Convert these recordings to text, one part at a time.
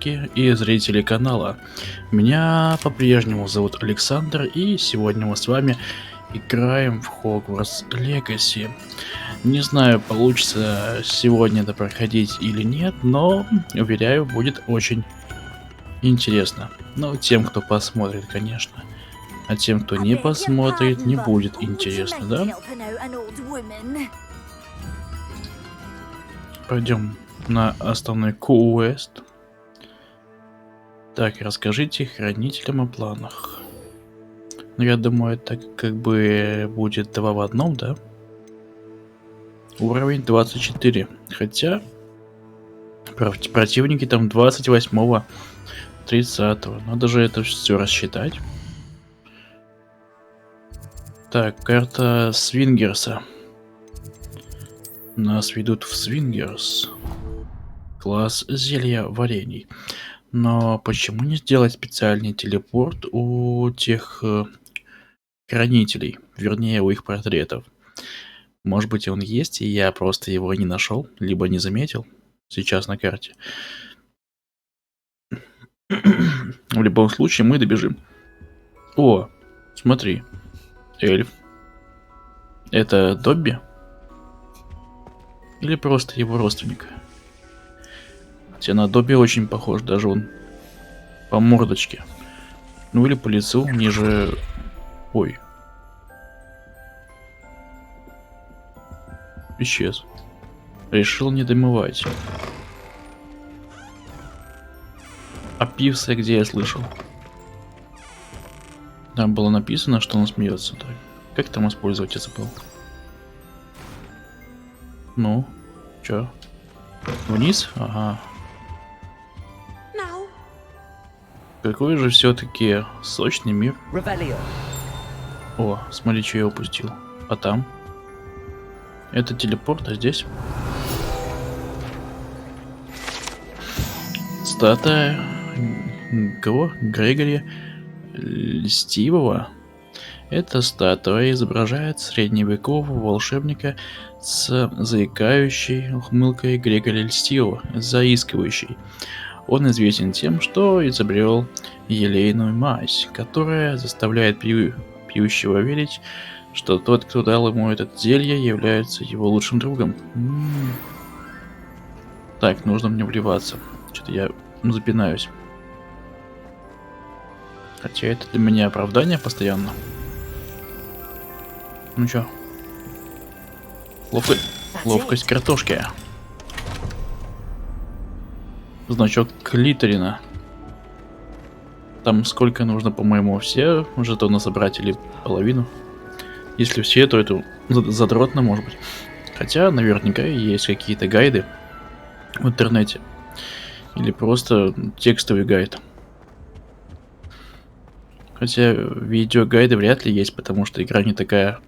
подписчики и зрители канала. Меня по-прежнему зовут Александр, и сегодня мы с вами играем в Хогвартс Легаси. Не знаю, получится сегодня это проходить или нет, но, уверяю, будет очень интересно. Но тем, кто посмотрит, конечно. А тем, кто не посмотрит, не будет интересно, да? Пойдем на основной квест. Так, расскажите хранителям о планах. Ну, я думаю, это как бы будет 2 в одном, да? Уровень 24. Хотя противники там 28-го, 30-го. Надо же это все рассчитать. Так, карта Свингерса. Нас ведут в Свингерс. Класс зелья варений. Но почему не сделать специальный телепорт у тех хранителей? Вернее, у их портретов. Может быть, он есть, и я просто его не нашел, либо не заметил сейчас на карте. В любом случае, мы добежим. О, смотри. Эльф. Это Добби? Или просто его родственник? Хотя на Добби очень похож, даже он по мордочке. Ну или по лицу, ниже... Ой. Исчез. Решил не домывать. А пивса где я слышал? Там было написано, что он смеется. Так. Как там использовать, я забыл. Ну, чё? Вниз? Ага. Какой же все-таки сочный мир. О, смотри, что я упустил. А там? Это телепорт, а здесь? Статуя кого? Грегори Льстивого. Эта статуя изображает средневекового волшебника с заикающей ухмылкой Грегори Льстивого, заискивающий. Он известен тем, что изобрел елейную мазь, которая заставляет пьющего верить, что тот, кто дал ему это зелье, является его лучшим другом. Так, нужно мне вливаться. Что-то я запинаюсь. Хотя это для меня оправдание постоянно. Ну чё? Ловкость картошки. Значок Клиторина. Там сколько нужно, по-моему, все жетоны собрать или половину? Если все, то это задротно, может быть. Хотя наверняка есть какие-то гайды в интернете. Или просто текстовый гайд. Хотя видеогайды вряд ли есть, потому что игра не такая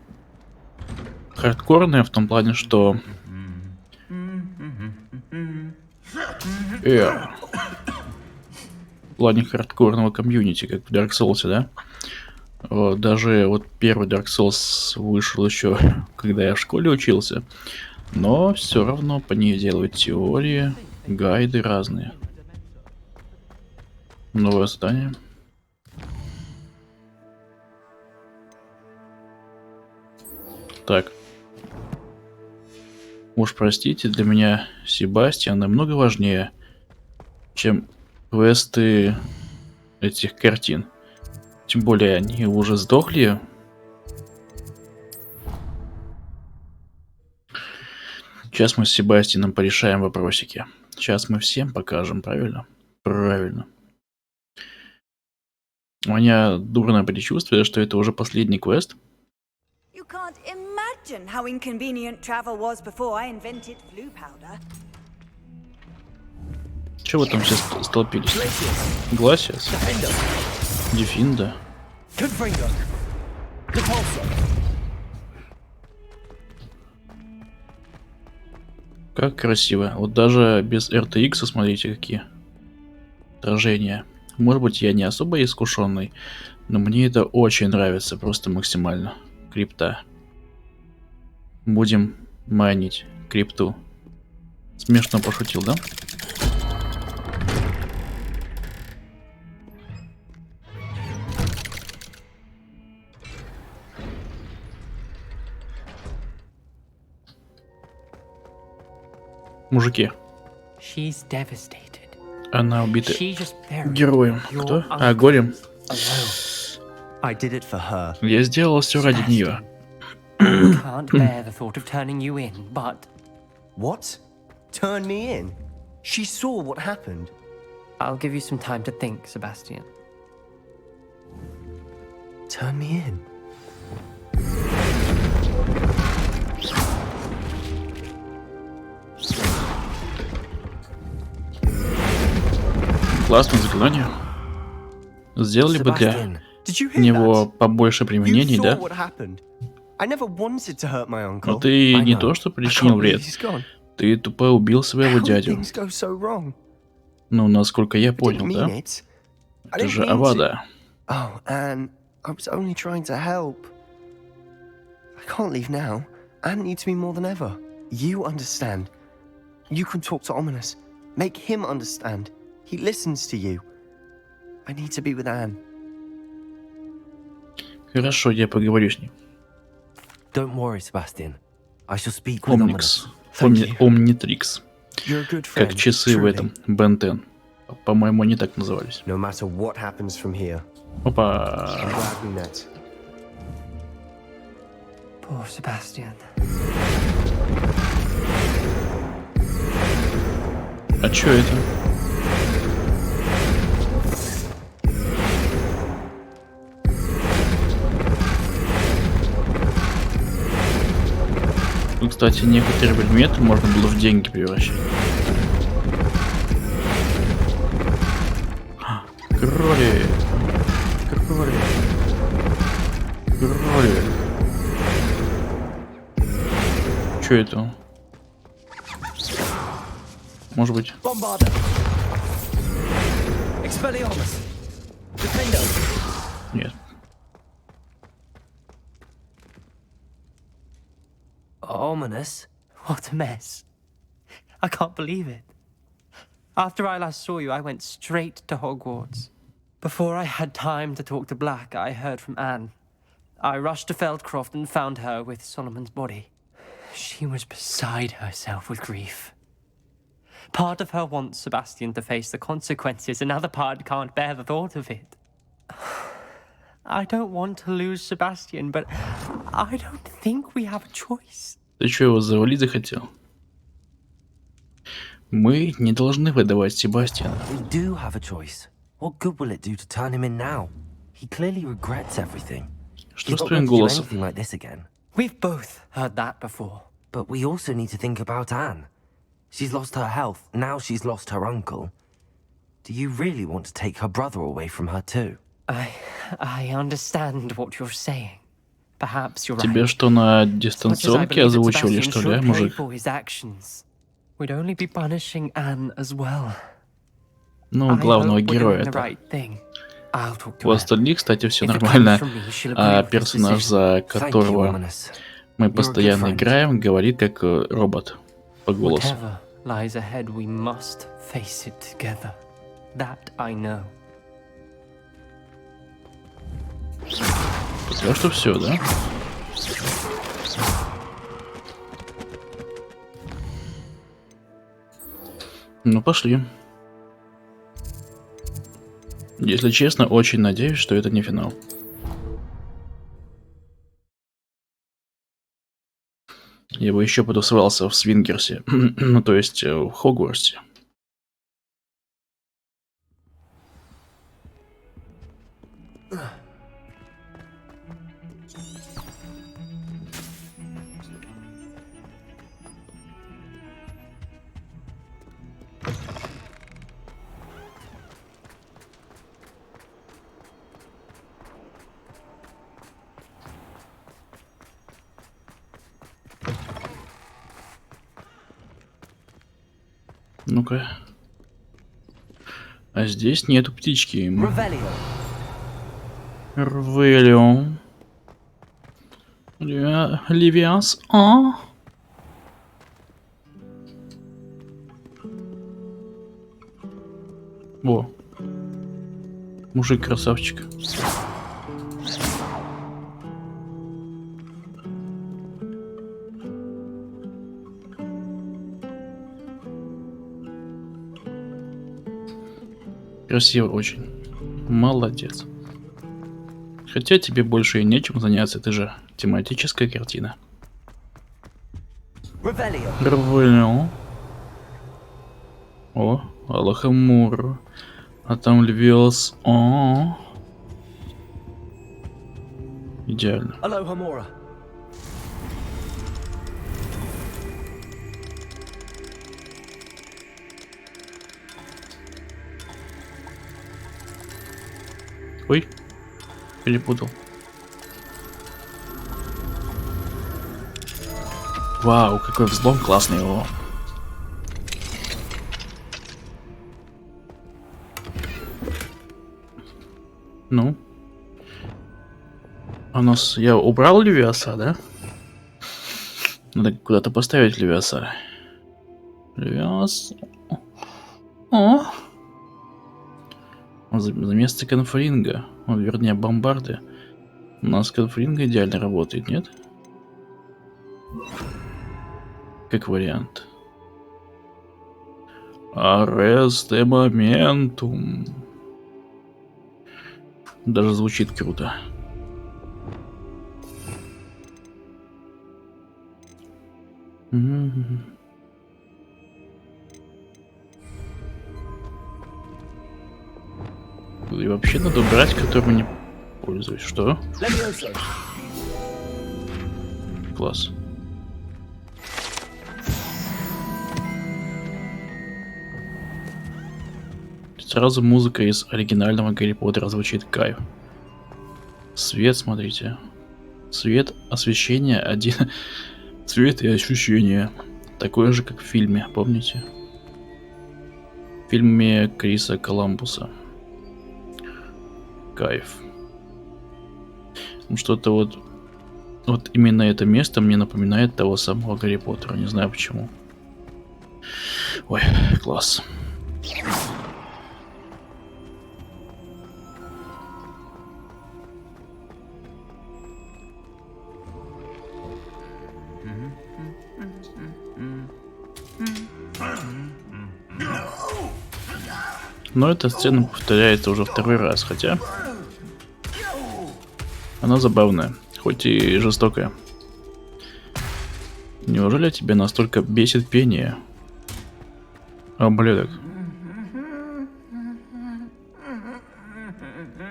хардкорная в том плане, что... В плане хардкорного комьюнити, как в Dark Souls, да? Вот, даже вот первый Dark Souls вышел еще, когда я в школе учился. Но все равно по ней делают теории, гайды разные. Новое задание. Так. Уж простите, для меня Себастьян намного важнее, чем квесты этих картин. Тем более они уже сдохли. Сейчас мы с Себастьяном порешаем вопросики. Сейчас мы всем покажем, правильно? Правильно. У меня дурное предчувствие, что это уже последний квест. Че вы там все столпились? Гласиас? Дефинда? Как красиво. Вот даже без RTX, смотрите, какие отражения. Может быть, я не особо искушенный, но мне это очень нравится, просто максимально. Крипта. Будем майнить крипту. Смешно пошутил, да? Мужики. She's devastated. Она убита She just buried героем. your Кто? uncle А, горем. alone. I did it for her. Я сделал все ради нее. Sebastian, I can't bear the thought of turning you in, but What? Turn me in? She saw what happened. I'll give you some time to think, Sebastian. Turn me in? Классное заклинание. Сделали бы для Sebastian, did you hear него that? побольше You применений, saw да? what happened. I never wanted to hurt my uncle. Но ты I не know. то, что I причинил can't believe вред. he's gone. Ты тупо убил своего How did дядю. things go so wrong? Ну, насколько я I didn't понял, mean да? it. I Это didn't же mean to. Авада. Oh, Anne, I was only trying to help. I can't leave now. Anne needs me more than ever. You understand. You can talk to Ominous. Make him understand. He listens to you. I need to be with Anne. Хорошо, я поговорю с ним. Don't worry, Sebastian. I shall speak with Омникс. Ominous. Омнитрикс. You're a good friend. Как часы в truly. этом. Бен 10. По-моему, они так назывались. No matter what happens from here, Опа. I'm glad we met. Poor Sebastian. А чё это? Тут, кстати, некоторые предметы можно было в деньги превращать. Кроли. Кроли. Кроли. Чё это? Может быть... Bombarder! Expelliarmus! Defendo! Нет. Ominous? What a mess. I can't believe it. After I last saw you, I went straight to Hogwarts. Before I had time to talk to Black, I heard from Anne. I rushed to Feldcroft and found her with Solomon's body. She was beside herself with grief. Part of her wants Sebastian to face the consequences, another part can't bear the thought of it. I don't want to lose Sebastian, but I don't think we have a choice. Ты чё, его завалить захотел? Мы не должны выдавать Себастьяна. We do have a choice. What good will it do to turn him in now? He clearly regrets everything. Что He's с not твоим going to do голосом? anything like this again. We've both heard that before. But we also need to think about Anne. She's lost her health, now she's lost her uncle. Do you really want to take her brother away from her too? I understand what you're saying. Perhaps you're Тебе right. что, на As much as I дистанционке believe that озвучивали, Sebastian что ли, а, should pay мужик? for his actions, we'd only be punishing Anne as well. Ну, I главного hope we're героя doing the это. right thing. I'll talk to У Anne. остальных, кстати, все If it нормально. comes from me, she'll agree А with this персонаж, decision. за Thank you, которого Ominous. мы You're a good постоянно friend. играем, говорит как робот по голосу. Whatever lies ahead, we must face it together. That I know. Пока что все, да? Ну, пошли. Если честно, очень надеюсь, что это не финал. Я бы еще потусовался в Свингерсе, ну то есть в Хогвартсе. Ну-ка. А здесь нету птички. Revelio. Рвелион. Ливиас. А? Во. Мужик красавчик. Красиво очень. Молодец. Хотя тебе больше и нечем заняться, это же тематическая картина. Рвелио. О, Аллахамур. А там Львиос. О. Идеально. Ой, перепутал. Вау, какой взлом классный его. Ну. У нас... Я убрал Левиаса, да? Надо куда-то поставить Левиаса. Левиас. О! За место конфлинга. Вернее, бомбарды. У нас конфлинга идеально работает, нет? Как вариант. Аресте моментум. Даже звучит круто. И вообще надо убрать, которым не пользуюсь. Что? Класс. Сразу музыка из оригинального Гарри Поттера звучит кайф. Свет, смотрите. Свет, освещение, один. Цвет и ощущение. Такое же, как в фильме, помните? В фильме Криса Коламбуса. Кайф. Что-то вот... Вот именно это место мне напоминает того самого Гарри Поттера. Не знаю почему. Ой, класс. Но эта сцена повторяется уже второй раз, хотя она забавная, хоть и жестокая. Неужели тебя настолько бесит пение? Ублюдок.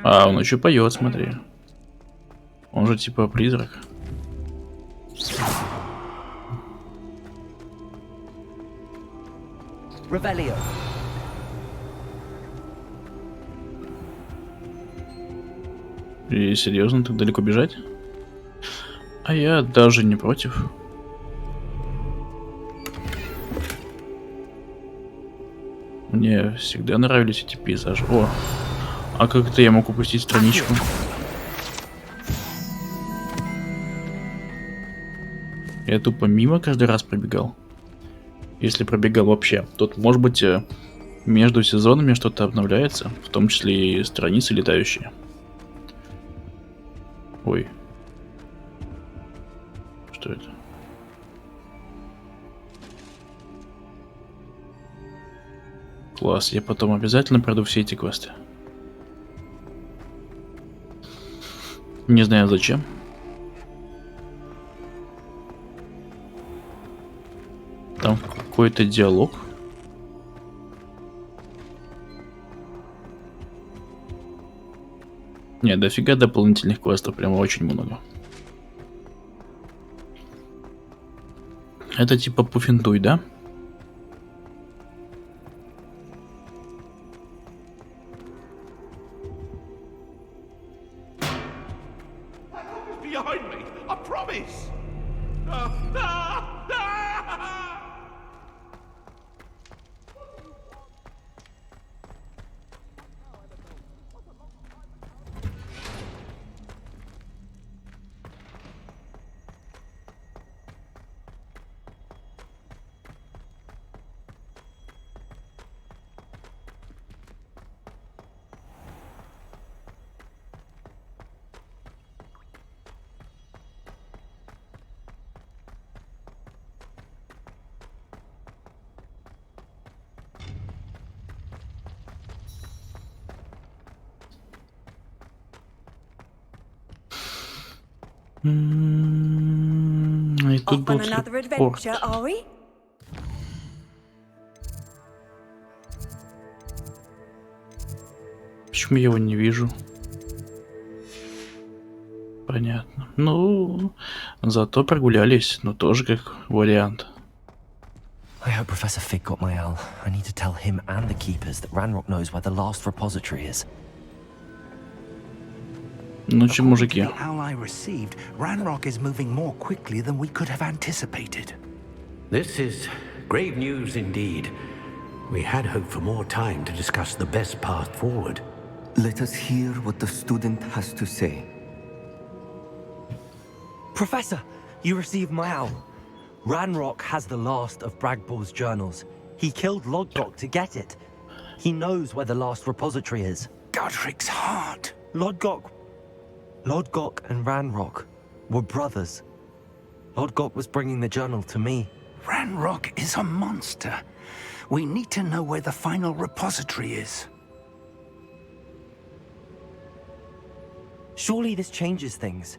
А, он еще поет, смотри. Он же типа призрак. Revelio. И серьезно, так далеко бежать? А я даже не против. Мне всегда нравились эти пейзажи. О, а как это я мог упустить страничку? Я тупо мимо каждый раз пробегал. Если пробегал вообще. Тут, может быть, между сезонами что-то обновляется, в том числе и страницы летающие. Ой. Что это? Класс, я потом обязательно пройду все эти квесты. Не знаю зачем. Там какой-то диалог. Не, дофига дополнительных квестов, прямо очень много. Это типа пуффендуй, да? И тут Off on был another телепорт. adventure, are we? Почему я его не вижу? Понятно. Ну, зато прогулялись, но тоже как вариант. I hope Professor Fig got my owl. I need to tell him and the keepers that Ranrock knows where the last repository is. Ну че, мужики? The owl I received, Ranrock is moving more quickly than we could have anticipated. This is grave news indeed. We had hoped for more time to discuss the best path forward. Let us hear what the student has to say. Professor, you received my owl. Ranrock has the last of Bragball's journals. He killed Lodgok to get it. He knows where the last repository is. Godric's heart. Lodgok and Ranrock were brothers. Lodgok was bringing the journal to me. Ranrock is a monster. We need to know where the final repository is. Surely this changes things.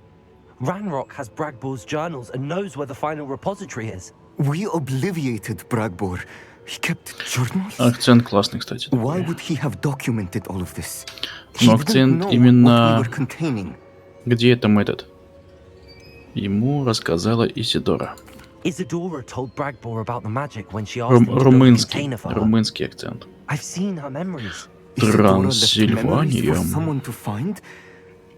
Ranrock has Bragball's journals and knows where the final repository is. We obliviated Bragbor. He kept journals? Акцент классный, кстати. Why такой. would he have documented all of this? Но He didn't акцент know именно... what we were containing. Где там этот? Ему рассказала Исидора. Isadora told Bragball about the magic when she asked him to build a Румынский. container for her. Румынский акцент. I've seen her memories. Isadora left memories for Трансильвания. someone to find?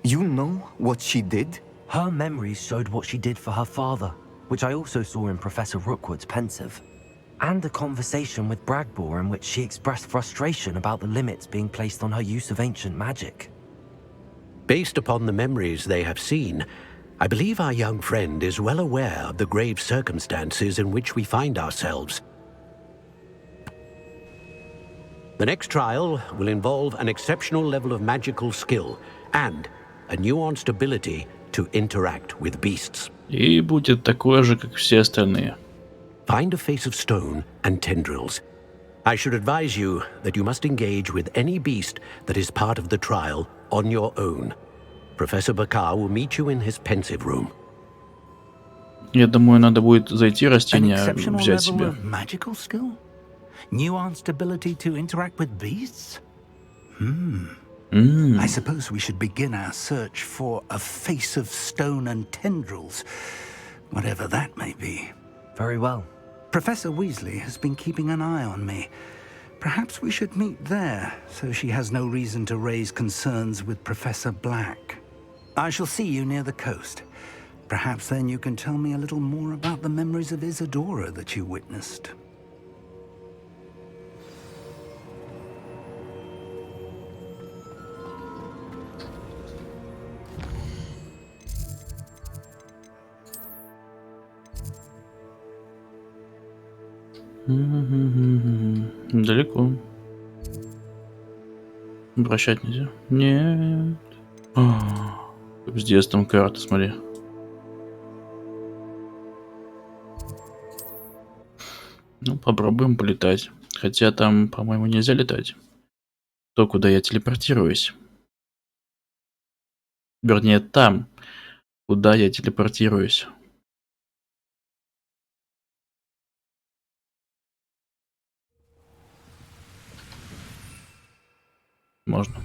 You know what she did? Her memories showed what she did for her father, which I also saw in Professor Rookwood's pensive. And a conversation with Bragball in which she expressed frustration about the limits being placed on her use of ancient magic. Based upon the memories they have seen, I believe our young friend is well aware of the grave circumstances in which we find ourselves. The next trial will involve an exceptional level of magical skill and a nuanced ability to interact with beasts. И будет такое же, как все остальные. Find a face of stone and tendrils. I should advise you that you must engage with any beast that is part of the trial on your own. Professor Bakar will meet you in his pensive room. Я думаю, надо будет зайти An растения exceptional взять level себе. of magical skill? Nuanced ability to interact with beasts? I suppose we should begin our search for a face of stone and tendrils, whatever that may be. Very well. Professor Weasley has been keeping an eye on me. Perhaps we should meet there, so she has no reason to raise concerns with Professor Black. I shall see you near the coast. Perhaps then you can tell me a little more about the memories of Isadora that you witnessed. Далеко. Обращать нельзя. Нет. С детством карта, смотри. Ну, попробуем полетать. Хотя там, по-моему, нельзя летать. То, куда я телепортируюсь. Вернее, там, куда я телепортируюсь. Можно.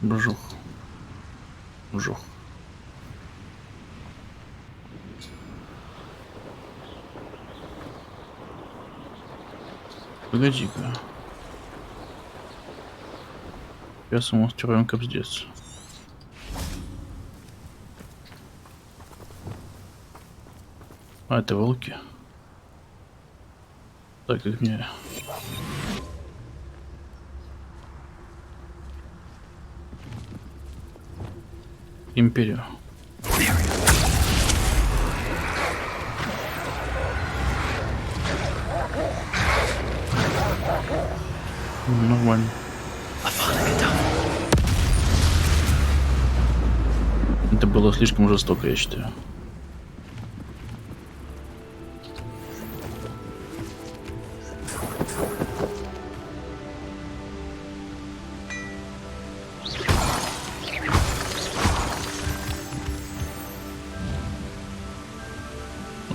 Бжух. Бжух. Погоди-ка. Сейчас мы устроим капздец. А, это волки. Так, как мне... Империю. Нормально. Это было слишком жестоко, я считаю.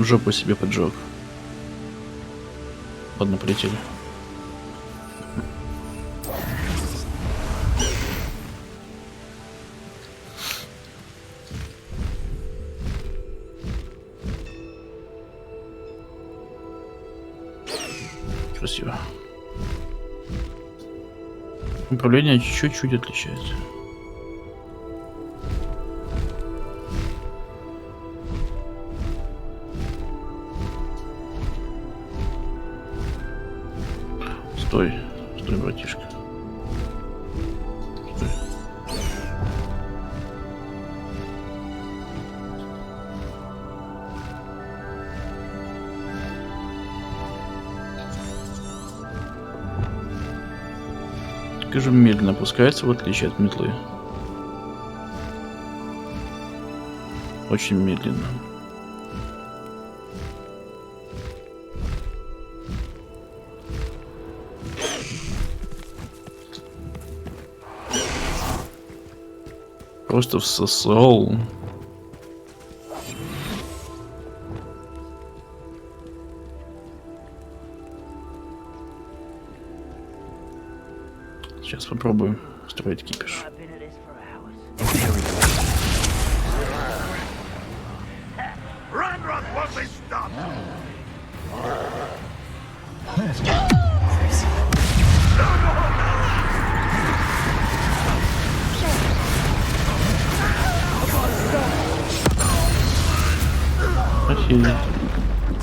жопу себе поджег. Ладно, полетели. Красиво. Управление чуть-чуть отличается. Стой, стой, братишка. Стой. Скажем, медленно опускается, в отличие от метлы. Очень медленно. Просто всосал. Сейчас попробуем строить кипиш.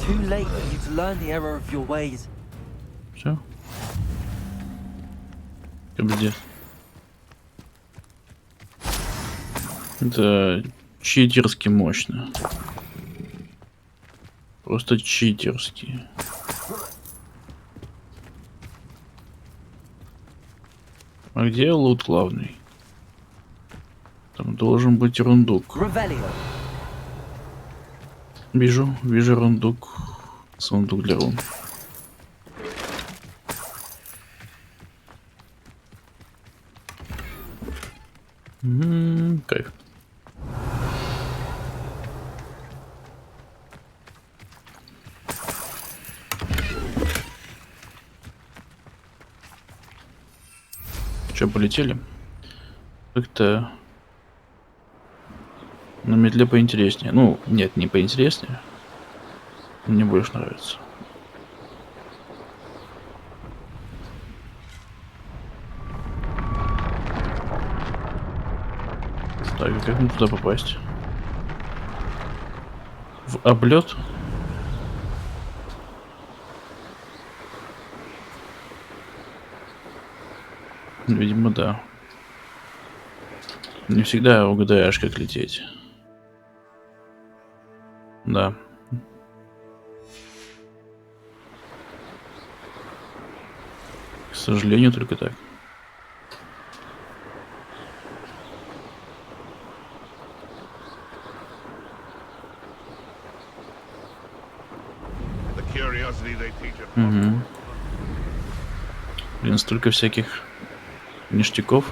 Too late for you to learn the error of your ways. Все. Кабдец. Это читерски мощно. Просто читерски. А где лут главный? Там должен быть рундук. Вижу рундук. Сундук для рун. Кайф. Че, полетели? Как-то на метле поинтереснее. Ну, нет, не поинтереснее. Мне больше нравится. Так, а как мне туда попасть? В облет? Видимо, да. Не всегда угадаешь, как лететь. Да. К сожалению, только так. Угу. Блин, столько всяких ништяков.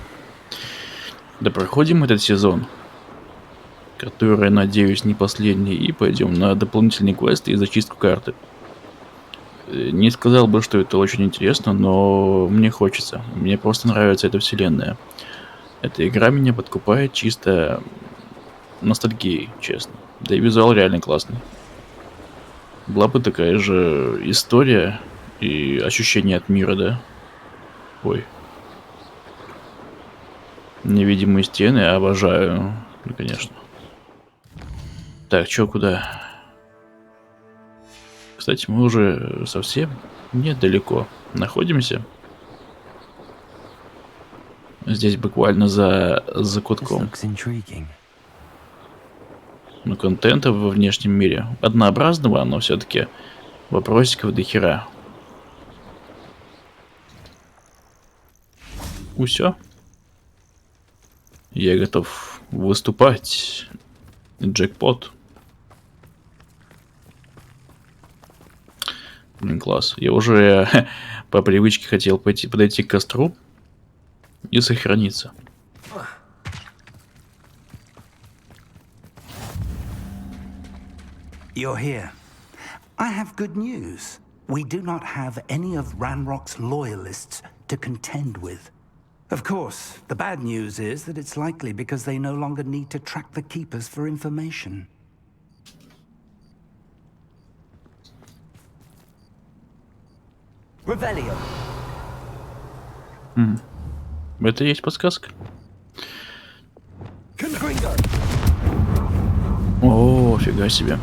Да проходим этот сезон, который, надеюсь, не последний, и пойдем на дополнительные квесты и зачистку карты. Не сказал бы, что это очень интересно, но мне хочется. Мне просто нравится эта вселенная. Эта игра меня подкупает чисто ностальгией, честно. Да и визуал реально классный. Была бы такая же история и ощущение от мира, да? Ой. Невидимые стены, обожаю. Ну, конечно. Так, чё, куда? Кстати, мы уже совсем недалеко находимся. Здесь буквально за закутком. Но контента во внешнем мире однообразного, но все-таки вопросиков до хера. Усё. Я готов выступать. Джекпот. Блин, класс. Я уже по привычке хотел подойти к костру и сохраниться. You're here. I have good news. We do not have any of Ranrock's loyalists to contend with. Of course, the bad news is that it's likely because they no longer need to track the Keepers for information. Revelio. Это и есть подсказка. О, фига себе.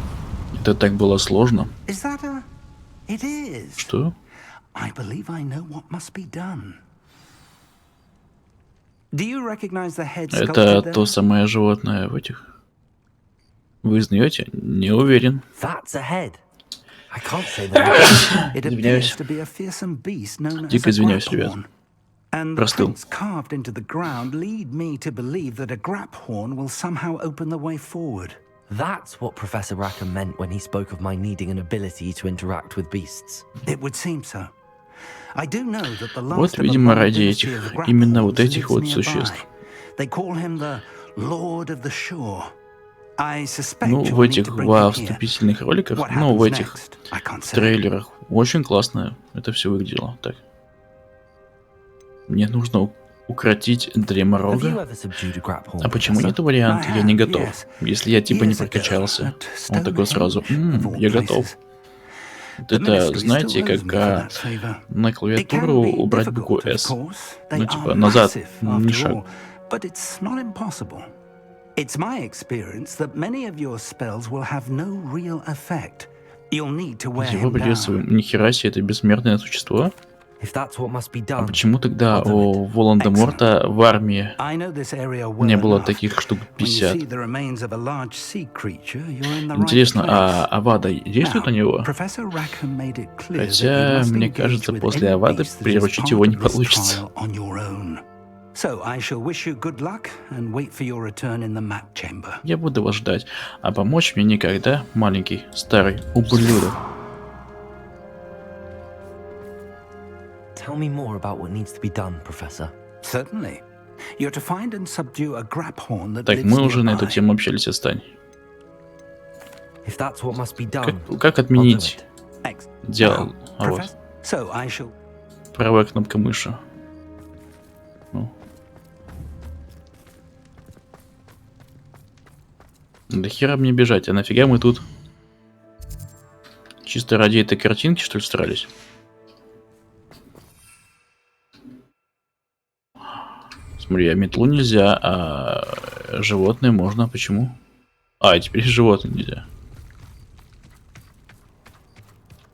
Это так было сложно. Is that a... It is. Что? I believe I know what must be done. Do you recognize the head Это sculpted there? то самое животное в этих. Вы знаете? Не уверен. That's a head. I can't say that. It appears to be a fearsome beast known as Дико a извиняюсь, ребят. graphorn. And the Простыл. prints carved into the ground lead me to believe that a graphorn will somehow open the way forward. That's what Professor Rackham meant when he spoke of my needing an ability to interact with beasts. It would seem so. I do know that the Вот, last of a видимо, long ради dynasty этих, of именно вот graphorns этих lives вот nearby. существ. They call him the Lord of the Shore. I suspect Ну, you'll в need этих to bring во him here. вступительных роликах, What ну, в happens этих next, I can't say. трейлерах очень классно это все выглядело. Так. Мне нужно укротить Have you Дреморога. ever subdued a grapple? А почему Professor? нет варианта? Я не готов. Yes. Если я типа не Years ago, прокачался. at Он такой сразу, Stonehenge, of all я готов. places. Вот The это, ministry знаете, still owes как me for that favor. на It клавиатуру can be убрать букву difficult, of S. course. They Ну, are типа, назад, massive, не after шаг. all, but it's not impossible. It's my experience that many of your spells will have no real effect. You'll need to wear Его him down. приветствуем. Нихера себе, это бессмертное существо. If that's what must be А done. почему тогда I'll do у Волан-де-Морта в армии I know this area well не было enough. таких штук When you 50? see the remains of a large sea creature, you're in the right Интересно, place. а Авада действует на Now, него? Professor Rackham made it clear that Хотя, you must мне engage кажется, with после any Авады beast that is приручить part его не of this получится. trial on your own. So I shall wish you good luck and wait for your return in the map chamber. Я буду вас ждать, а помочь мне никогда, маленький, старый ублюдок. Tell me more about what needs to be done, Professor. Certainly. You're to find and subdue a graphorn that Так, lives мы уже на эту nearby. тему общались, отстань. If that's what must be done, Как I'll do отменить it. Excellent. дело? Now, А вот, Professor, so I shall... правая кнопка мыши. Ну. Да хера мне бежать, а нафига мы тут? Чисто ради этой картинки, что ли, старались? Смотри, а метлу нельзя, а животное можно. Почему? А, теперь животное нельзя.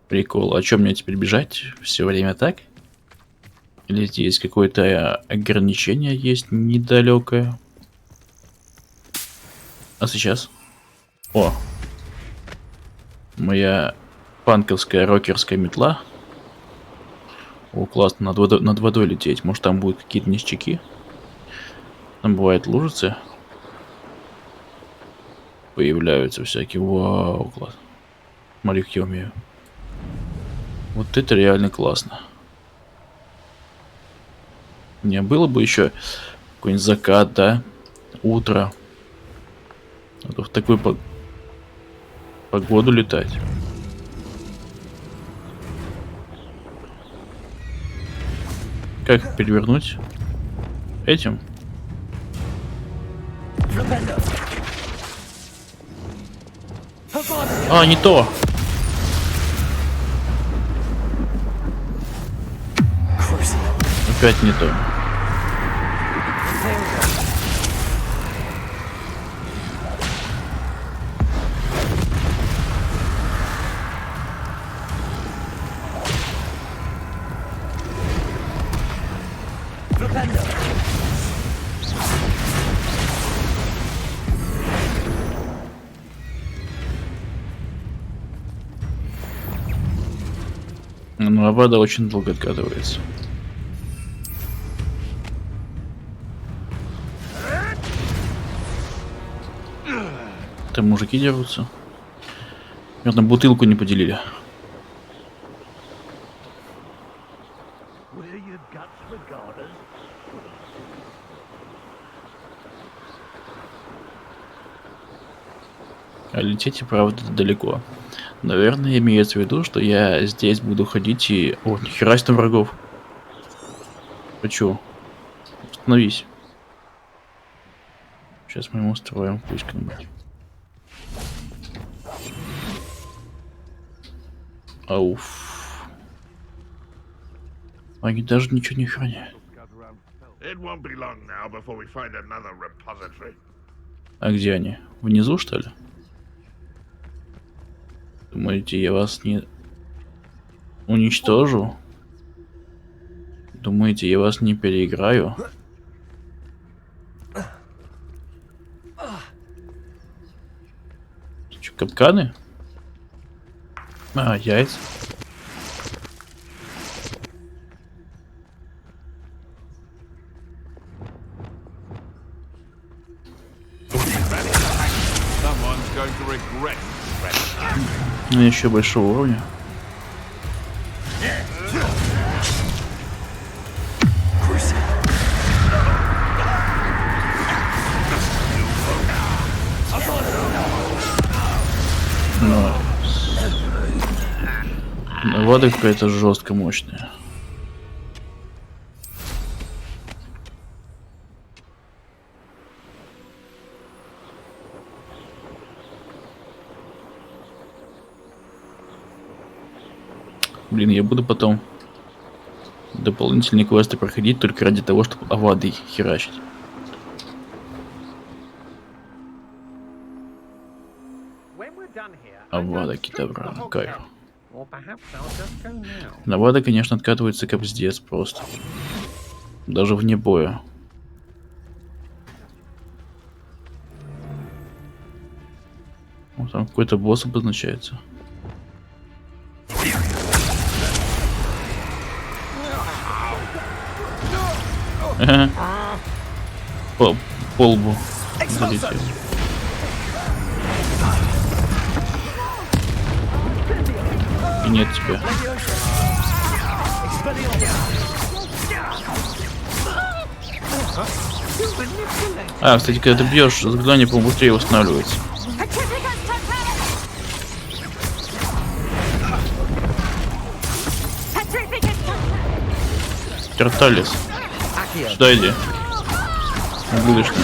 Прикол. А что, мне теперь бежать все время так? Или здесь какое-то ограничение есть недалекое? А сейчас? О! Моя панковская рокерская метла. О, классно, над водой лететь. Может, там будут какие-то ништяки? Там бывают лужицы. Появляются всякие. Вау, класс. Смотри, как я умею. Вот это реально классно. Не было бы еще какой-нибудь закат, да? Утро. А то в такую погоду летать. Как перевернуть? Этим? А, не то! Опять не то. Ну, а вода очень долго откатывается. Там мужики дерутся. Наверное, бутылку не поделили. А лететь и правда далеко. Наверное, имеется в виду, что я здесь буду ходить и... О, нихера себе там врагов. Хочу. Остановись. Сейчас мы ему устроим пусть как-нибудь. Ауф. Они даже ничего не хранят. А где они? Внизу, что ли? Думаете, я вас не уничтожу? Думаете, я вас не переиграю? Что, капканы? А, яйца. Ну, еще большого уровня. Но вода какая-то жестко мощная. Блин, я буду потом дополнительные квесты проходить только ради того, чтобы авады херачить. Авада китабра, кайф. Авада, конечно, откатывается как пиздец просто. Даже вне боя. Вот там какой-то босс обозначается. По лбу залетел. И нет тебя. А, кстати, когда ты бьешь, заклинание, по-моему, быстрее восстанавливается. Терталис. Сюда иди. Будешь ли?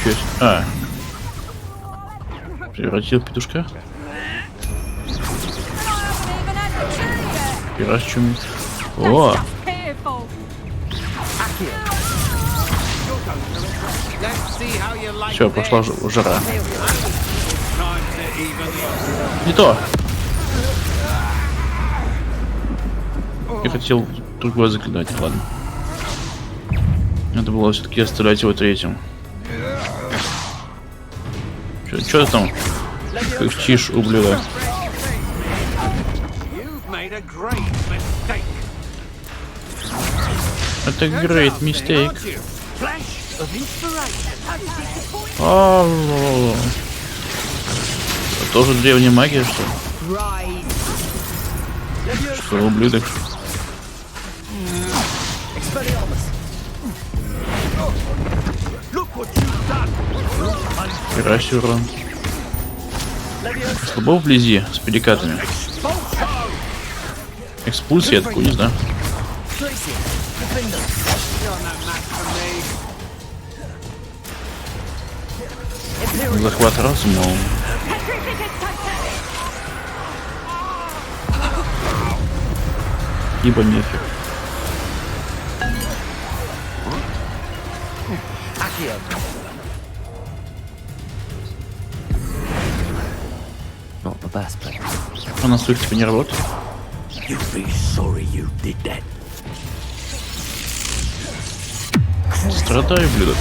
Чё? А. Превратил в петушка? Пираж чумит. О! Все, пошла жара. Не то. Я хотел другое заклинать, ладно. Надо было все-таки оставлять его третьим. Че ты там? Как чишь, ублюдок. Это great mistake. Это тоже древняя магия, что ли? Что, ублюдок? Херачий урон. Слабо вблизи, с перекатами. Экспульсия, я такую не знаю. Захват разума. Ибо нефиг. А на своих типа не работает? Страдаю, блюдо.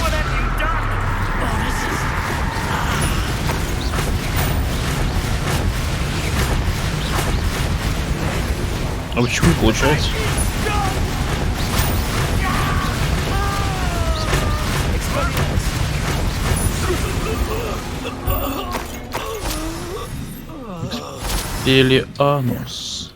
А почему не получается? Элианус.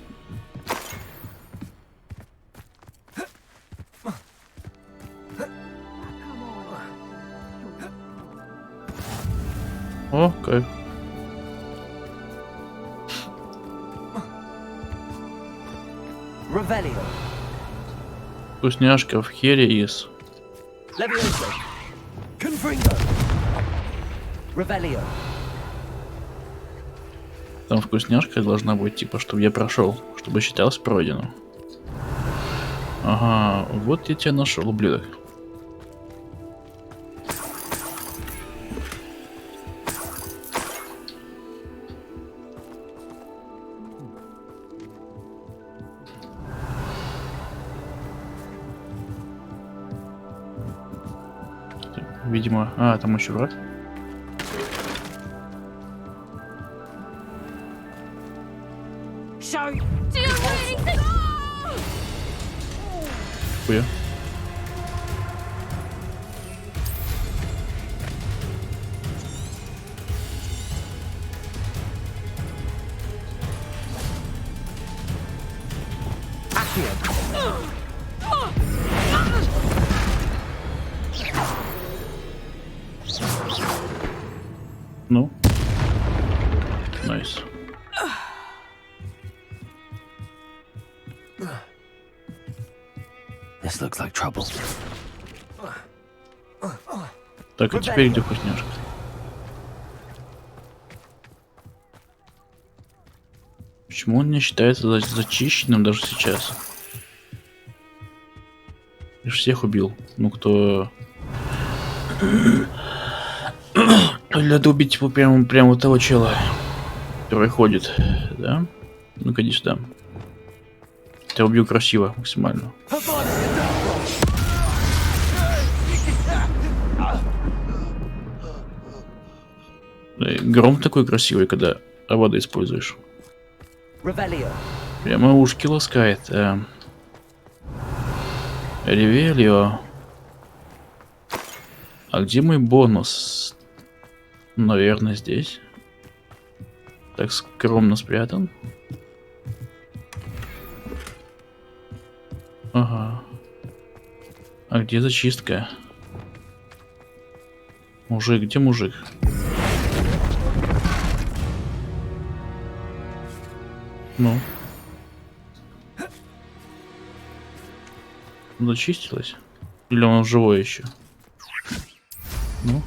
О, кайф. Revelio. Вкусняшка в хере из. Levioso. Confringo. Revelio. Там вкусняшка должна быть, типа, чтобы я прошел, чтобы считалось пройдено. Ага, вот я тебя нашел, ублюдок. Видимо, там еще враг. Хуя. Ну. Найс. This looks like trouble. Так, а теперь где вкусняшка? Почему он не считается зачищенным даже сейчас? Я ж всех убил. Ну кто... Надо убить его прямо вот того чела, который ходит, да? Ну-ка иди сюда. Я убью красиво, максимально. Гром такой красивый, когда воду используешь. Прямо ушки ласкает. Ревелио. А где мой бонус? Наверное, здесь. Так скромно спрятан. Ага. А где зачистка? Мужик, где мужик? Ну. Зачистилась? Или он живой еще? Ну.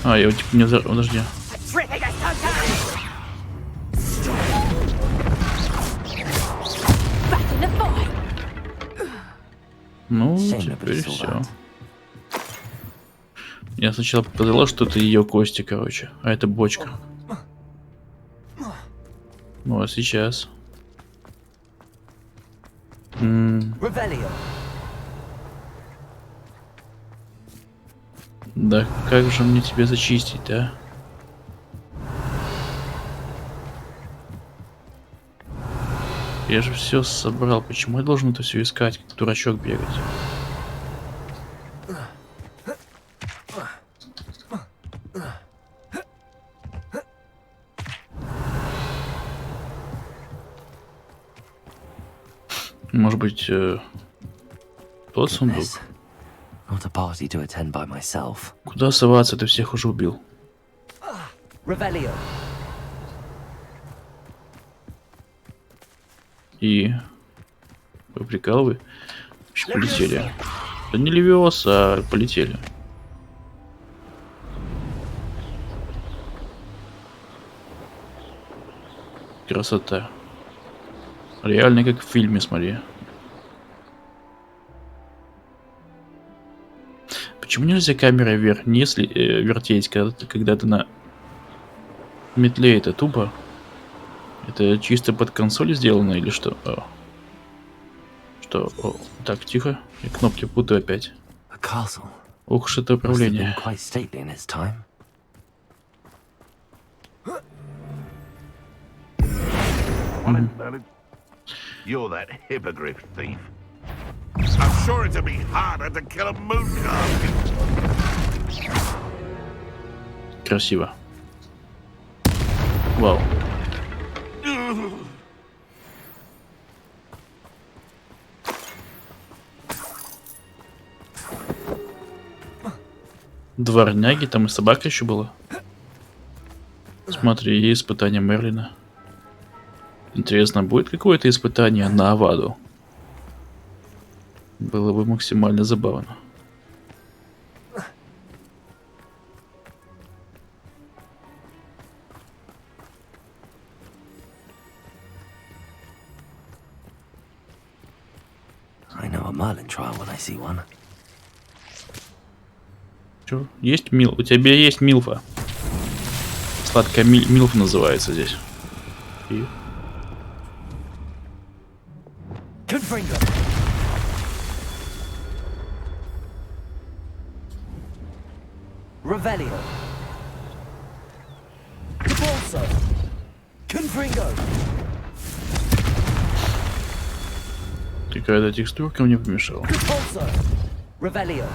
А, я его типа не за... Подожди. Ну, теперь все. Я сначала показала, что это ее кости, короче. А это бочка. Ну, а сейчас. Да как же мне тебя зачистить, да? Я же все собрал. Почему я должен это все искать, как дурачок бегать? Может быть, тот сундук? Not a party to attend by myself. Куда соваться? Ты всех уже убил. Revelio. И... Вы прикалываете? Полетели. Да не Левиоса, а полетели. Красота. Реально как в фильме, смотри. Почему нельзя камерой вверх-вниз вертеть, когда ты на метле? Это тупо. Это чисто под консоль сделано или что? Что? Так, тихо. Я кнопки путаю опять. Ох уж это управление. You're that hippogriff thief. I'm sure it'd be harder to kill a moon calf. Красиво. Вау. Дворняги, там и собака еще была. Смотри, и испытание Мерлина. Интересно, будет какое-то испытание на Аваду? Было бы максимально забавно. I know a Merlin trial when I see one. Чё? Есть мил? У тебя есть милфа. Сладкая милфа называется здесь. И... Revelio. Capolso. Confringo. Какая-то текстурка мне помешала. Capolso. Revelio.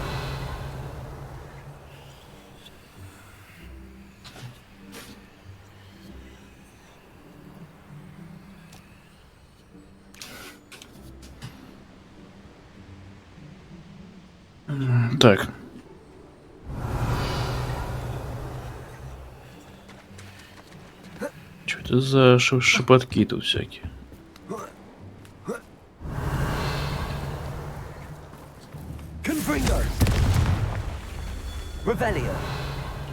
Так. Что это за шепотки тут всякие? Confringo. Revelio.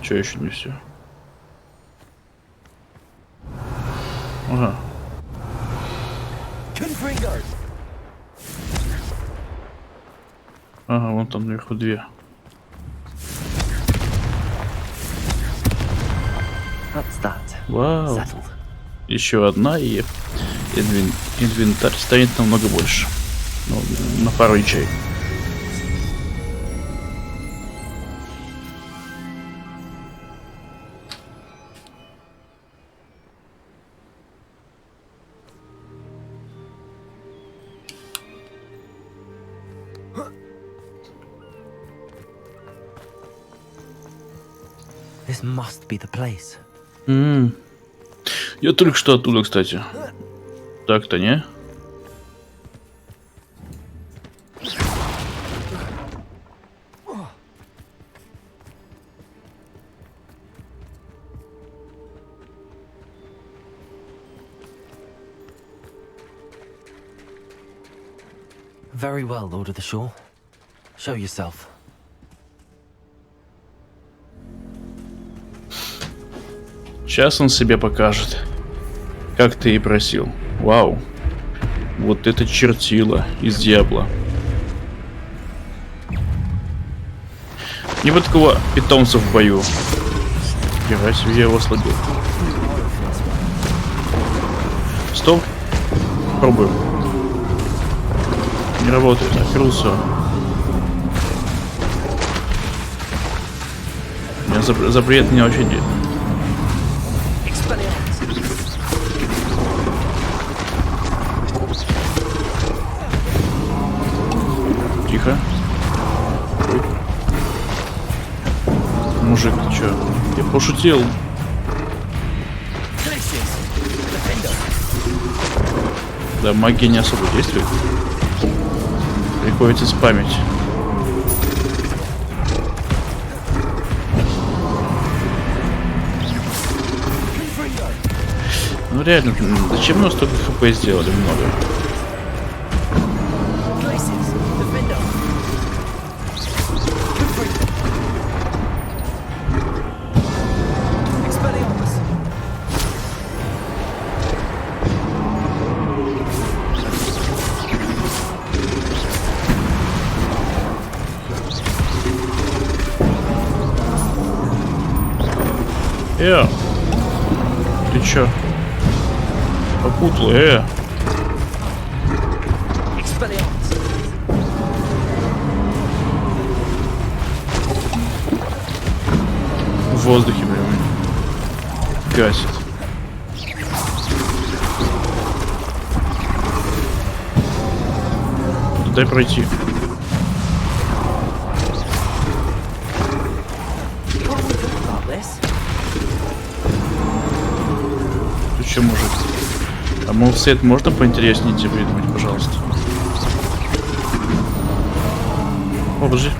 Че еще не все? Ага. Confringo. Ага, вон там наверху две. That's that. Вау. Settled. Еще одна, и инвентарь станет намного больше. Ну, на пару ячей. This must be the place. Я только что оттуда, кстати. Так-то не? Very well, Lord of the Shore. Show yourself. Сейчас он себе покажет. Как ты и просил. Вау. Вот это чертило из Диабло. Не вот такого питомца в бою. Хера себе, я его ослабил. Стоп. Пробуем. Не работает. Открылся. У меня запрет не очень нет. Тихо. Ой. Мужик, ты чё? Я пошутил. Да, магия не особо действует. Приходится спамить. Ну реально, зачем мы столько хп сделали много? Ты чё? Попутал, В воздухе прямо гасит. Дай пройти. Ты чё, мужик? А мувсет можно поинтереснее тебе придумать, пожалуйста? О, подожди.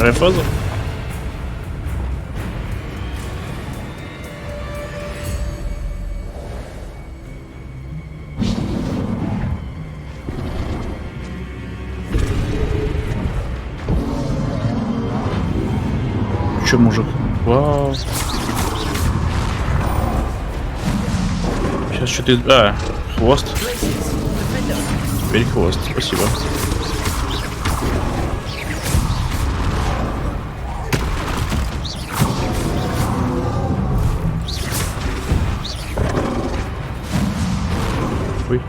Вторая фаза. Че, мужик? Вау. Сейчас что-то... А, хвост. Теперь хвост. Спасибо. Ой.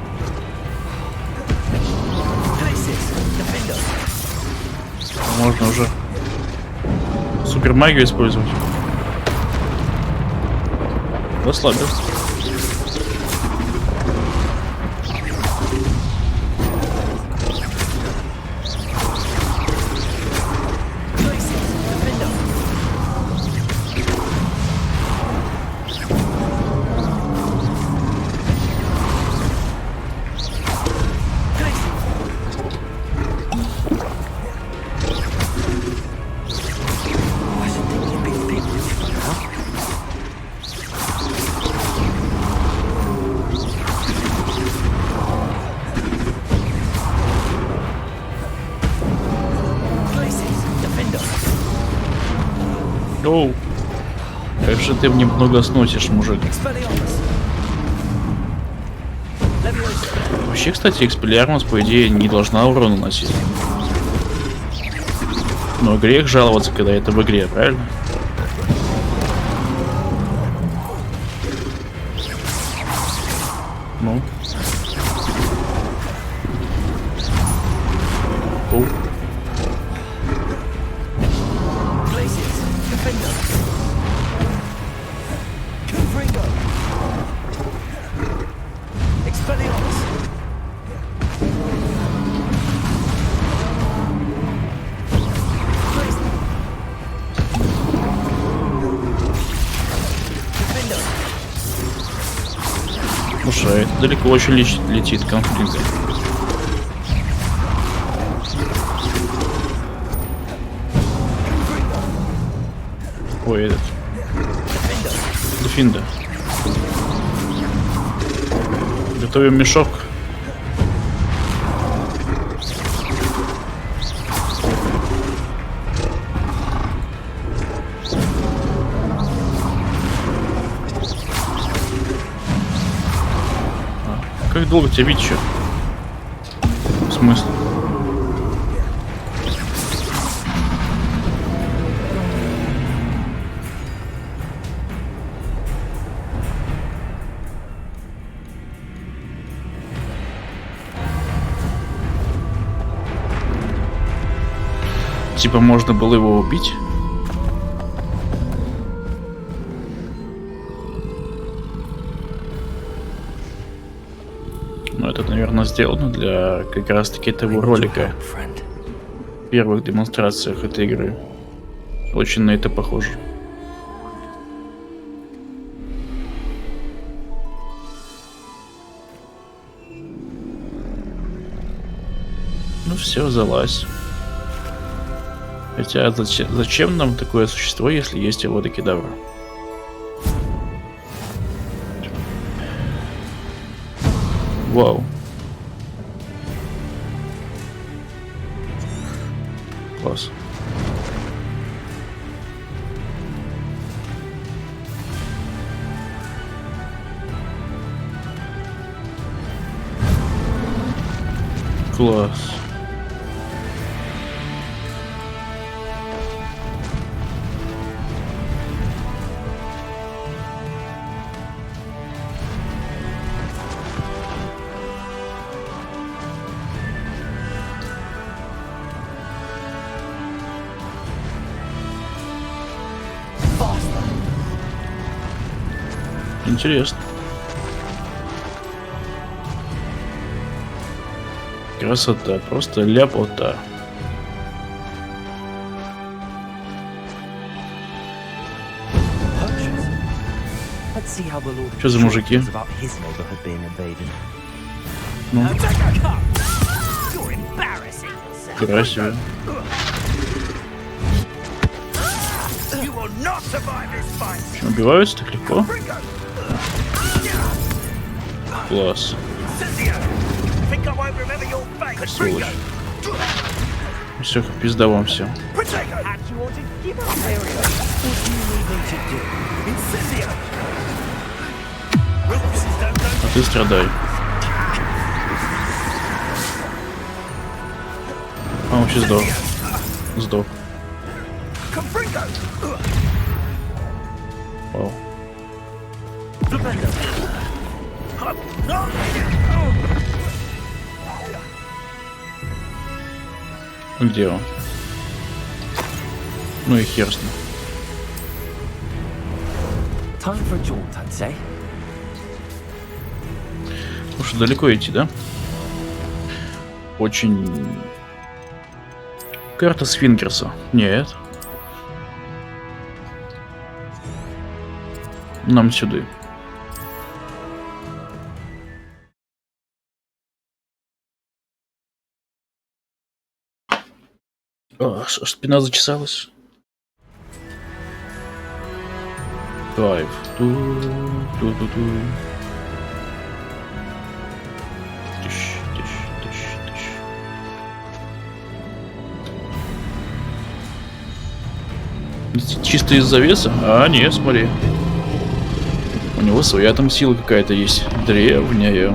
Можно уже супер магию использовать. Расслабил. Оу. Как же ты мне много сносишь, мужик. Вообще, кстати, экспеллиармус, по идее, не должна урона наносить. Но грех жаловаться, когда это в игре, правильно? Ну. Оу. Слушай, это далеко очень летит конфликт. Ой, этот. Дефинда. Готовим мешок. Как долго тебя бить еще? Смысл? Типа можно было его убить? Но это, наверное, сделано для как раз таки этого ролика. В первых демонстрациях этой игры. Очень на это похоже. Ну все, залазь. Хотя зачем нам такое существо, если есть его докидавра? Вау. Класс. Класс. Интересно. Красота, просто ляпота. Что за мужики? Ну. Красиво. Почему убиваются так легко? Класс. Сволочь. Все, пизда вам всем. А ты страдай. А он сейчас сдох. Сдох. Вау. Где он? Ну и хер с ним. Time for a jaunt, I'd say. Слушай, далеко идти, да? Очень... Карта Сфинкерса. Нет. Нам сюда. Аж спина зачесалась. Кайф. Ту-ту-ту-ту. Тыщ, тыщ, тыщ, тыщ. Чисто из завеса? А, нет, смотри. У него своя там сила какая-то есть. Древняя.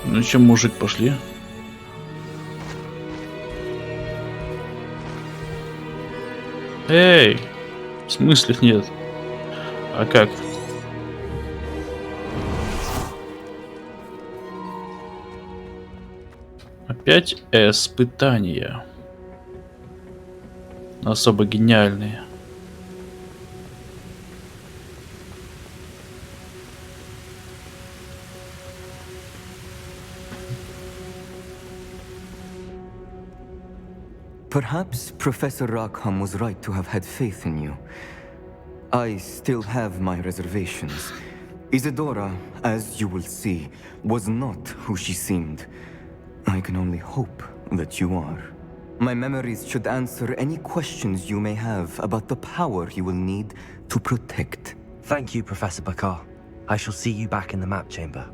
Ну чем, мужик, пошли? Эй! В смысле нет? А как? Опять испытания. Особо гениальные. Perhaps Professor Rackham was right to have had faith in you. I still have my reservations. Isadora, as you will see, was not who she seemed. I can only hope that you are. My memories should answer any questions you may have about the power you will need to protect. Thank you, Professor Bakar. I shall see you back in the map chamber.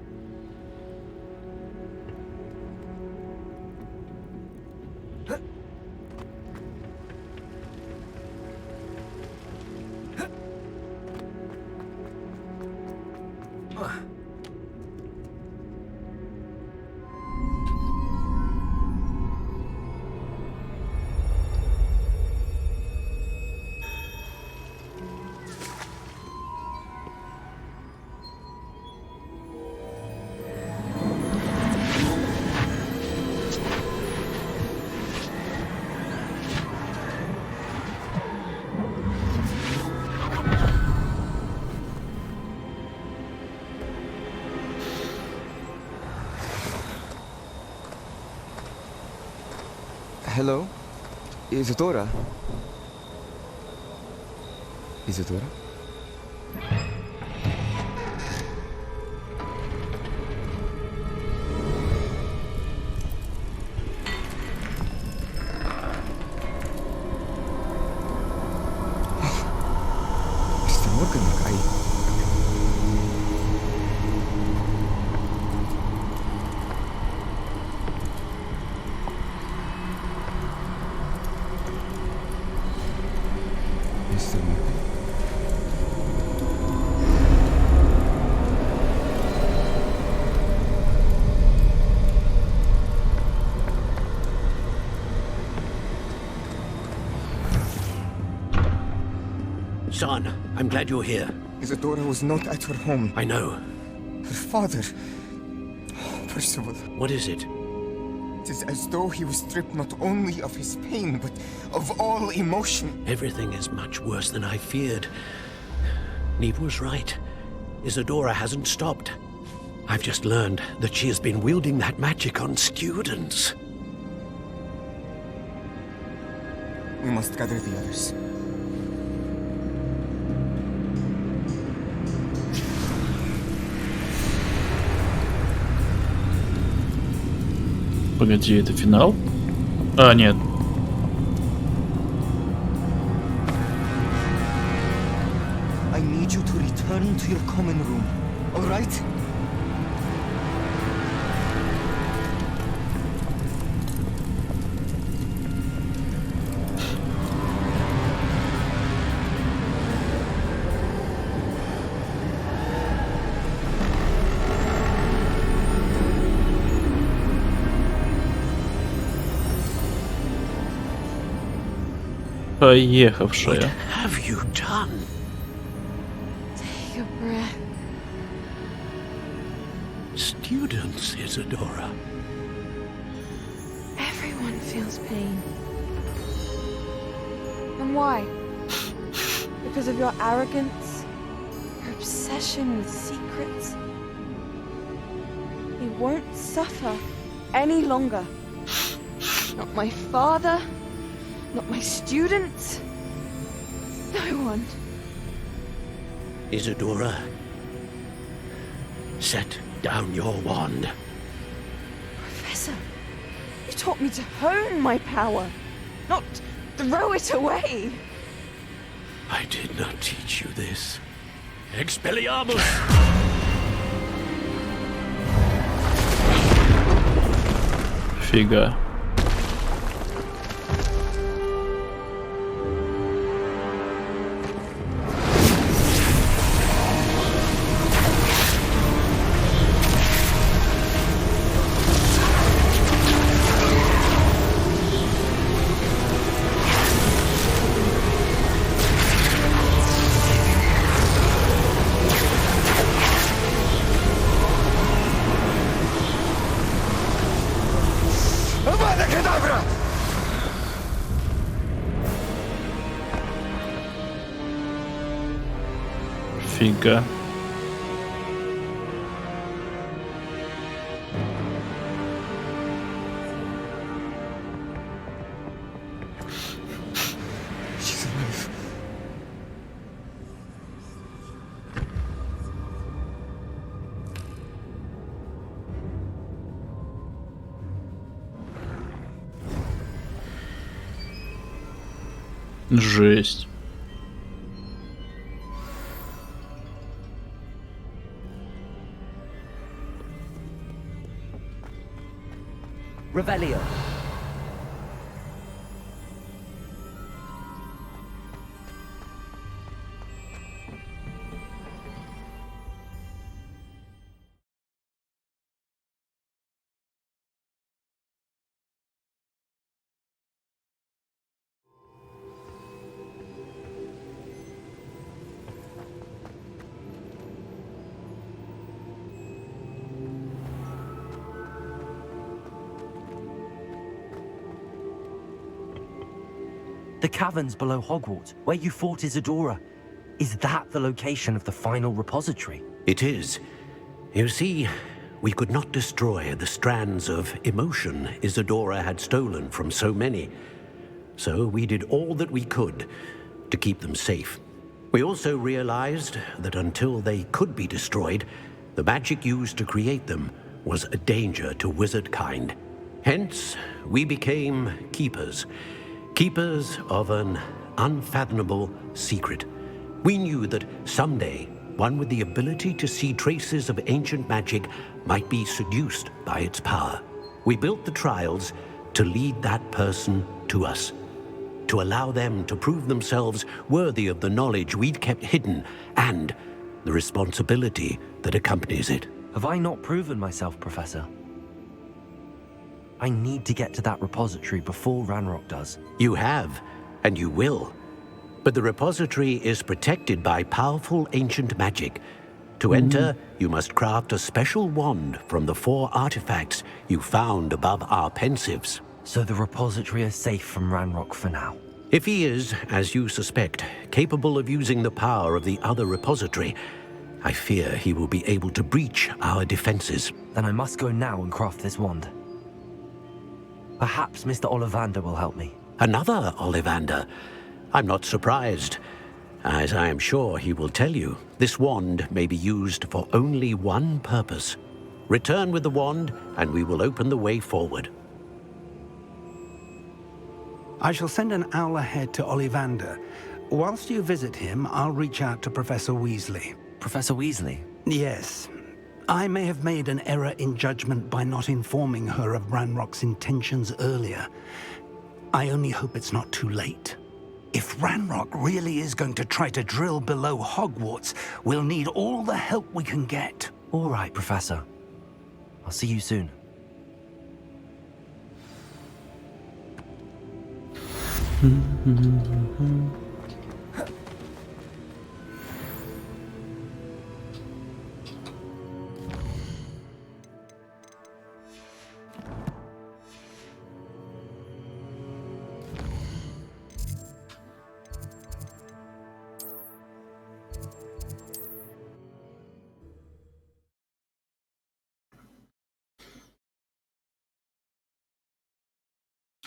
Hello? Isadora? Isadora? Mr. Morgan, Mr. Morgan? Son, I'm glad you're here. Isadora was not at her home. I know. Her father... Percival. What is it? It is as though he was stripped not only of his pain, but of all emotion. Everything is much worse than I feared. Neve was right. Isadora hasn't stopped. I've just learned that she has been wielding that magic on students. We must gather the others. Погоди, это финал? А, нет. I need you to return to your common room, all right? Поехавшая. What have you done? Take a breath. Students, Isadora. Everyone feels pain. And why? Because of your arrogance? Your obsession with secrets? He won't suffer any longer. Not my father. Not my students. No one. Isadora, set down your wand. Professor, you taught me to hone my power, not throw it away. I did not teach you this. Expelliarmus! Фига. Фига. Жесть. Revelio. The caverns below Hogwarts, where you fought Isadora. Is that the location of the final repository? It is. You see, we could not destroy the strands of emotion Isadora had stolen from so many. So we did all that we could to keep them safe. We also realized that until they could be destroyed, the magic used to create them was a danger to wizard kind. Hence, we became keepers. Keepers of an unfathomable secret. We knew that someday, one with the ability to see traces of ancient magic might be seduced by its power. We built the trials to lead that person to us, to allow them to prove themselves worthy of the knowledge we'd kept hidden and the responsibility that accompanies it. Have I not proven myself, Professor? I need to get to that repository before Ranrock does. You have, and you will. But the repository is protected by powerful ancient magic. To enter, you must craft a special wand from the 4 artifacts you found above our pensives. So the repository is safe from Ranrock for now. If he is, as you suspect, capable of using the power of the other repository, I fear he will be able to breach our defenses. Then I must go now and craft this wand. Perhaps Mr. Ollivander will help me. Another Ollivander? I'm not surprised. As I am sure he will tell you, this wand may be used for only one purpose. Return with the wand, and we will open the way forward. I shall send an owl ahead to Ollivander. Whilst you visit him, I'll reach out to Professor Weasley. Professor Weasley? Yes. I may have made an error in judgment by not informing her of Ranrock's intentions earlier. I only hope it's not too late. If Ranrock really is going to try to drill below Hogwarts, we'll need all the help we can get. All right, Professor. I'll see you soon.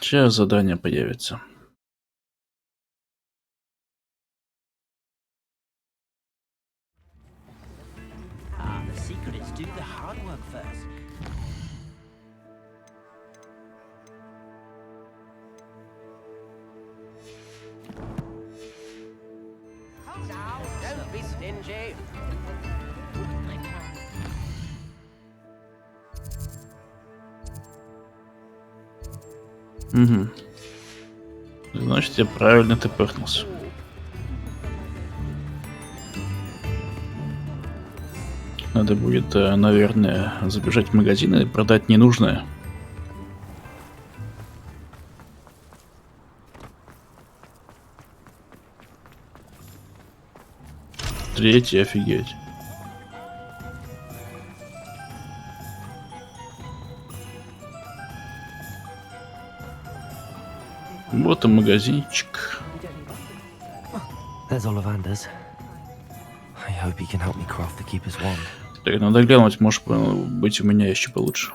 Сейчас задание появится. The secret is do the hard work first. Now, don't be stingy. Угу. Значит, я правильно тпхнулся. Надо будет, наверное, забежать в магазин и продать ненужное. Третий, офигеть. Вот и магазинчик. There's Ollivander's. I hope he can help me craft the keeper's wand. Так, надо глянуть, может быть у меня еще получше.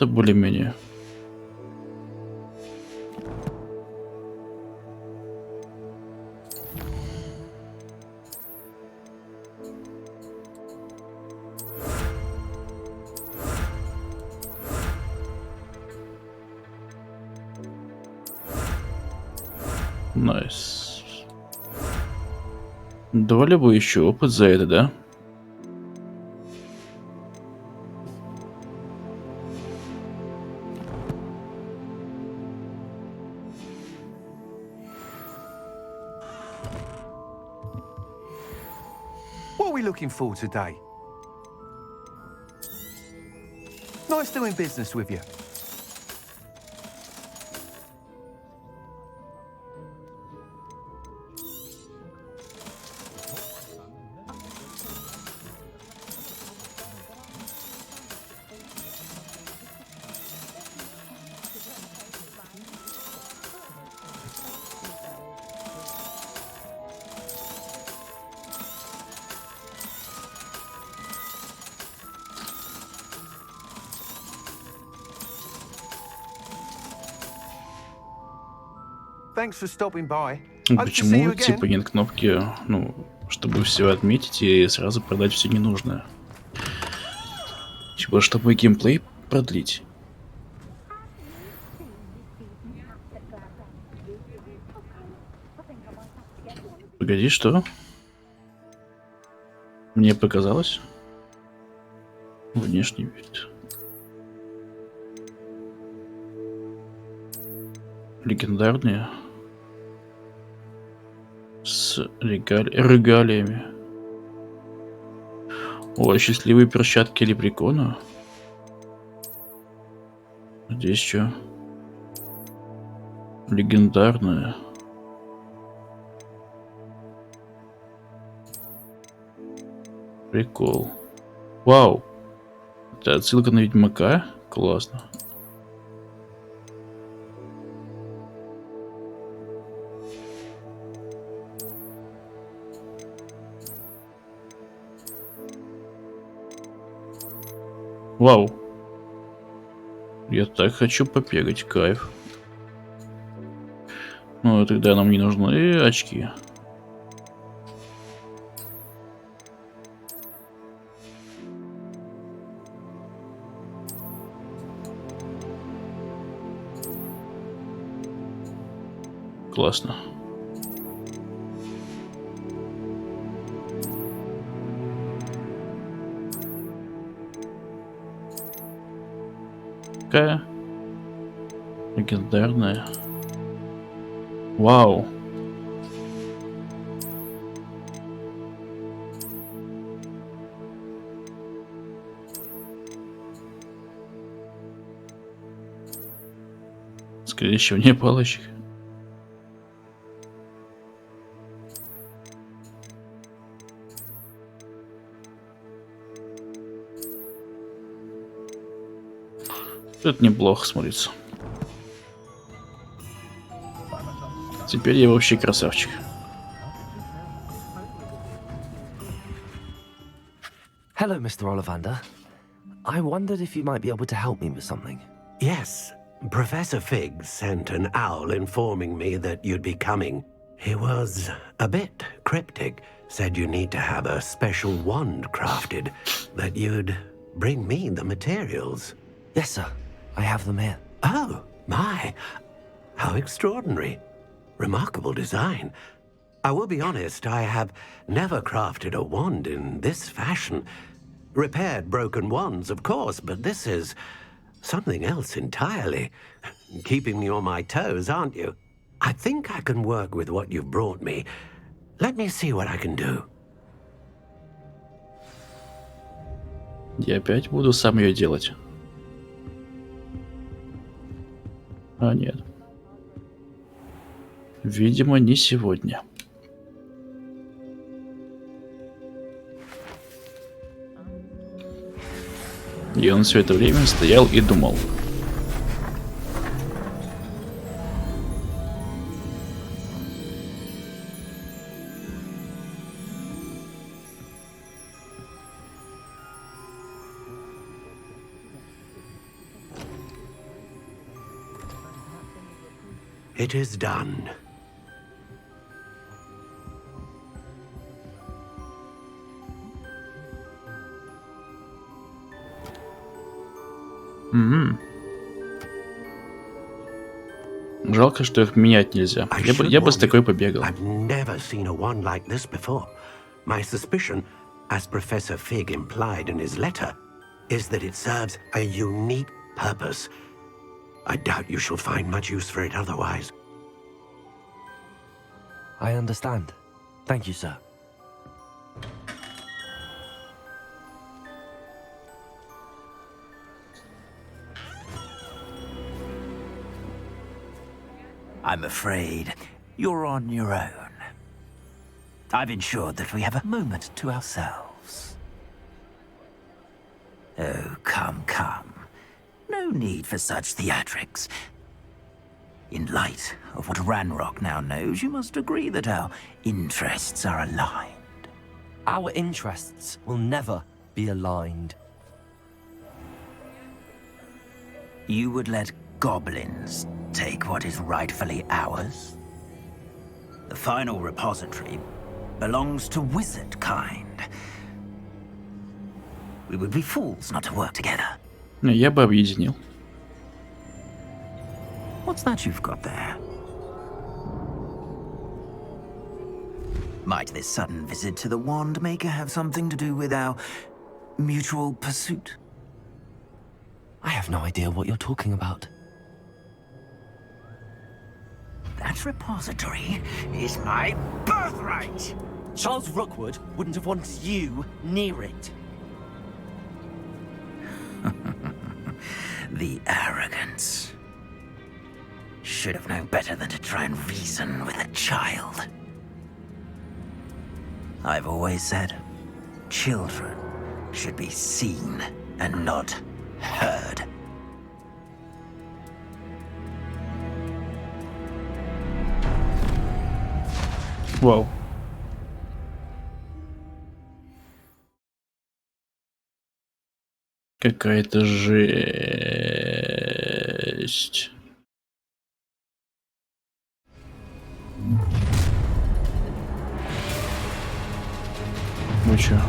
Это более-менее. Найс. Давали бы еще опыт за это, да? What are we looking for today? Nice doing business with you. Thanks for stopping by. Почему типа нет кнопки, ну, чтобы все отметить и сразу продать все ненужное? Типа, чтобы геймплей продлить. Погоди, что? Мне показалось? Внешний вид. Легендарные. С регалиями. О, счастливые перчатки лепрекона. Здесь что? Легендарная. Прикол. Вау. Это отсылка на Ведьмака? Классно. Вау. Я так хочу побегать, кайф. Ну, тогда нам не нужны очки. Классно. Какая легендарная. Вау. Скрещивание палочек. Это неплохо смотрится. Теперь я вообще красавчик. Hello, Mr. Ollivander. I wondered if you might be able to help me with something. Yes, Professor Fig sent an owl informing me that you'd be coming. He was a bit cryptic, said you need to have a special wand crafted, that you'd bring me the materials. Yes, sir. I have them here. Oh, my. How extraordinary. Remarkable design. I will be honest, I have never crafted a wand in this fashion. Repaired broken wands, of course, but this is something else entirely. Keeping me on my toes, aren't you? I think I can work with what you've brought me. Let me see what I can do. Я опять буду сам ее делать. А нет. Видимо, не сегодня. И он все это время стоял и думал. It is done. Жалко, что их менять нельзя. Я бы с такой побегал. I've never seen a wand like this before. My suspicion, as Professor Fig implied in his letter, is that it serves a unique purpose. I doubt you shall find much use for it otherwise. I understand. Thank you, sir. I'm afraid you're on your own. I've ensured that we have a moment to ourselves. Oh, come, come. No need for such theatrics. In light of what Ranrock now knows, you must agree that our interests are aligned. Our interests will never be aligned. You would let goblins take what is rightfully ours? The final repository belongs to wizard kind. We would be fools not to work together. Я бы объединил. What's that you've got there? Might this sudden visit to the Wand Maker have something to do with our mutual pursuit? I have no idea what you're talking about. That This repository is my birthright. Charles Rookwood wouldn't have wanted you near it. The arrogance. Should have known better than to try and reason with a child. I've always said, children should be seen and not heard. Вау. Какая-то жесть. Ну чё?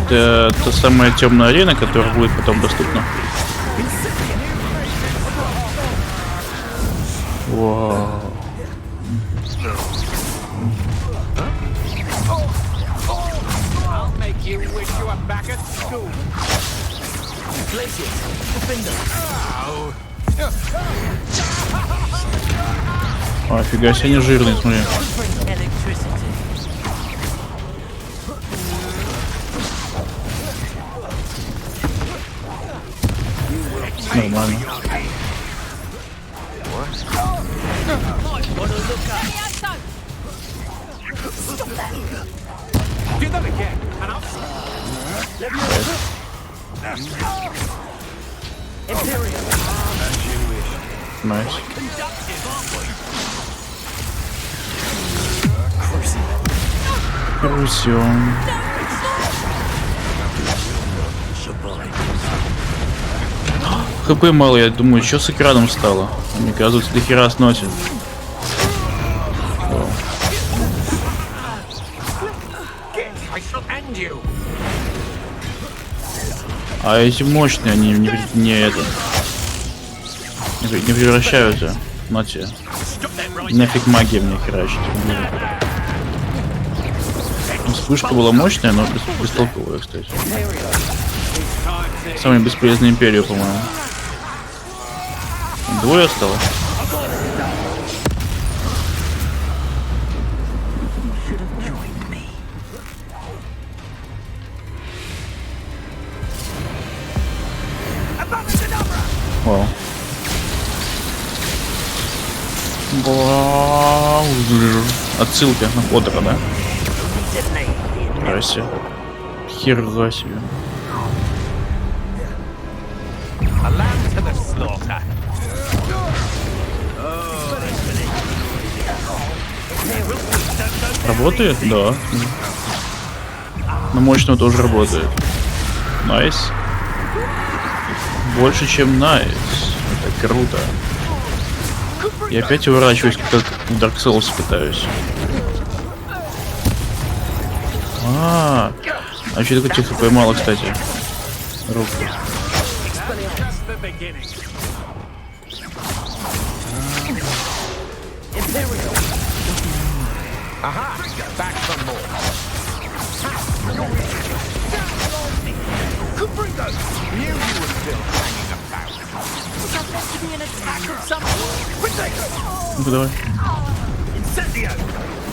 Это та самая темная арена, которая будет потом доступна. Вау. Офига себе, они жирные, смотри. Нормально. Найс. Крусион. ХП мало, я думаю, что с экраном стало? Мне кажется, до хера сносит. А эти мощные, они не превращаются. На тебе. Нафиг магия мне херачит. Вспышка была мощная, но бестолковая, кстати. Самая бесполезная империя, по-моему. Двое осталось. Вау. Отсылка на Поттера, да? Здрасте. Хера себе. Работает? Да. На мощного тоже работает. Найс. Больше, чем найс. Это круто. Я опять уворачиваюсь, как в Dark Souls пытаюсь. А еще такой тихо поймала, кстати. Руку. Ну давай.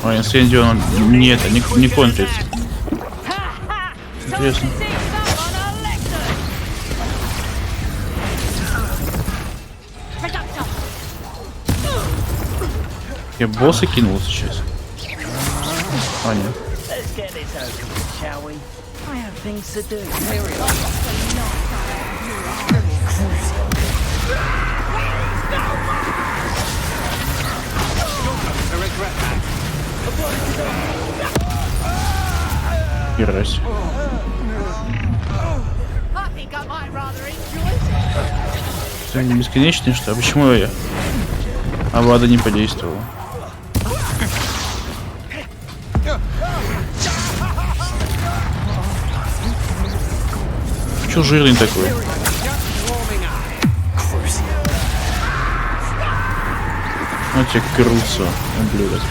Ой, инсендио не это, не контрится. Интересно. Я босса кинул сейчас. А, нет. Херась. Это не бесконечный, что? А почему я? Авада не подействовала. Чё жирный такой? Вот тебе крутся, ублюдок.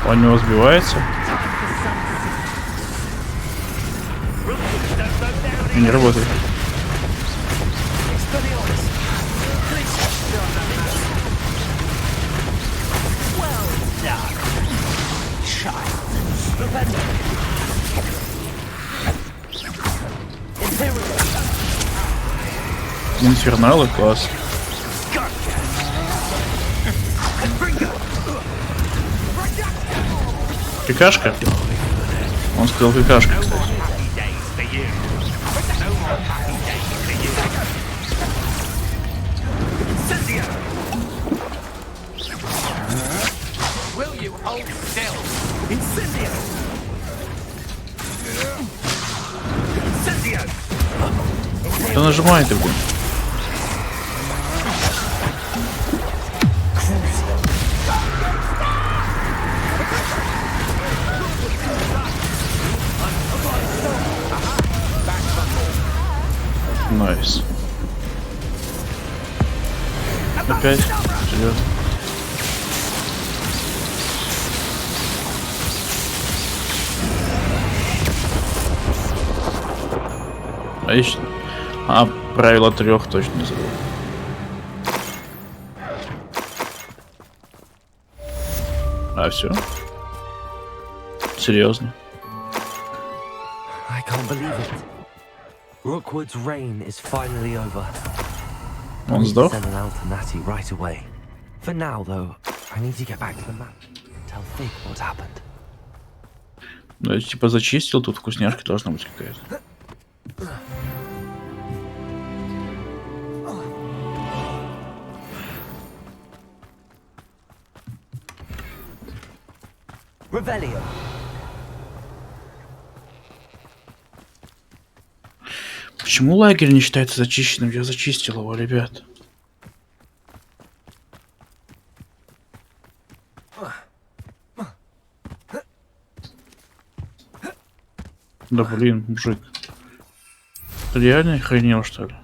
Он у него сбивается. Не работает. Инферналы, класс. Какашка? Он сказал какашка, кстати. Да нажимай ты, блин. Найс. Опять? Серьезно? Отлично. А, правило 3 точно не забыл. А, все? Серьезно? I can't believe it. Rookwood's reign is finally over. Он сдох? Send an out to Natty right away. For now, though, I need to get back to the map and tell Fig what happened. Ну, я типа зачистил, тут вкусняшка должна быть какая-то. Revelio. Почему лагерь не считается зачищенным? Я зачистил его, ребят. Да блин, мужик. Ты реально охренел, что ли?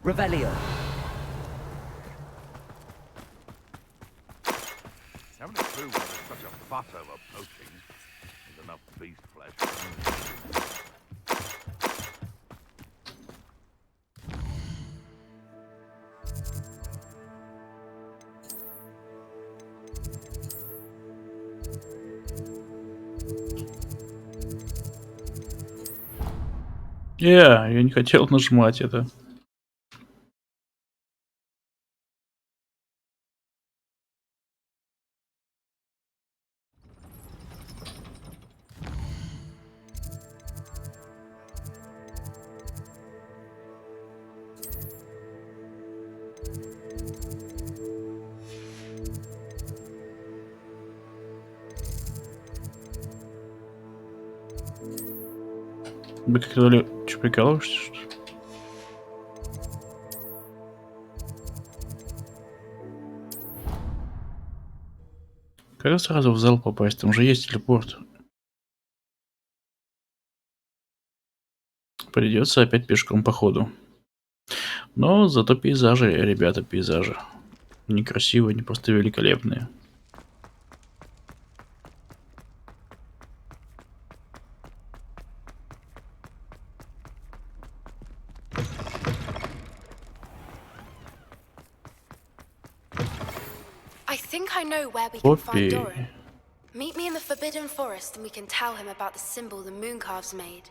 Revelio. Haven't a clue why there's such a fuss over poaching. There's enough beast flesh. Я не хотел нажимать это. Вы как говорили, что прикалываешься, что ли? Как сразу в зал попасть? Там же есть телепорт. Придется опять пешком по ходу. Но зато пейзажи, ребята, пейзажи. Не красивые, не просто великолепные. I think I know where we can find Поппи. Doran. Meet me in the Forbidden Forest and we can tell him about the symbol the Mooncalves made.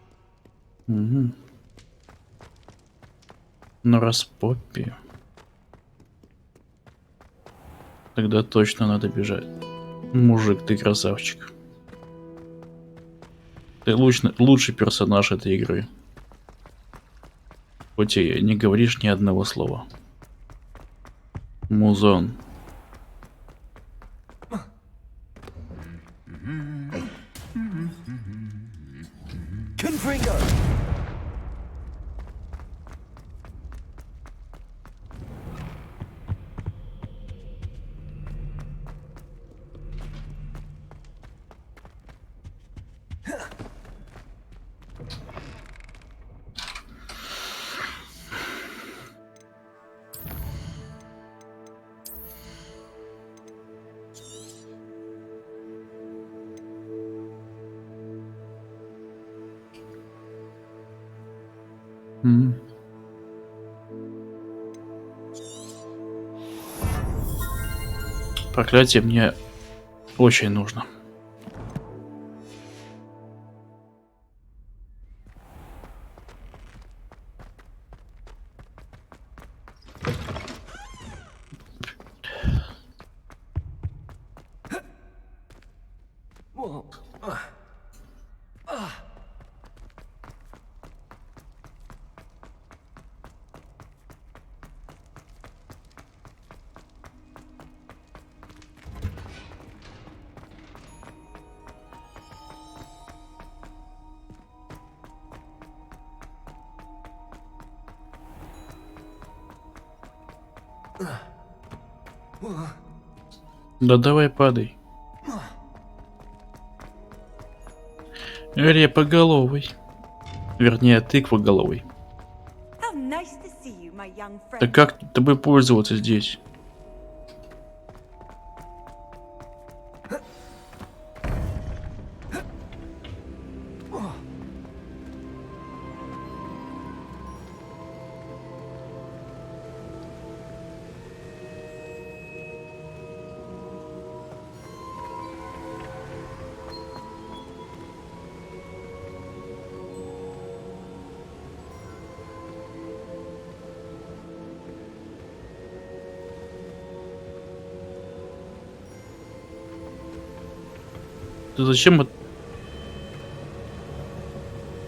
Угу. Ну раз Поппи, тогда точно надо бежать. Мужик, ты красавчик. Ты лучший персонаж этой игры. Хоть и не говоришь ни одного слова. Музон. Confringo. М. Проклятие мне очень нужно. Да давай падай. Репоголовый. Вернее, тыквоголовый. How nice to see you, my young friend. Да как тобой пользоваться здесь? Ты зачем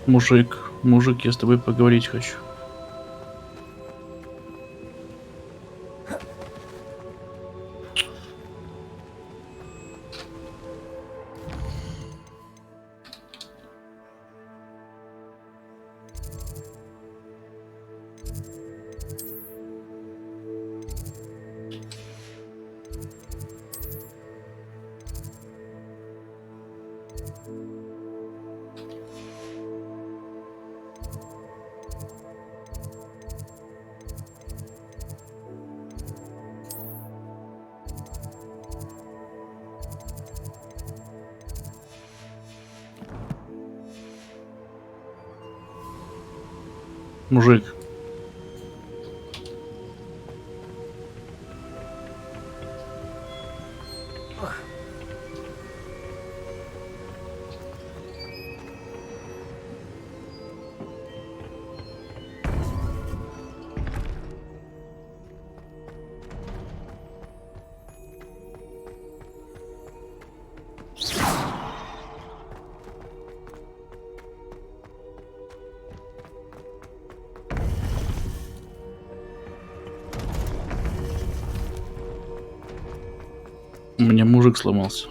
Мужик, я с тобой поговорить хочу. Мужик. У меня мужик сломался.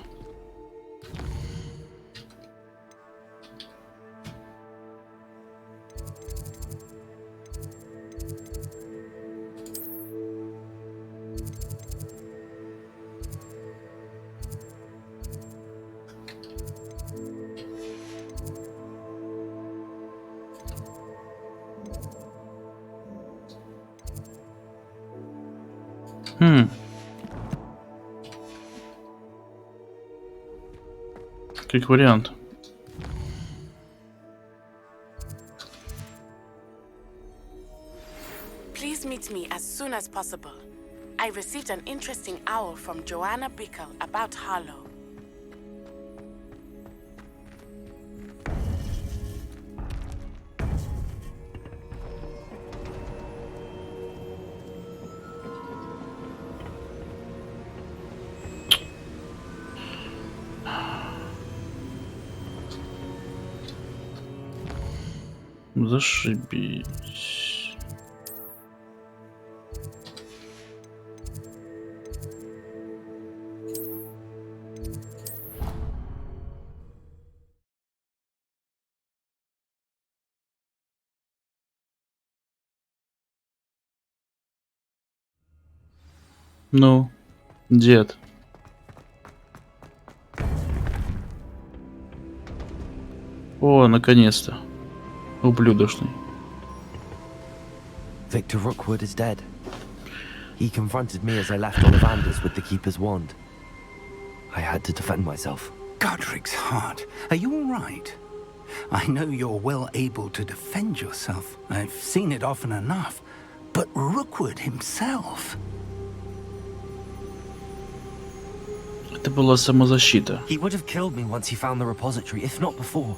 Как вариант. Please meet me as soon as possible. I received an interesting owl from Joanna Bickle about Harlow. Зашибись. Ну, дед. О, наконец-то. Ублюдочный. Victor Rookwood is dead. He confronted me as I left Ollivanders with the Keeper's wand. I had to defend myself. Godric's heart. Are you all right? I know you're well able to defend yourself. I've seen it often enough. But Rookwood himself... Это была самозащита. He would have killed me once he found the repository, if not before.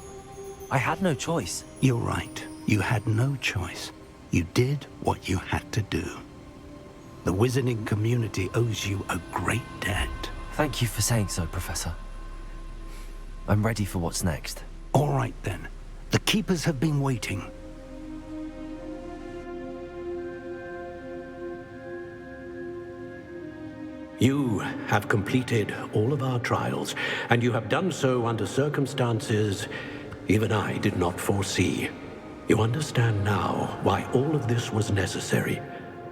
I had no choice. You're right. You had no choice. You did what you had to do. The wizarding community owes you a great debt. Thank you for saying so, Professor. I'm ready for what's next. All right, then. The Keepers have been waiting. You have completed all of our trials, and you have done so under circumstances even I did not foresee. You understand now why all of this was necessary.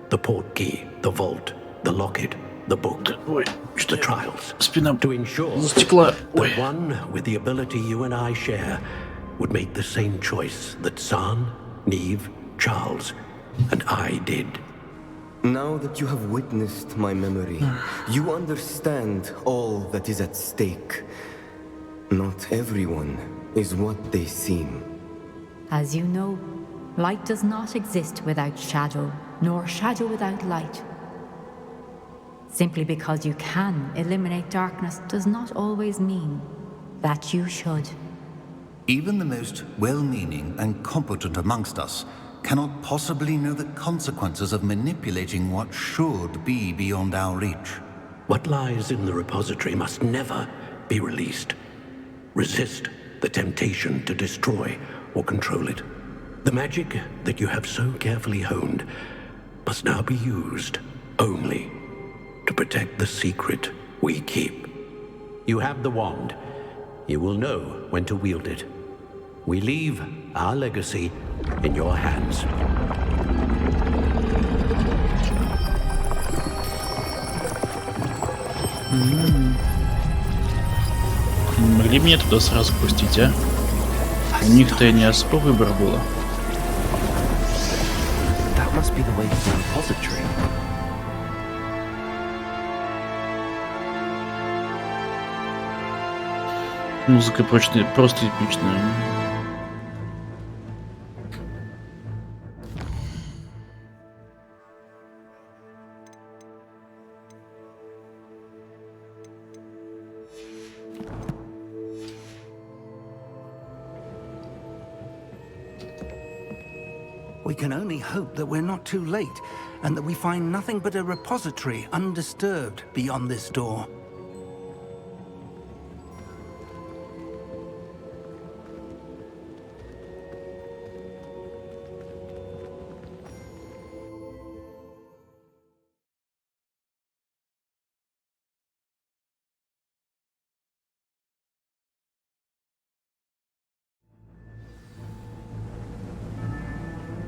The portkey, the vault, the locket, the book, the trials. To ensure that one with the ability you and I share would make the same choice that San, Neve, Charles, and I did. Now that you have witnessed my memory, you understand all that is at stake. Not everyone is what they seem. As you know, light does not exist without shadow, nor shadow without light. Simply because you can eliminate darkness does not always mean that you should. Even the most well-meaning and competent amongst us cannot possibly know the consequences of manipulating what should be beyond our reach. What lies in the repository must never be released. Resist the temptation to destroy or control it. The magic that you have so carefully honed must now be used only to protect the secret we keep. You have the wand. You will know when to wield it. We leave our legacy in your hands. Могли меня туда сразу пустить, а? У них-то не особо выбора было. That must be the way to the repository. Музыка просто эпичная. We can only hope that we're not too late, and that we find nothing but a repository undisturbed beyond this door.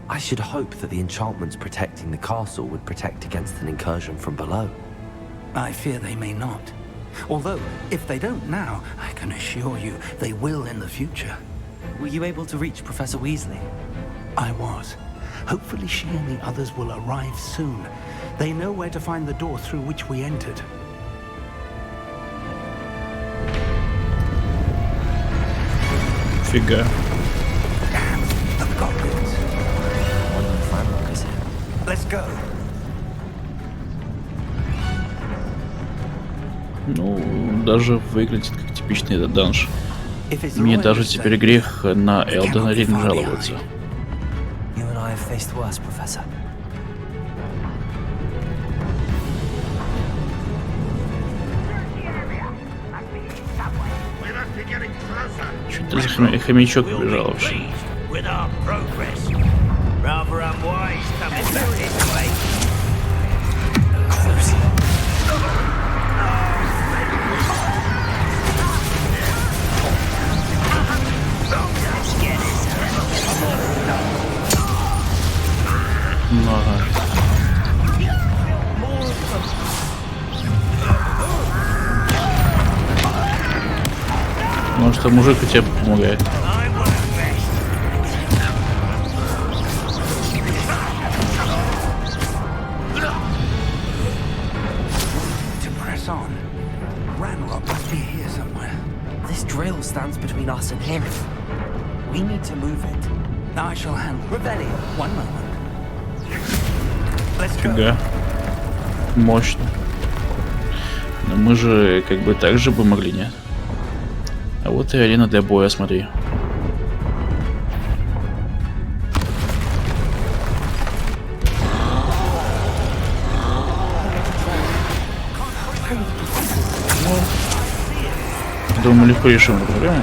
I should hope that the enchantments protecting the castle would protect against an incursion from below. I fear they may not. Although, if they don't now, I can assure you they will in the future. Were you able to reach Professor Weasley? I was. Hopefully she and the others will arrive soon. They know where to find the door through which we entered. Фига. Let's go. Ну, даже выглядит как типичный этот данж. Мне даже теперь грех на Элдена Ринг жаловаться. You and I have faced worse, Professor. Что это за хомячок побежал вообще? Rather unwise coming back this way. Ну ага. Ну что, мужик у тебя помогает. Ranrock must be here somewhere. This drill stands between us and him. We need to move it. I shall handle. Rebellion. One moment. Let's go. Фига. Мощно. Но мы же как бы так же бы могли, нет? А вот и арена для боя, смотри. Думаю, легко решим эту проблему.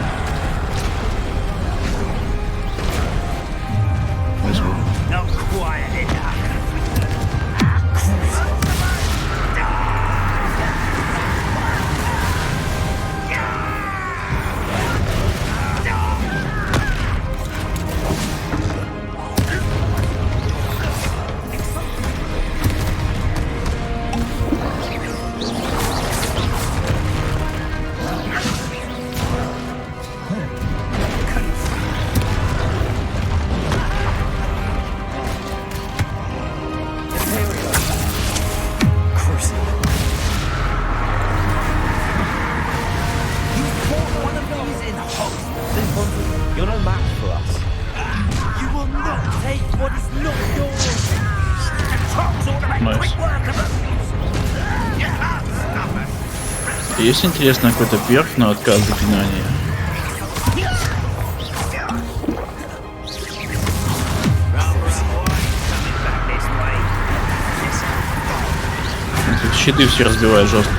Есть интересно какой-то перк на отказ заклинания? Тут щиты все разбивают жестко.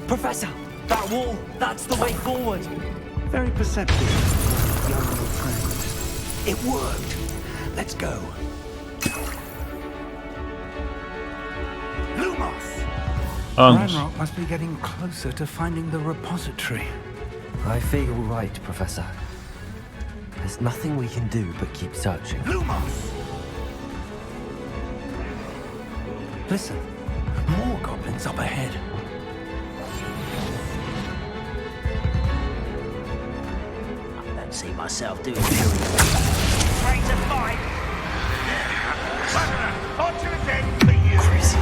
Professor, that wall, that's the way forward. Very perceptive, young friend. It worked. Let's go. Lumos! Ranrock must be getting closer to finding the repository. I fear you're right, Professor. There's nothing we can do but keep searching. Lumos! Listen, more goblins up ahead. See myself doing ready to fight. Fortunate for you. Crazy.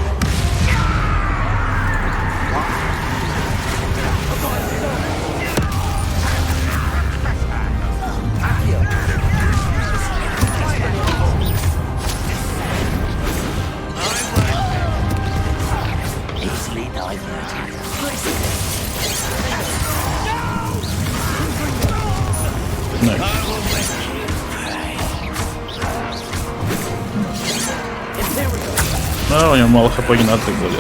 Easily diverted. Nice. А, у него мало хп, не надо так болеть.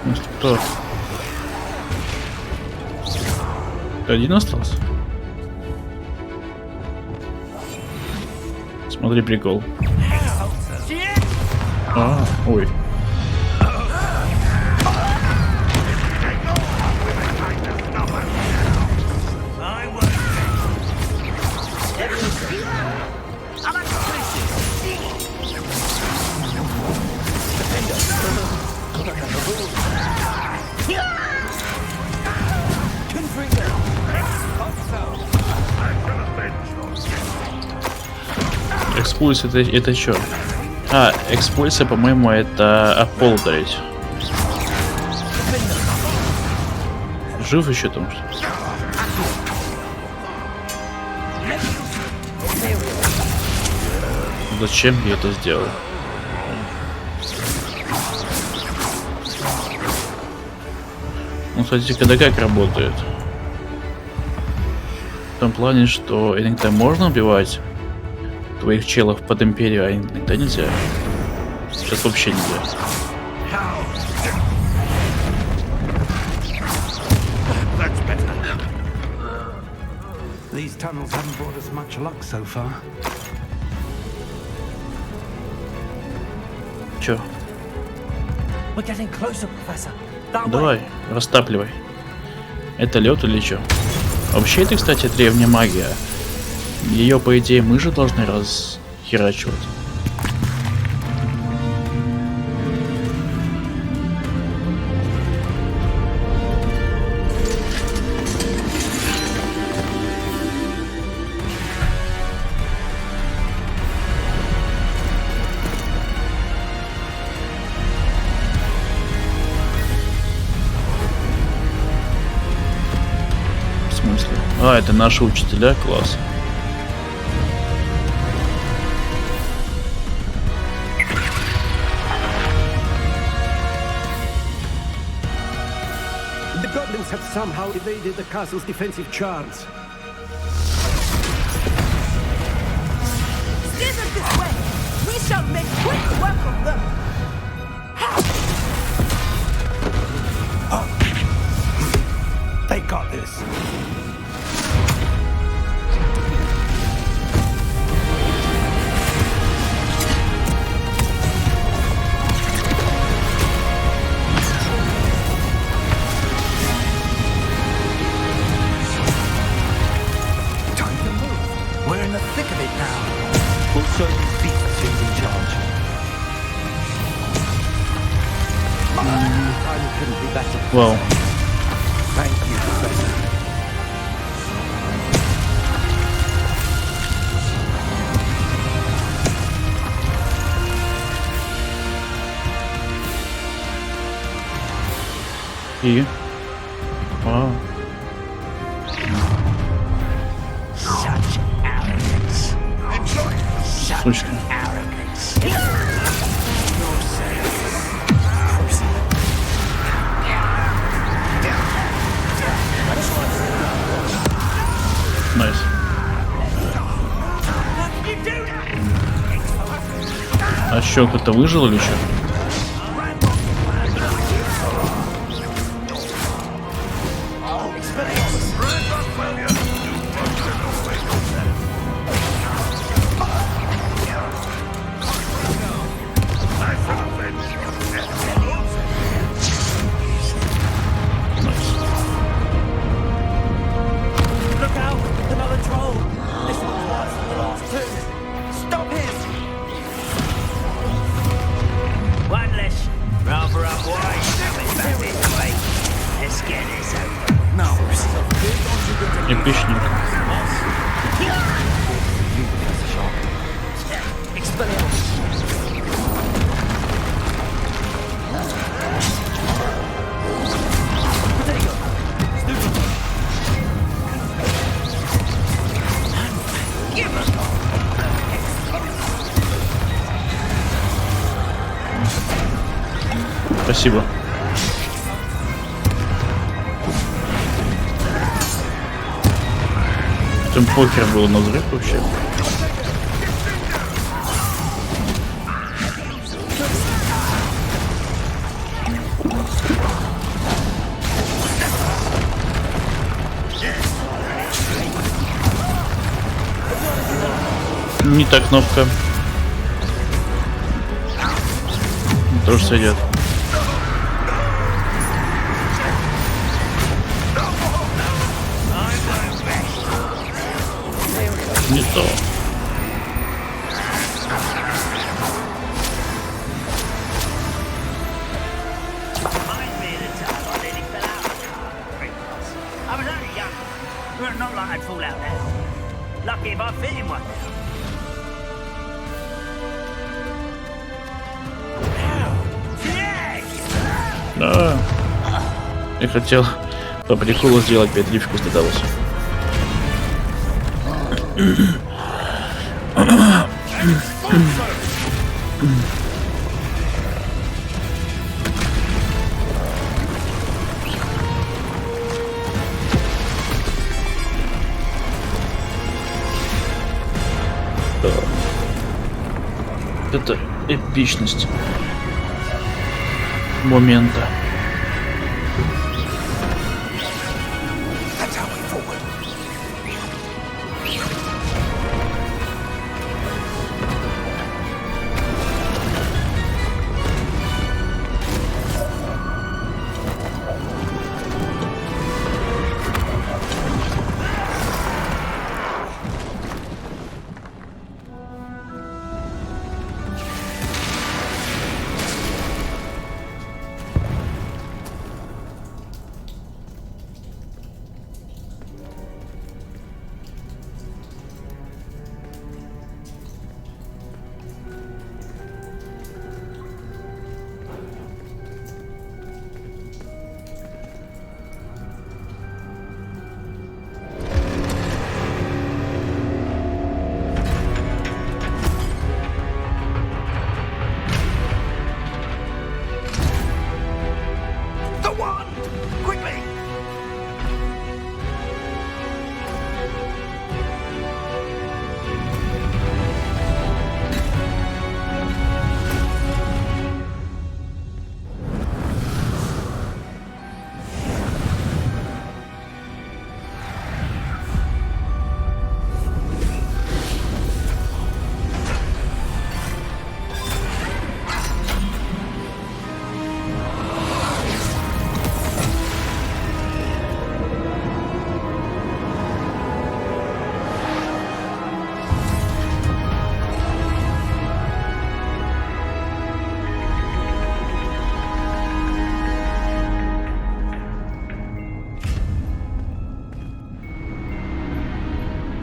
Ну что? Один остался? Смотри, прикол. А, ой. Экспульс это что? А, экспульсия, по-моему, это ополдарить. Жив еще там что? Зачем я это сделал? Ну, кстати, когда как работает? В том плане, что иногда можно убивать твоих челов под империю, а иногда нельзя. Сейчас вообще нельзя. These tunnels haven't brought us much luck so far. Чё? We're getting closer, Professor. Давай, растапливай. Это лед или что? Вообще это, кстати, древняя магия. Ее, по идее, мы же должны расхерачивать. А, это наши учителя, класс. The goblins have somehow evaded the castle's defensive charms. Steer them this way! We shall make quick work of them! They got this. We're in the thick of it now. We'll show these beasts who's in charge. Time couldn't be better. Wow. Thank you, Professor. И? Вау. Such arrogance. Сучка. Найс. А что, кто-то выжил или что? Look out! Another troll! This one's worse than the last two! Stop him! One less. Rather unwise coming back this way. Let's get this over. No. Эпичник. Спасибо. Там покер был на взрыв вообще. Не та кнопка. Тоже сойдет. Не то. I was only young. Well, not like I'd fall out now. Lucky if I fit in one. Да. Я хотел по приколу сделать 5 ливку с додалось. Это эпичность момента.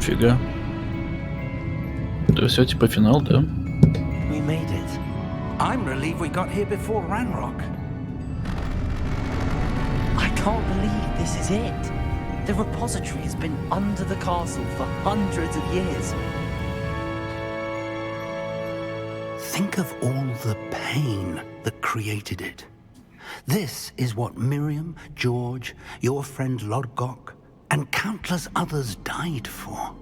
Фига. То все типа финал, да? We made it. I'm relieved we got here before Ranrock. I can't believe this is it. The repository has been under the castle for hundreds of years. Think of all the pain that created it. This is what Miriam, George, your friend Lodgok, and countless others died for.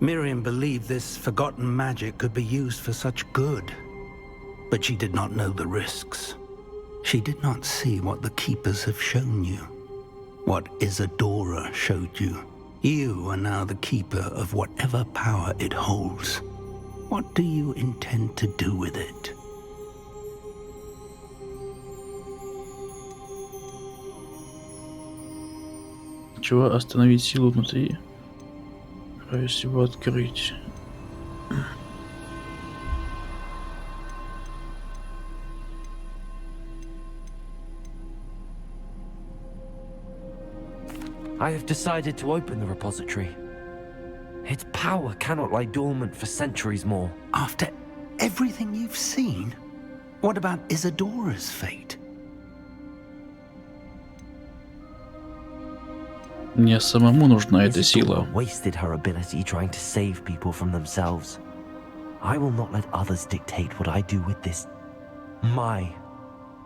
Miriam believed this forgotten magic could be used for such good, but she did not know the risks. She did not see what the Keepers have shown you, what Isadora showed you. You are now the Keeper of whatever power it holds. What do you intend to do with it? Чего? Остановить силу внутри? Пытаюсь его открыть. I have decided to open the repository. Its power cannot lie dormant for centuries more. After everything you've seen? What about Isadora's fate? Мне самому нужна эта сила. Wasted her ability trying to save people from themselves. I will not let others dictate what I do with this. My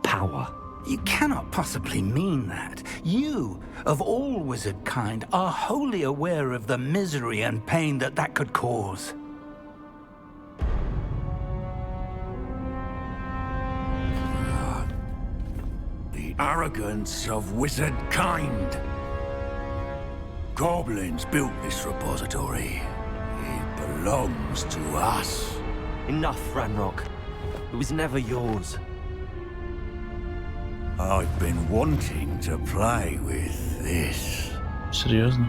power. You cannot possibly mean that. You, of all wizard kind, are wholly aware of the misery and pain that that could cause. The arrogance of wizard kind. Goblins built this repository. It belongs to us. Enough, Ranrock. It was never yours. I've been wanting to play with this. Серьезно?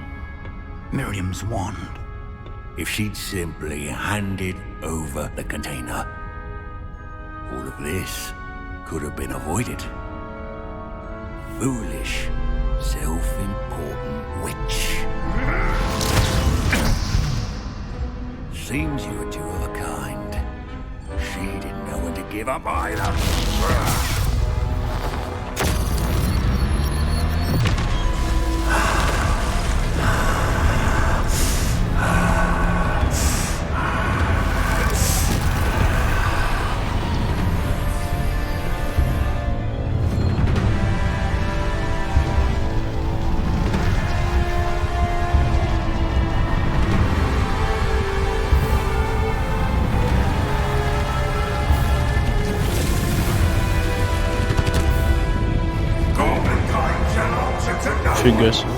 Miriam's wand. If she'd simply handed over the container, all of this could have been avoided. Foolish, self-important witch. Seems you were two of a kind. She didn't know when to give up either. Фига себе.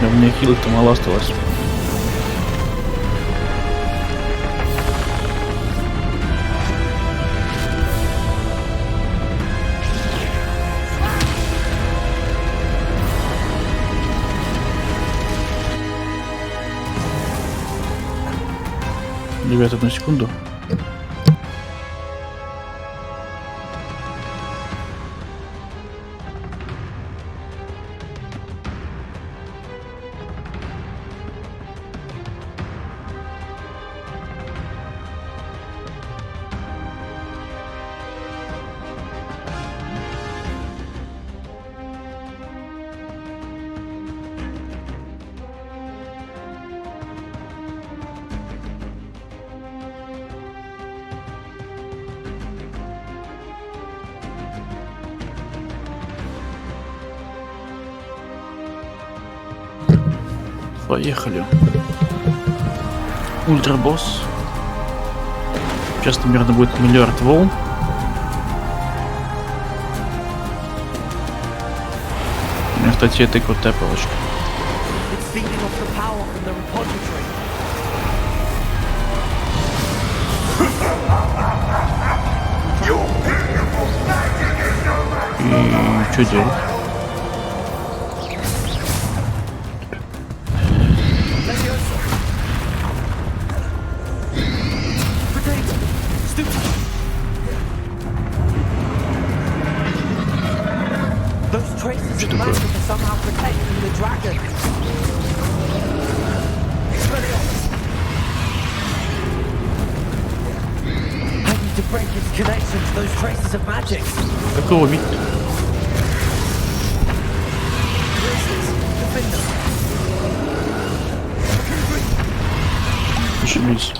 У меня хилок-то мало осталось. Ребята, одну секунду. Поехали. Ультрабосс. Сейчас примерно будет 1 миллиард волн. У меня, кстати, это крутая палочка. И что делать? Traces of magic are somehow protecting the dragon. to break its connection to those traces of magic. Как его убить? Ошибись.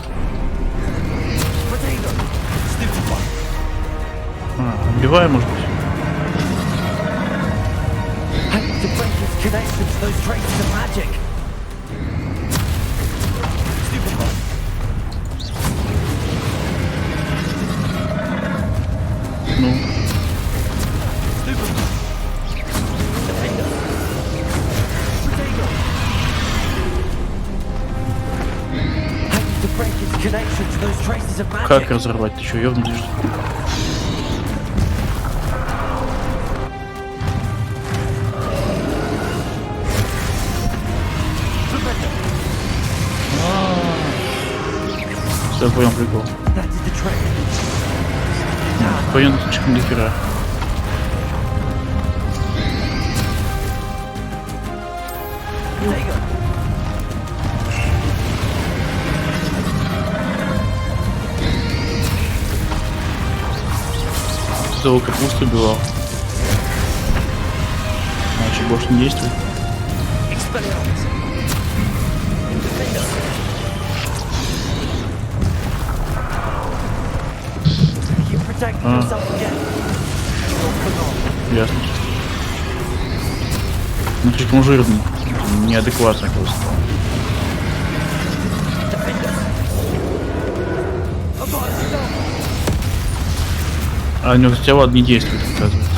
Убивай, может быть. To break its connection to those traces of magic. Ну. Как разорвать? Ты что, ёбнутый, что ли? Все, понял прикол. Понял, слишком до хера. Того капусту убивал. Значит, больше не действует. Ясно. Ну, слишком жирный. Неадекватно просто. А у него тело не действует, оказывается.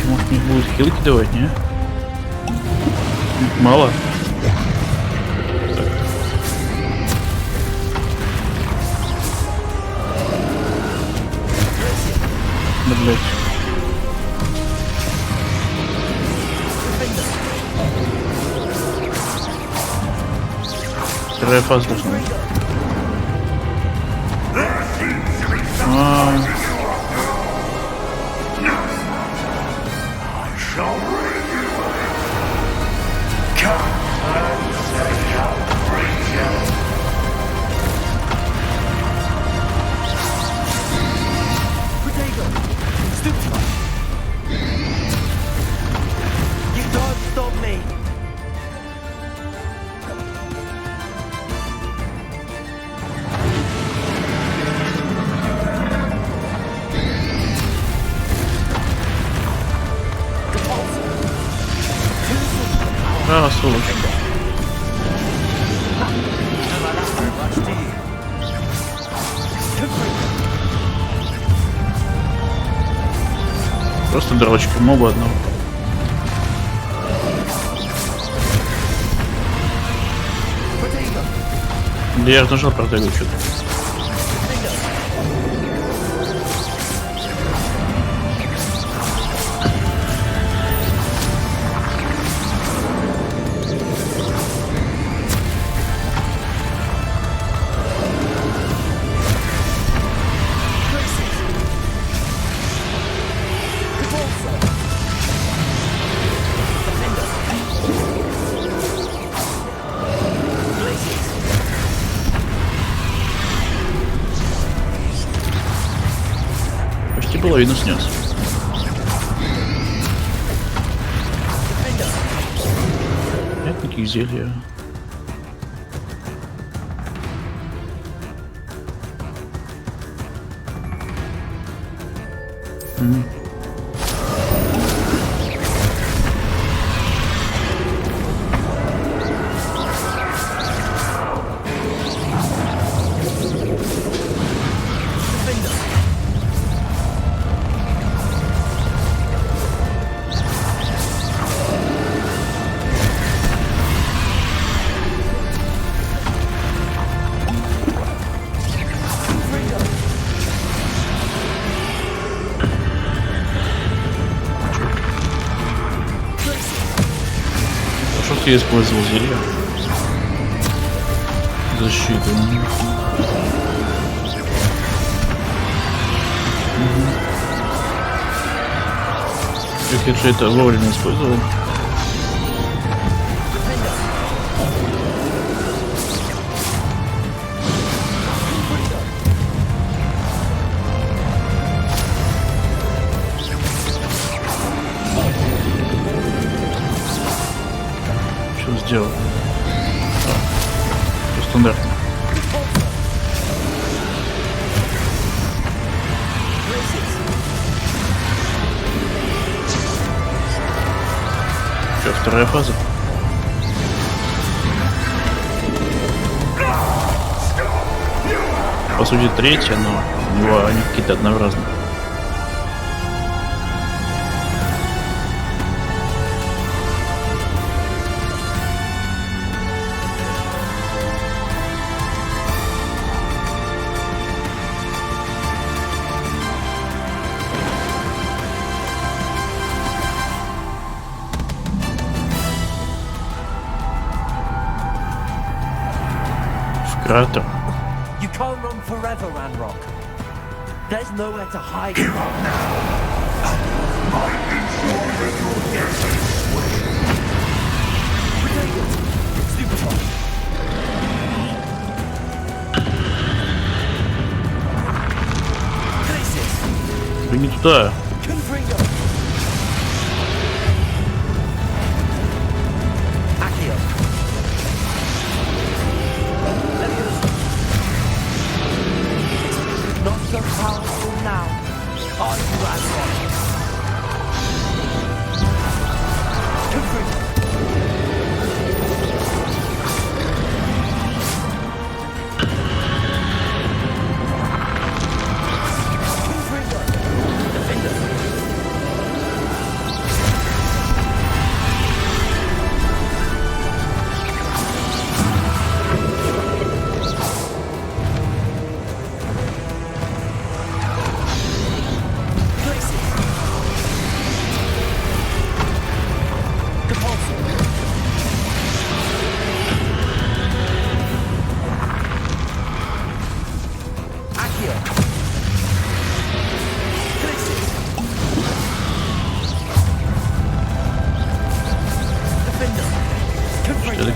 Может, не будет хилки давать, не? Мало. Да, блять. Вторая фаза должна быть. Сволочь. Просто дрочка, моба одного. Да я нажал протягивать что-то. Половину снес. Нет никаких зелья. ты использовал зелье? Защиту. Как я же это вовремя использовал? Что сделал? Все стандартно. Что, вторая фаза? По сути третья, но у него они какие-то однообразные. Кратер. You can't run forever, Ranrock. There's nowhere to hide. Give up now. My insult that you'll get this way. Вы не туда.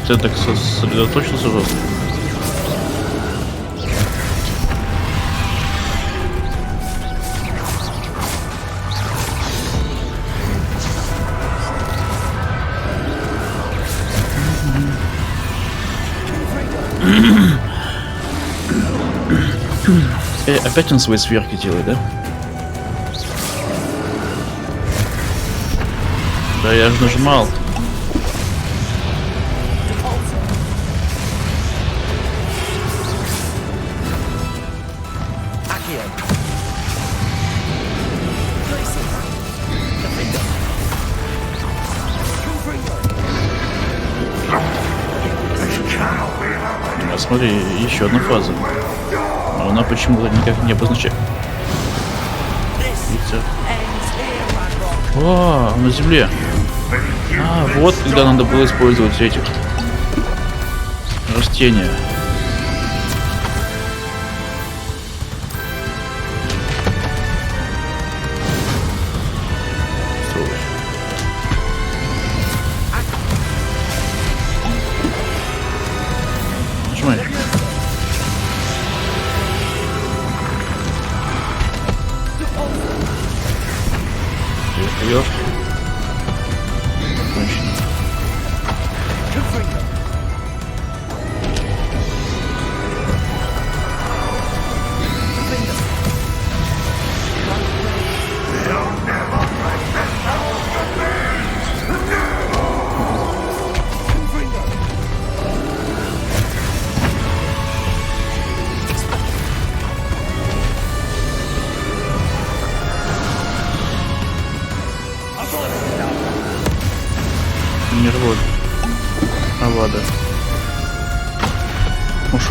Ты так сосредоточился жестко. Опять он свои сверки делает, да? Да я же нажимал. Смотри, еще одна фаза. Но она почему-то никак не обозначает. О, на земле. А, вот когда надо было использовать эти растения.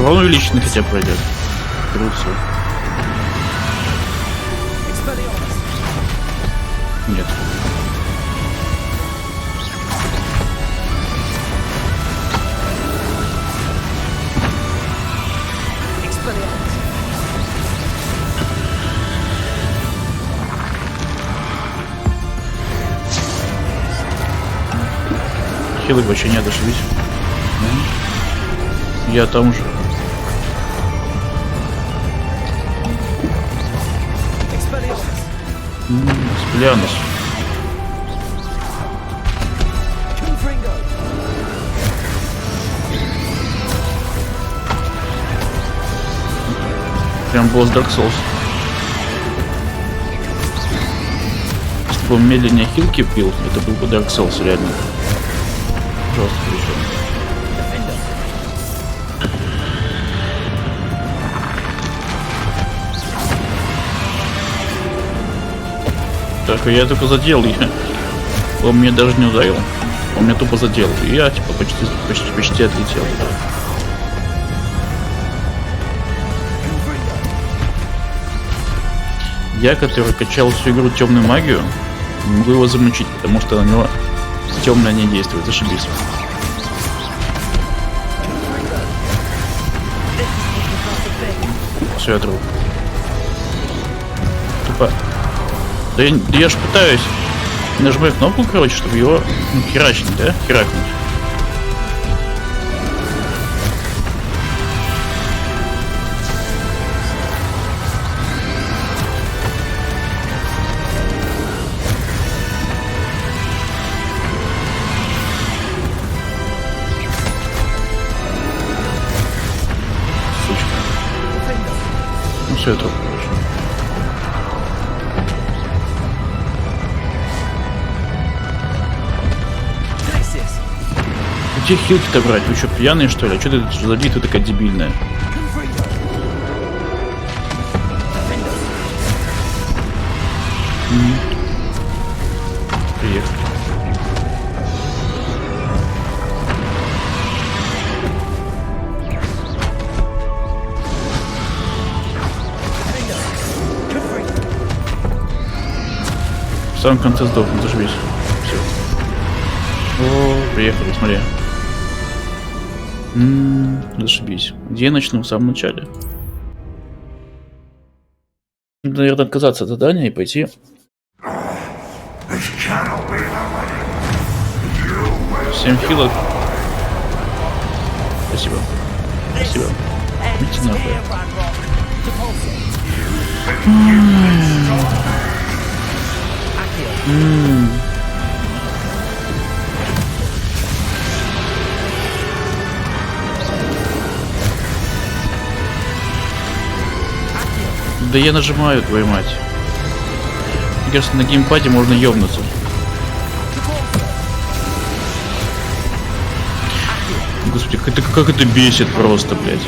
Он увеличенный хотя бы пройдет. Круто. Нет. Хилок вообще не дошибись. Я там же. Экспелианус. Прям босс Dark Souls. Если бы он медленнее хилки пил, это был бы Dark Souls реально. Жестко причем. Так, я только задел, он меня даже не ударил. Он меня тупо задел. И я типа почти отлетел. Я, который качал всю игру темную магию, не могу его замучить, потому что на него темная не действует. Зашибись. Все, я труп. Тупо. Да я ж пытаюсь нажимать кнопку, короче, чтобы его херачнуть, да? Херакнуть. Сучка. Ну все, я труп. Где хилки-то брать? Вы что, пьяные, что ли? А что ты за битва такая дебильная? Приехали. В самом конце сдохнет, зашибись. Все. О, приехали, смотри. Зашибись. Где я начну? В самом начале. Наверное, отказаться от задания и пойти. 7 хилок. Спасибо. Спасибо. Идите нахуй. Да я нажимаю, твою мать. Мне кажется, на геймпаде можно ёбнуться. Господи, как это бесит просто, блядь.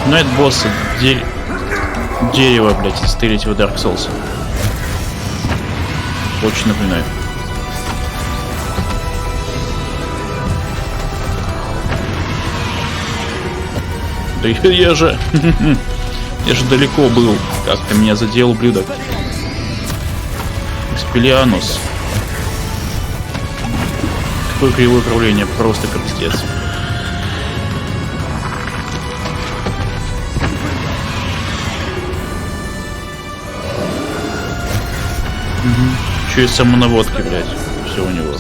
Ну это боссы дерево, блядь, из третьего Dark Souls. Очень напоминает. Да я же... Я же далеко был. Как ты меня задел, ублюдок. Экспелианус. Какое кривое управление, просто капздец. Еще и самонаводки, блядь. Все у него.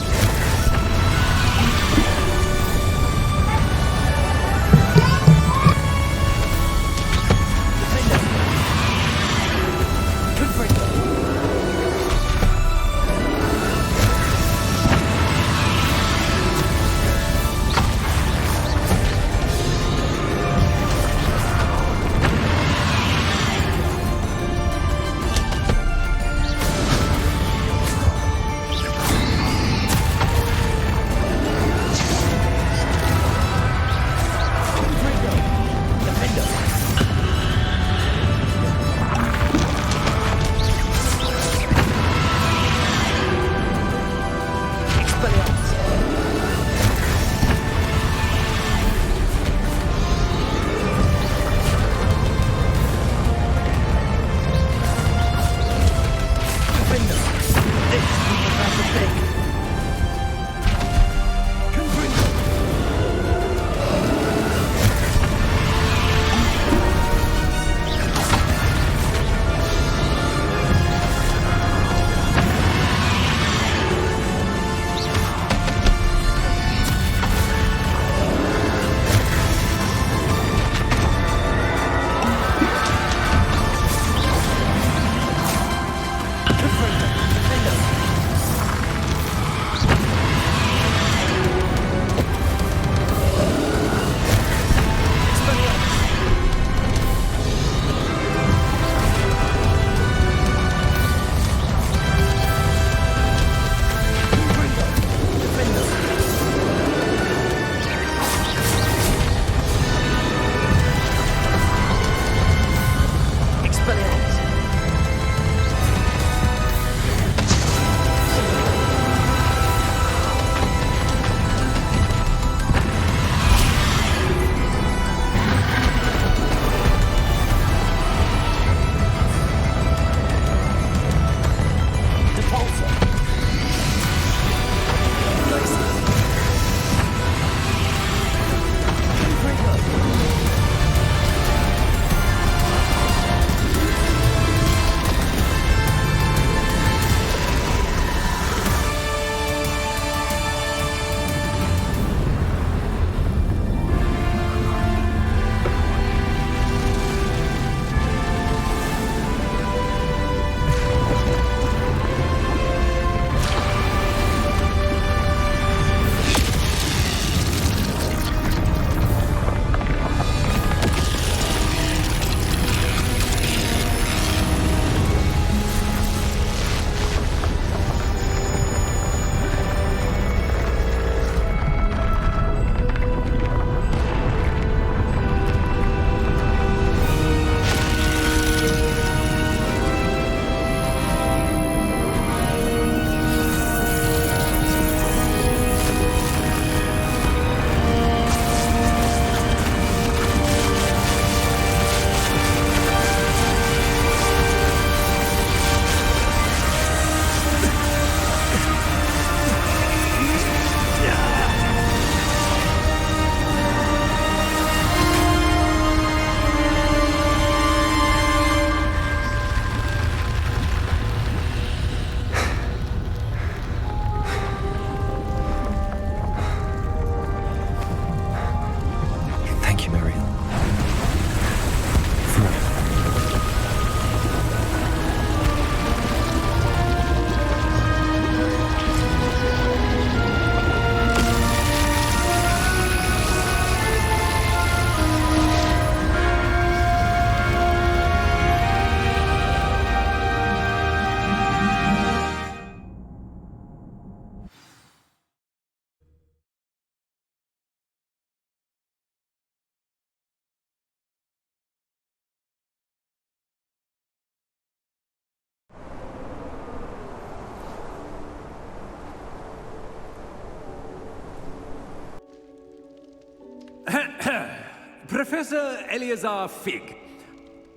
Professor Eleazar Fig.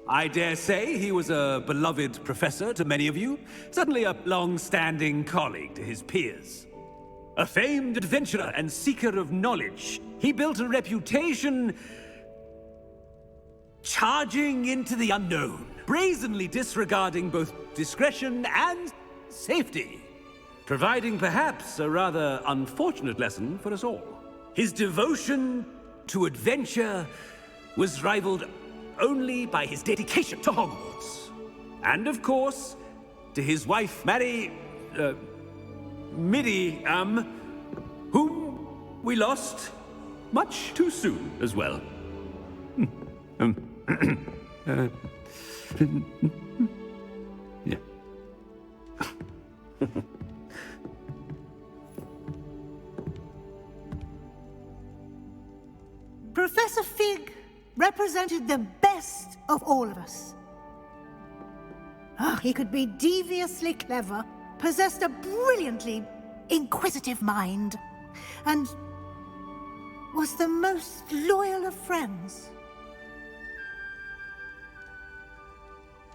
I dare say he was a beloved professor to many of you, certainly a long-standing colleague to his peers. A famed adventurer and seeker of knowledge, he built a reputation charging into the unknown, brazenly disregarding both discretion and safety, providing perhaps a rather unfortunate lesson for us all. His devotion to adventure was rivaled only by his dedication to Hogwarts. And of course, to his wife, Miriam, whom we lost much too soon as well. Yeah. Professor Fig represented the best of all of us. He could be deviously clever, possessed a brilliantly inquisitive mind, and was the most loyal of friends.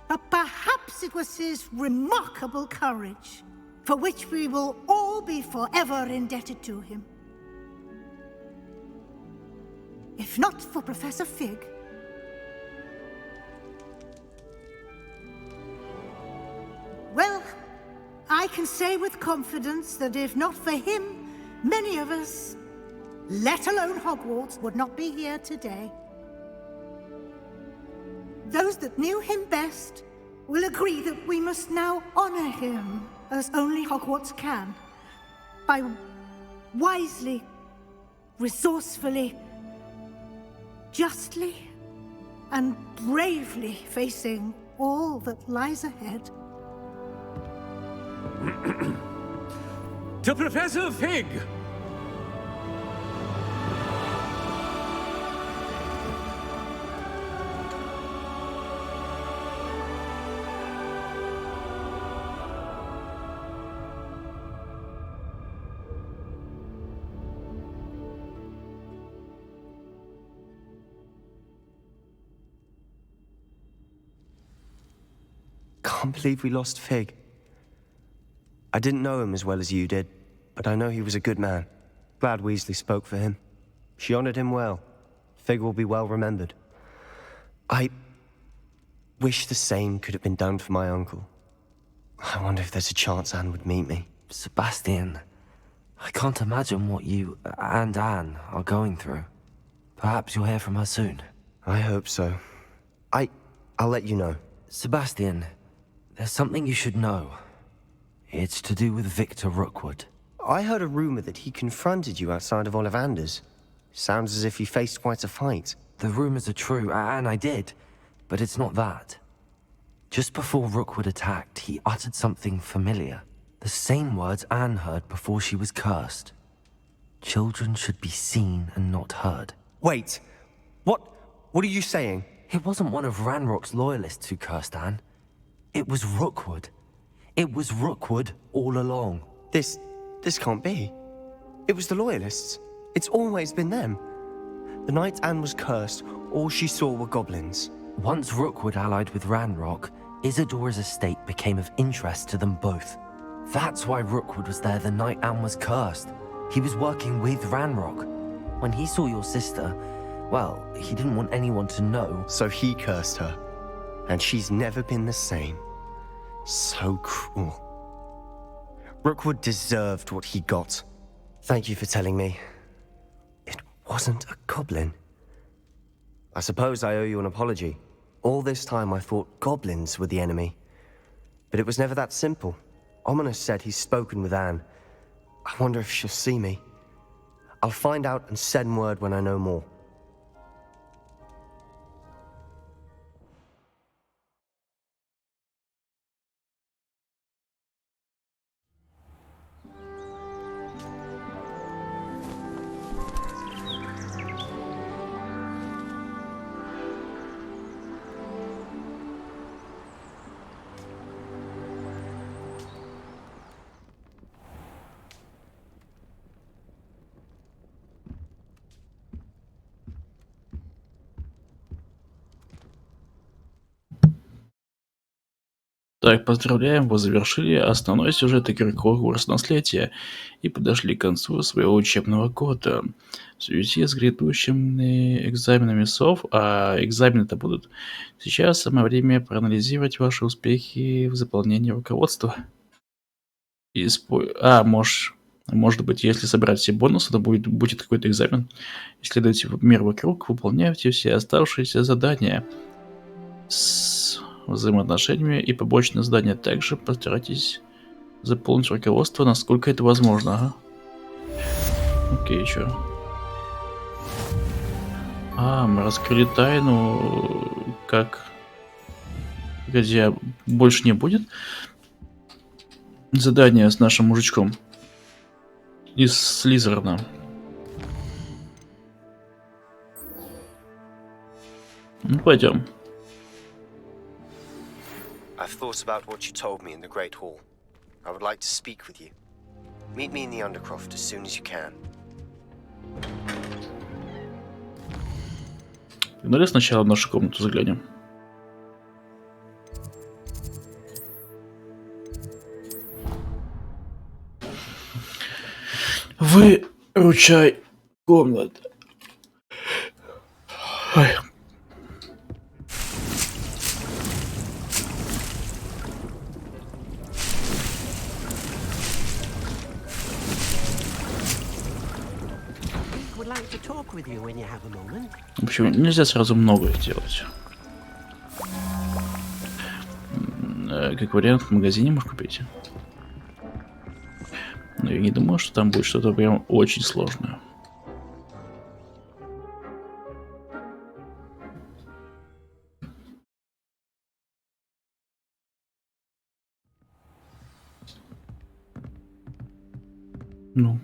But perhaps it was his remarkable courage, for which we will all be forever indebted to him. If not for Professor Fig, well, I can say with confidence that if not for him, many of us, let alone Hogwarts, would not be here today. Those that knew him best will agree that we must now honor him as only Hogwarts can, by wisely, resourcefully, justly, and bravely facing all that lies ahead. To Professor Fig! Can't believe we lost Fig. I didn't know him as well as you did, but I know he was a good man. Glad Weasley spoke for him. She honored him well. Fig will be well remembered. I wish the same could have been done for my uncle. I wonder if there's a chance Anne would meet me. Sebastian, I can't imagine what you and Anne are going through. Perhaps you'll hear from her soon. I hope so. I'll let you know. Sebastian, there's something you should know. It's to do with Victor Rookwood. I heard a rumor that he confronted you outside of Ollivander's. Sounds as if he faced quite a fight. The rumors are true, and I did, but it's not that. Just before Rookwood attacked, he uttered something familiar. The same words Anne heard before she was cursed. Children should be seen and not heard. Wait, what are you saying? It wasn't one of Ranrock's loyalists who cursed Anne. It was Rookwood. It was Rookwood all along. This can't be. It was the Loyalists. It's always been them. The night Anne was cursed, all she saw were goblins. Once Rookwood allied with Ranrock, Isadora's estate became of interest to them both. That's why Rookwood was there the night Anne was cursed. He was working with Ranrock. When he saw your sister, well, he didn't want anyone to know. So he cursed her. And she's never been the same. So cruel. Rookwood deserved what he got. Thank you for telling me. It wasn't a goblin. I suppose I owe you an apology. All this time I thought goblins were the enemy. But it was never that simple. Ominous said he's spoken with Anne. I wonder if she'll see me. I'll find out and send word when I know more. Так, поздравляем, вы завершили основной сюжет игры Хогвартс Наследие и подошли к концу своего учебного года. В связи с грядущими экзаменами СОВ, а экзамены-то будут, сейчас самое время проанализировать ваши успехи в заполнении руководства. Может быть, если собрать все бонусы, то будет какой-то экзамен. Исследуйте мир вокруг, выполняйте все оставшиеся задания с взаимоотношениями и побочные задания. Также постарайтесь заполнить руководство, насколько это возможно. Ага. Окей, чё? Мы раскрыли тайну, как... Где больше не будет задания с нашим мужичком из Слизерина. Ну, пойдем. I've thought about what you told me in the Great Hall. I would like to speak with you. Meet me in the Undercroft as soon as you can. Давай сначала в нашу комнату заглянем. Выручай комнату. Ой. В общем, нельзя сразу многое делать. Как вариант, в магазине можешь купить. Но я не думаю, что там будет что-то прям очень сложное. Ну,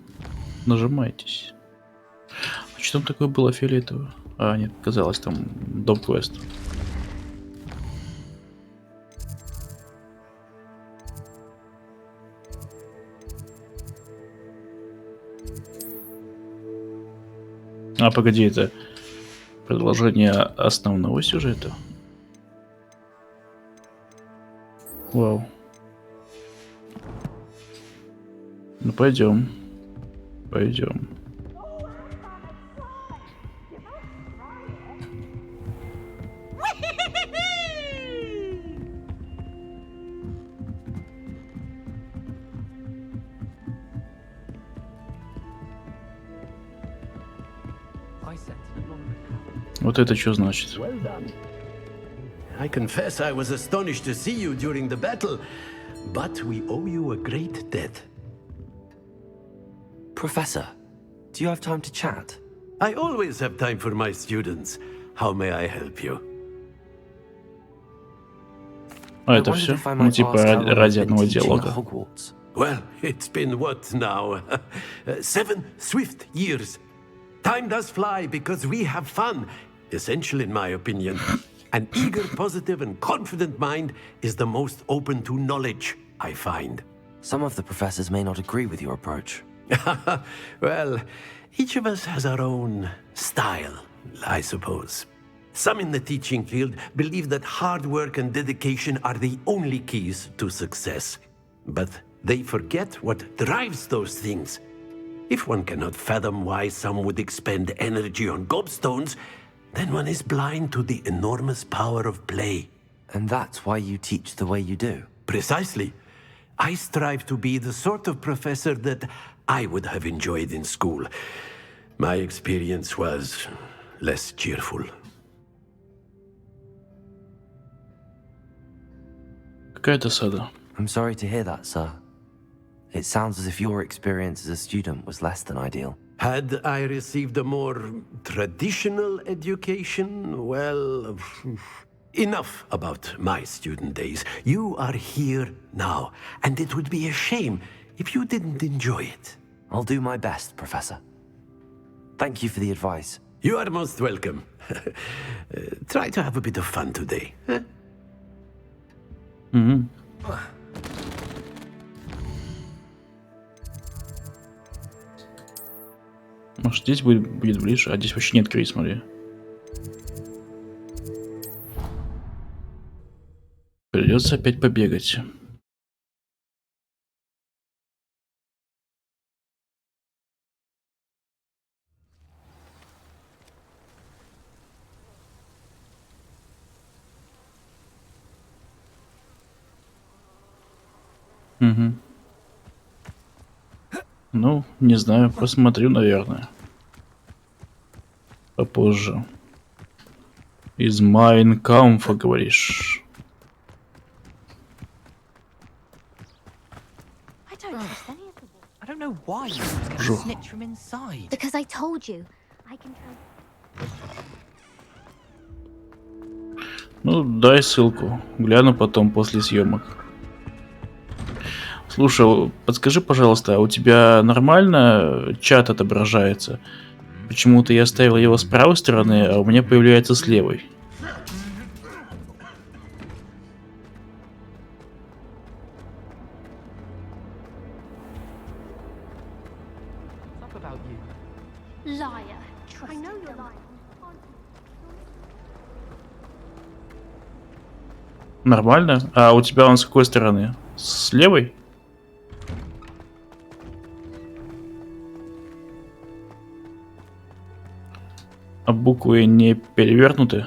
нажимайтесь. А что там такое было фиолетовое? А, нет, казалось, там доп-квест. А, погоди, это продолжение основного сюжета? Вау. Ну, пойдем. Пойдем. Вот это что значит? I confess I was astonished to see you during the battle, but we owe you a great debt. Professor, do you have time to chat? I always have time for my students. How may I help you? А это все? Ну, типа ради одного диалога. Well, it's been what now? 7 swift years. Time does fly because we have fun. Essential in my opinion. An eager, positive and confident mind is the most open to knowledge, I find. Some of the professors may not agree with your approach. Well, each of us has our own style, I suppose. Some in the teaching field believe that hard work and dedication are the only keys to success. But they forget what drives those things. If one cannot fathom why some would expend energy on gobstones, then one is blind to the enormous power of play. And that's why you teach the way you do? Precisely. I strive to be the sort of professor that I would have enjoyed in school. My experience was less cheerful. Какая досада. I'm sorry to hear that, sir. It sounds as if your experience as a student was less than ideal. Had I received a more traditional education, well, enough about my student days. You are here now, and it would be a shame if you didn't enjoy it. I'll do my best, Professor. Thank you for the advice. You are most welcome. Try to have a bit of fun today. Huh? Mm-hmm. Может, здесь будет ближе, а здесь вообще нет крыс, смотри. Придется опять побегать. Угу. Ну, не знаю, посмотрю, наверное. Попозже. Из Майнкамфа, говоришь. I don't know why you was Жух. gonna snitch from inside. Because I told you. I can Ну, дай ссылку. Гляну потом после съемок. Слушай, подскажи, пожалуйста, а у тебя нормально чат отображается? Почему-то я ставил его с правой стороны, а у меня появляется с левой. Liar. I know you're lying. Нормально? А у тебя он с какой стороны? С левой? А буквы не перевернуты?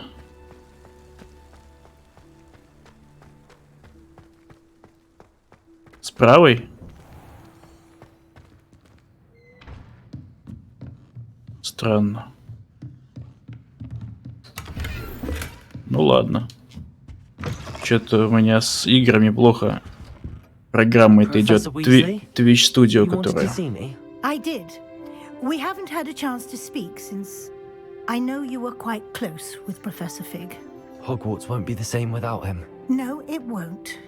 С правой? Странно. Ну ладно. Что-то у меня с играми плохо. Программа-то идет. Twitch Studio, которая. I did. We haven't had a chance to speak since I know you were quite close with Professor Fig. Hogwarts won't be the same without him. No, it won't.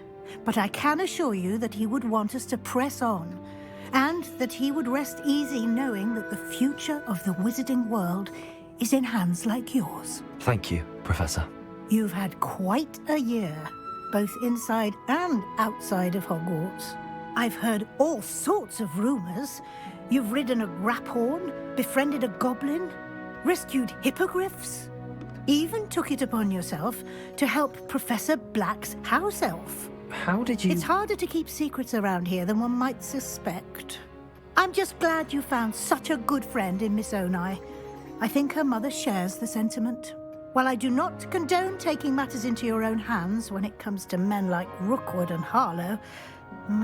But I can assure you that he would want us to press on, and that he would rest easy knowing that the future of the wizarding world is in hands like yours. Thank you, Professor. You've had quite a year, both inside and outside of Hogwarts. I've heard all sorts of rumors. You've ridden a graphorn, befriended a goblin, rescued hippogriffs, even took it upon yourself to help Professor Black's house elf. How did you... It's harder to keep secrets around here than one might suspect. I'm just glad you found such a good friend in Miss Onai. I think her mother shares the sentiment. While I do not condone taking matters into your own hands when it comes to men like Rookwood and Harlow,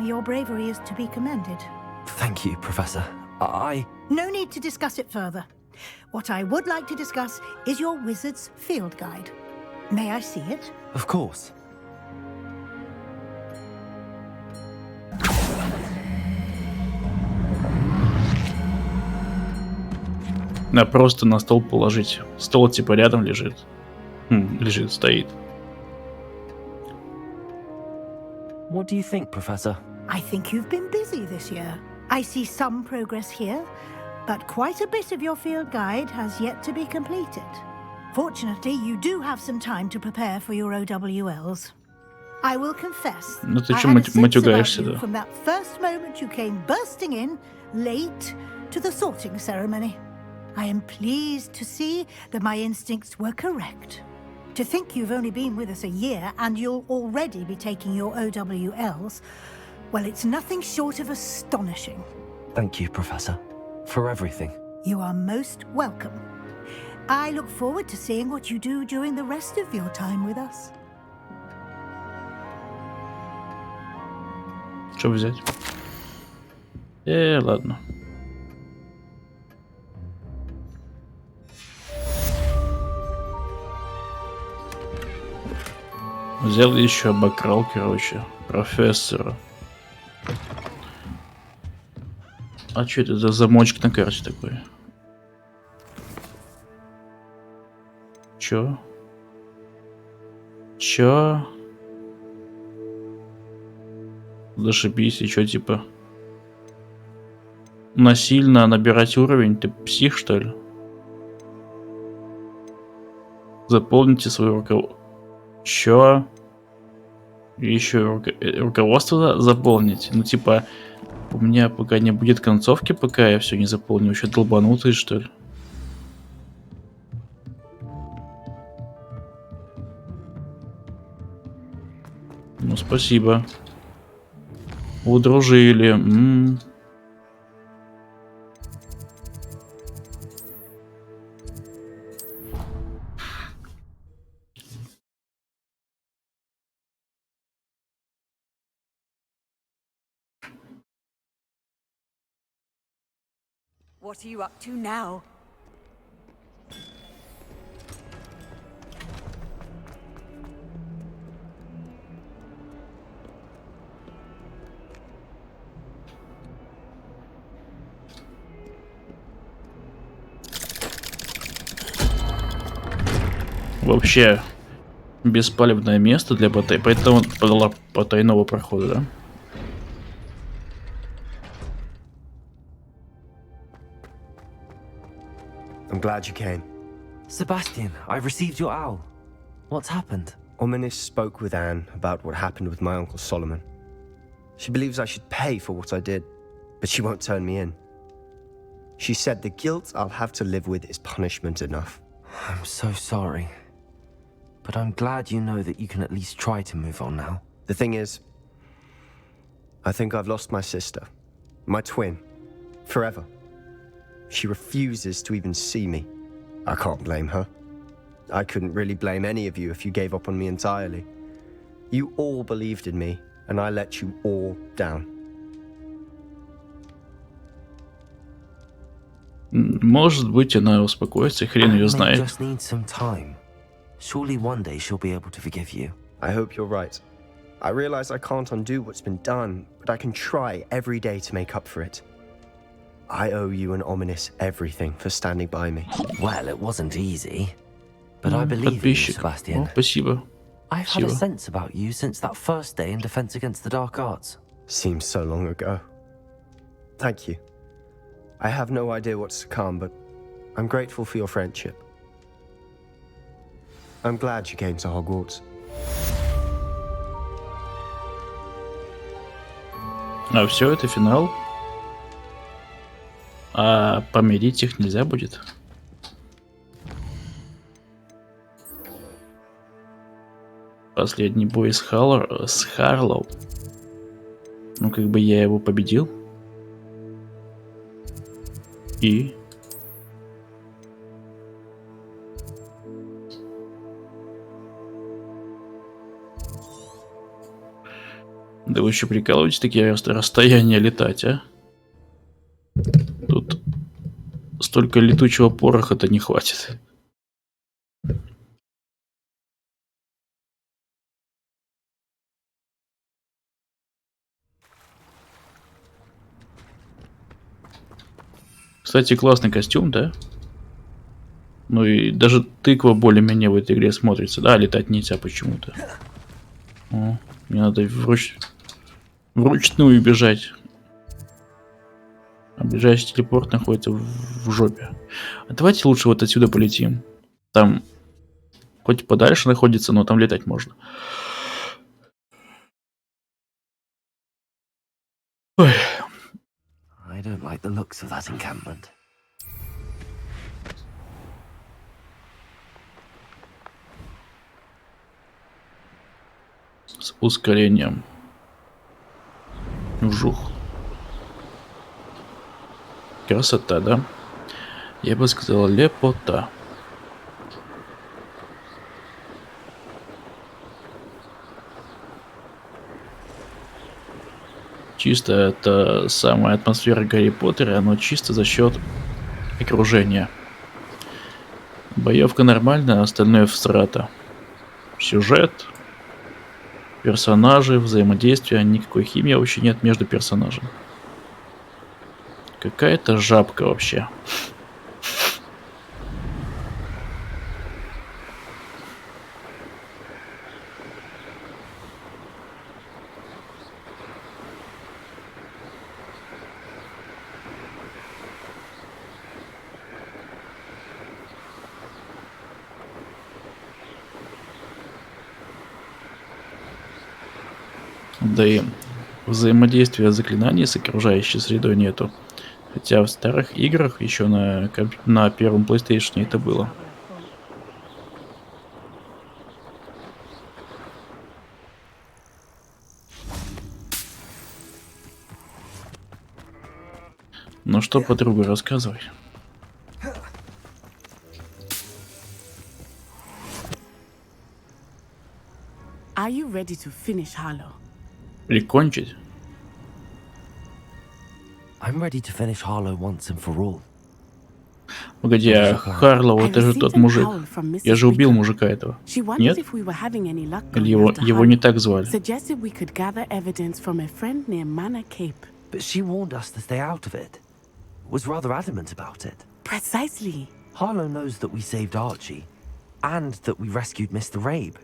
your bravery is to be commended. Thank you, Professor. No need to discuss it further. What I would like to discuss is your wizard's field guide. May I see it? Of course. На просто на стол положить. Стол типа рядом лежит. Лежит, стоит. What do you think, Professor? I think you've been busy this year. I see some progress here, but quite a bit of your field guide has yet to be completed. Fortunately, you do have some time to prepare for your OWLs. I will confess, Ну ты I чё had a sense about матюгаешься, you да? from that first moment you came bursting in, late, to the sorting ceremony. I am pleased to see that my instincts were correct. To think you've only been with us a year and you'll already be taking your OWLs, well, it's nothing short of astonishing. Thank you, Professor, for everything. You are most welcome. I look forward to seeing what you do during the rest of your time with us. Что взять? Ладно. Взял еще, обокрал, короче, профессора. А что это за замочек на карте такой? Чё? Зашибись, и чё, типа? Насильно набирать уровень? Ты псих, что ли? Заполните свое руководство. Чё? Еще руководство заполнить? Ну, типа, у меня пока не будет концовки, пока я все не заполню. Еще долбанутый, что ли? Ну, спасибо. Удружили. What are you up to now? Вообще беспалевное место для потайного прохода, да? I'm glad you came. Sebastian, I've received your owl. What's happened? Ominis spoke with Anne about what happened with my uncle Solomon. She believes I should pay for what I did, but she won't turn me in. She said the guilt I'll have to live with is punishment enough. I'm so sorry. But I'm glad you know that you can at least try to move on now. The thing is, I think I've lost my sister, my twin, forever. She refuses to even see me. I can't blame her. I couldn't really blame any of you if you gave up on me entirely. You all believed in me, and I let you all down. Может быть, она успокоится, хрен ее знает. Just need some time. Surely one day she'll be able to forgive you. I hope you're right. I realize I can't undo what's been done, but I can try every day to make up for it. I owe you and Ominis everything for standing by me. Well, it wasn't easy, but I believe in you, Sebastian. Спасибо. I've had a sense about you since that first day in Defense Against the Dark Arts. Seems so long ago. Thank you. I have no idea what's to come, but I'm grateful for your friendship. I'm glad you came to Hogwarts. А все, это финал. А помирить их нельзя будет. Последний бой с Харлоу. Ну, как бы я его победил. И... Да вы еще прикалываетесь, такие расстояния летать, а? Тут столько летучего пороха-то не хватит. Кстати, классный костюм, да? Ну и даже тыква более-менее в этой игре смотрится. Да, летать нельзя почему-то. О, мне надо вручную бежать. А ближайший телепорт находится в жопе. А давайте лучше вот отсюда полетим. Там хоть подальше находится, но там летать можно. Ой. I don't like the looks of that encampment. С ускорением. Вжух. Красота, да? Я бы сказал, лепота. Чисто это самая атмосфера Гарри Поттера, но чисто за счет окружения. Боевка нормальная, остальное всрато. Сюжет, персонажи, взаимодействие, никакой химии вообще нет между персонажами. Какая-то жабка вообще. Да и взаимодействия заклинаний с окружающей средой нету. Хотя в старых играх еще на первом PlayStation это было. Ну что, подруга, рассказывай. Are you ready to finish Harlow? Прикончить? I'm ready to finish Harlow once and for all. Погоди, а Харлоу, это же тот мужик. Я же убил мужика этого. Нет? Или его не так звали? But she warned us to stay out of it. Was rather adamant about it. Precisely. Harlow knows that we saved Archie, and that we rescued Mr. Rabe.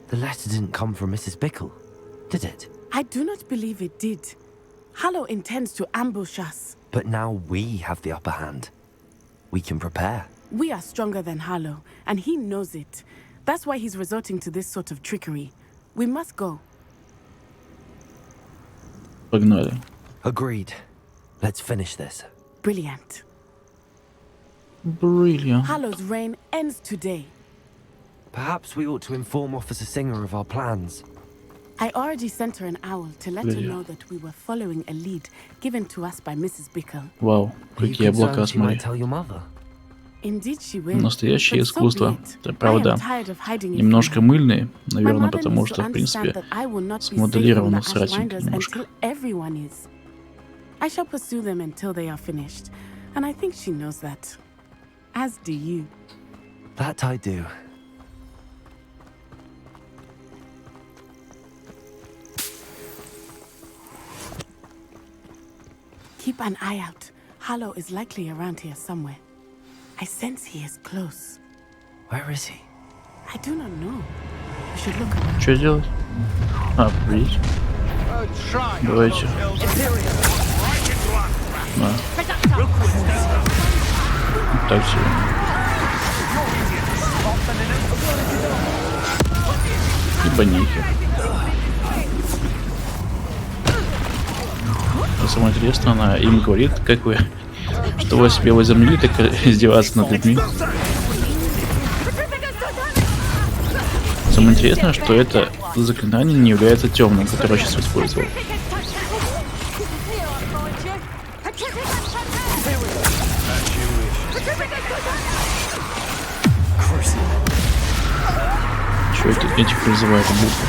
The letter didn't come from Mrs. Bickle, did it? I do not believe it did. Harlow intends to ambush us. But now we have the upper hand. We can prepare. We are stronger than Harlow, and he knows it. That's why he's resorting to this sort of trickery. We must go. Погнали. Agreed. Let's finish this. Brilliant. Brilliant. Harlow's reign ends today. Perhaps we ought to inform Officer Singer of our plans. I already sent her an owl to let her know that we were following a lead given to us by Mrs. Bickle. Вау, какие облака, смотри. Indeed she will. Настоящее искусство. Это правда. Немножко мыльные, наверное, потому что, в принципе, смоделировано сратенько немножко. I shall pursue them until they are finished, and I think she knows that. As do you. That I do. Keep an eye out. Harlow is likely around here somewhere. I sense he is close. Where is he? I do not know. We should look around. Что делать? А, прийти. Давайте. На. Так себе. И баники. Самое интересное, она им говорит, как вы, что вы себе возомнили, так издеваться над людьми. Самое интересное, что это заклинание не является темным, которое я сейчас использовал. Что это этих призывает будто?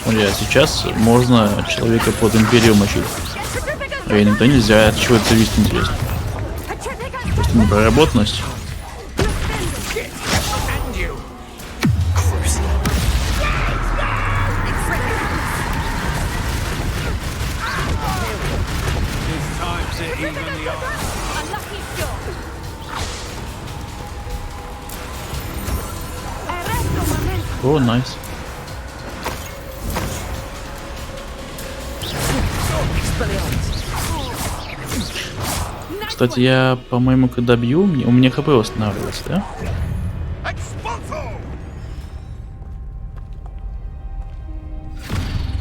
Смотри, а сейчас можно человека под империю мочить. А иногда нельзя, от чего это зависит, интересно. Просто непроработанность. О, найс. Кстати, я, по-моему, когда бью, у меня хп восстанавливается, да?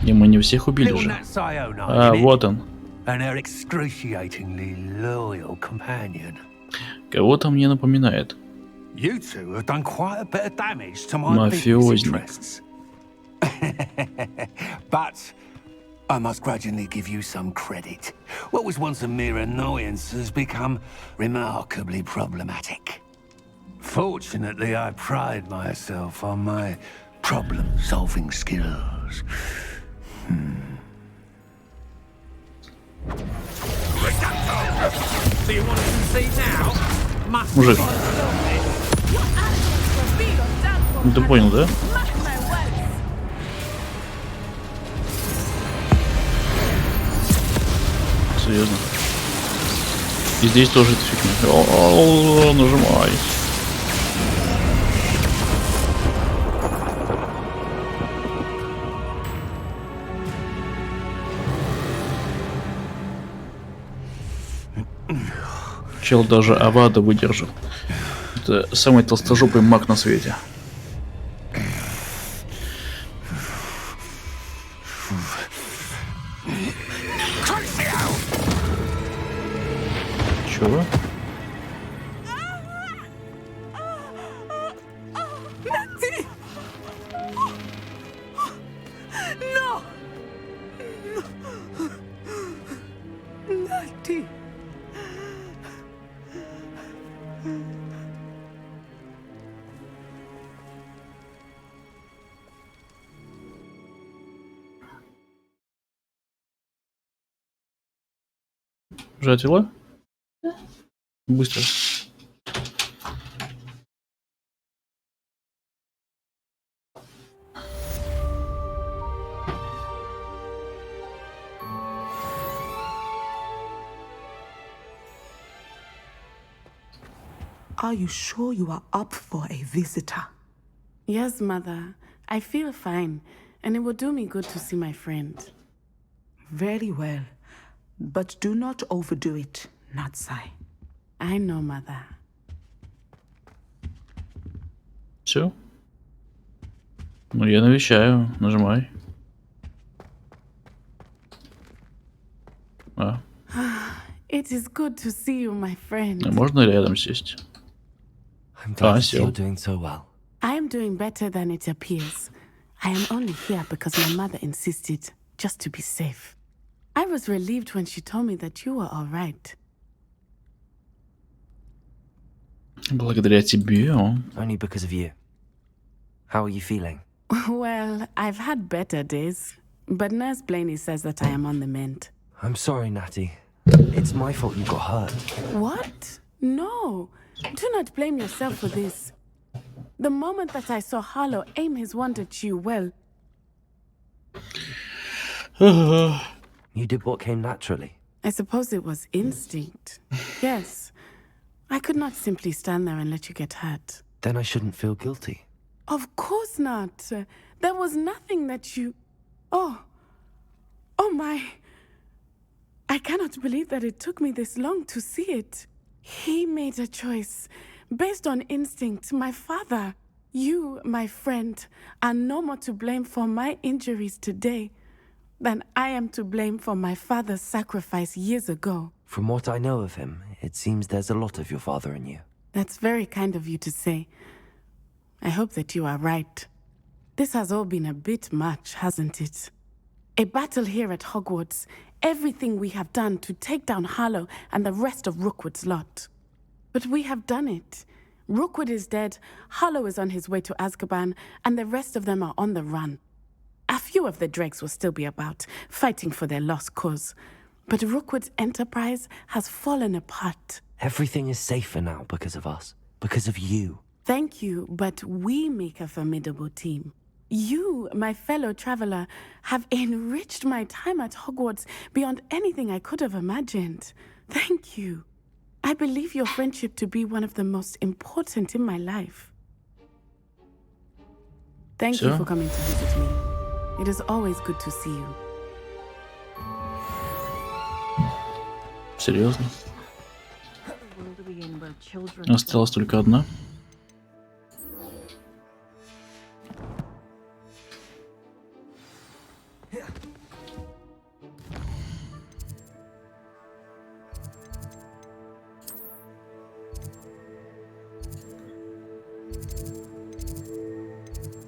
И мы не всех убили уже. А, вот он. Кого-то мне напоминает. Мафиозник. I must grudgingly give you some credit. What was once a mere annoyance has become remarkably problematic. Fortunately, I pride myself on my problem-solving skills. Мужик. Ты понял, да? Серьезно. И здесь тоже эта фигня. О, нажимай. Чел даже Авада выдержал. Это самый толстожопый маг на свете. Чего? Уже отвела? Быстро. Are you sure you are up for a visitor? Yes, Mother. I feel fine, and it will do me good to see my friend. Very well. But do not overdo it, Natsai. I know, Mother. Все. Ну, я навещаю. Нажимай. А. It is good to see you, my friend. Можно рядом сесть? I'm glad to see you're doing so well. I am doing better than it appears. I am only here because my mother insisted, just to be safe. I was relieved when she told me that you were all right. Благодаря тебе. Only because of you. How are you feeling? Well, I've had better days, but Nurse Blaney says that I am on the mend. I'm sorry, Natty. It's my fault you got hurt. What? No. Do not blame yourself for this. The moment that I saw Harlow aim his wand at you, well... You did what came naturally. I suppose it was instinct. Yes. I could not simply stand there and let you get hurt. Then I shouldn't feel guilty. Of course not. There was nothing that you... Oh my... I cannot believe that it took me this long to see it. He made a choice based on instinct. My father, you, my friend, are no more to blame for my injuries today than I am to blame for my father's sacrifice years ago. From what I know of him, it seems there's a lot of your father in you. That's very kind of you to say. I hope that you are right. This has all been a bit much, hasn't it? A battle here at Hogwarts, everything we have done to take down Harlow and the rest of Rookwood's lot. But we have done it. Rookwood is dead, Harlow is on his way to Azkaban, and the rest of them are on the run. A few of the dregs will still be about, fighting for their lost cause. But Rookwood's enterprise has fallen apart. Everything is safer now because of us, because of you. Thank you, but we make a formidable team. You, my fellow traveler, have enriched my time at Hogwarts beyond anything I could have imagined. Thank you. I believe your friendship to be one of the most important in my life. Thank you for coming to visit me. It is always good to see you. Серьезно? Осталась только одна.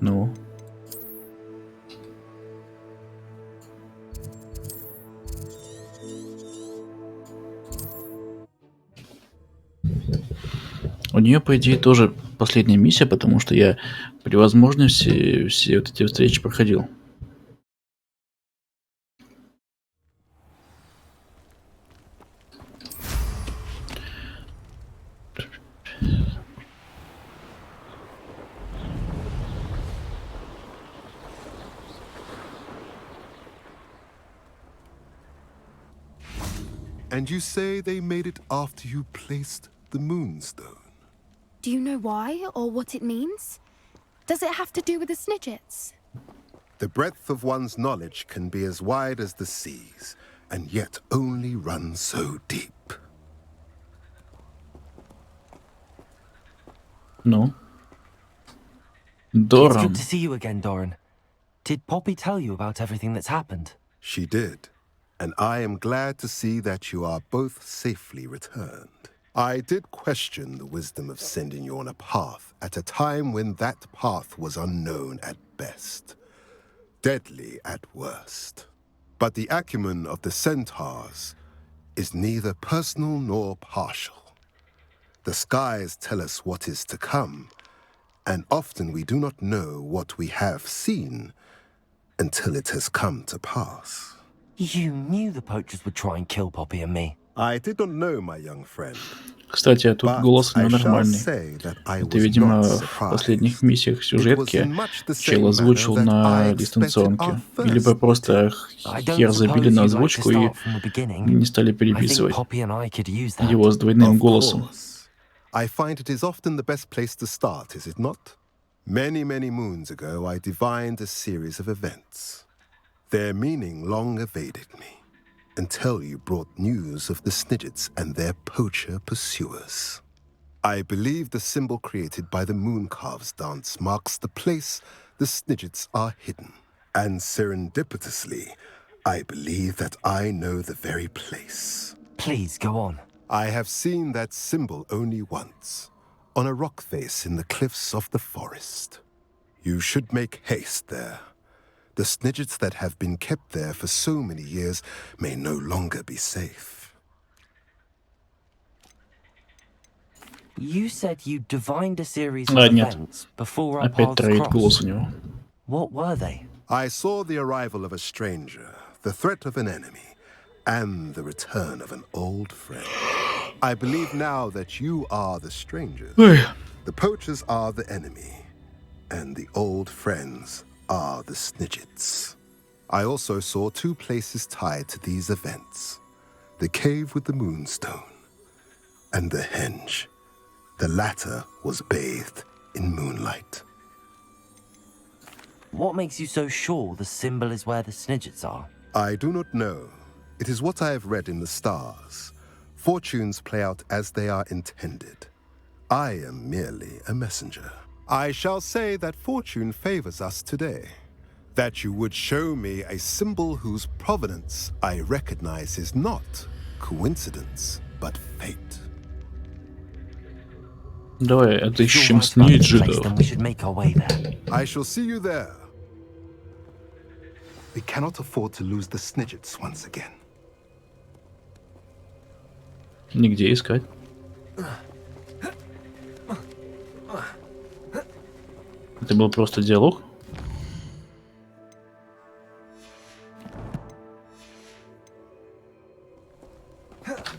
Ну. У нее, по идее, тоже последняя миссия, потому что я при возможности все вот эти встречи проходил. And you say they made it after you placed the moonstone? Do you know why or what it means? Does it have to do with the Snidgets? The breadth of one's knowledge can be as wide as the seas, and yet only run so deep. No. It's Doran. good to see you again, Doran. Did Poppy tell you about everything that's happened? She did, and I am glad to see that you are both safely returned. I did question the wisdom of sending you on a path at a time when that path was unknown at best, deadly at worst. But the acumen of the centaurs is neither personal nor partial. The skies tell us what is to come, and often we do not know what we have seen until it has come to pass. You knew the poachers would try and kill Poppy and me. I did not know, my young friend. Кстати, тут But голос у I него shall нормальный. say that I Это, was видимо, not в последних миссиях It was сюжетки in much the чел same озвучил manner that I на expected дистанционке. our Либо first просто хер забили на озвучку и не стали переписывать его с двойным Of голосом. course. I find it is often the best place to start, is it not? Many, many moons ago, I divined a series of events. Their meaning long evaded me, until you brought news of the Snidgets and their poacher pursuers. I believe the symbol created by the Mooncalves dance marks the place the Snidgets are hidden. And serendipitously, I believe that I know the very place. Please, go on. I have seen that symbol only once, on a rock face in the cliffs of the forest. You should make haste there. The Snidgets that have been kept there for so many years may no longer be safe. You said you divined a series of Нет. events before our Опять paths троит голос crossed. у него. What were they? I saw the arrival of a stranger, the threat of an enemy, and the return of an old friend. I believe now that you are the strangers. The poachers are the enemy, and the old friends are the Snidgets. I also saw two places tied to these events. The cave with the moonstone, and the henge. The latter was bathed in moonlight. What makes you so sure the symbol is where the Snidgets are? I do not know. It is what I have read in the stars. Fortunes play out as they are intended. I am merely a messenger. I shall say that fortune favors us today. That you would show me a symbol whose provenance I recognize is not coincidence, but fate. Давай отыщем Сниджетов. I shall see you there. We cannot afford to lose the Snidgets once again. Нигде искать. Это был просто диалог.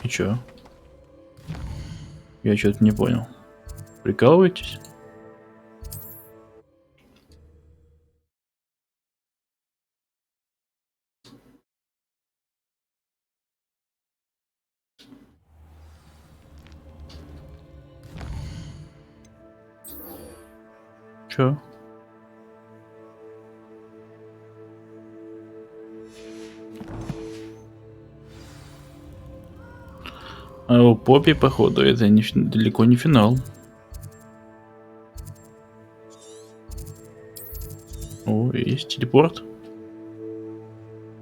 И чё? Я что-то не понял. Прикалываетесь? Чё? А у Поппи, походу, это далеко не финал. О, есть телепорт?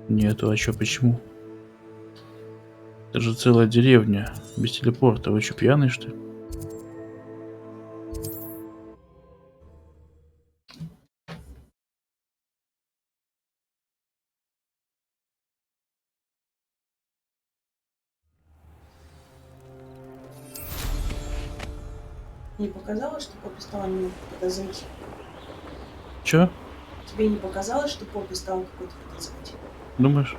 Нету, а чё, почему? Это же целая деревня без телепорта. Вы чё, пьяные, что ли? Не показалось, что Поппи стала немного подозрительной? Чё? Тебе не показалось, что Поппи стала какой-то подозрительной? Думаешь?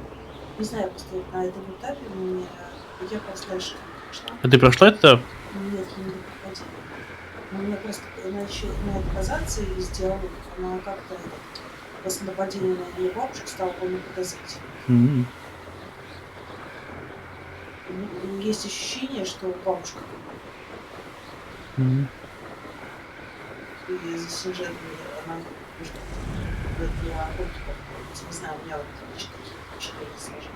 Не знаю, просто на этом этапе у меня... Я просто дальше прошла. А ты прошла это? Нет, я не проходила. Но мне просто начинает казаться и сделала, она как-то после нападения на ее бабушку стала более подозрительной. Есть ощущение, что бабушка и за сюжетом она не знаю, у меня вот лично такие впечатления сложились.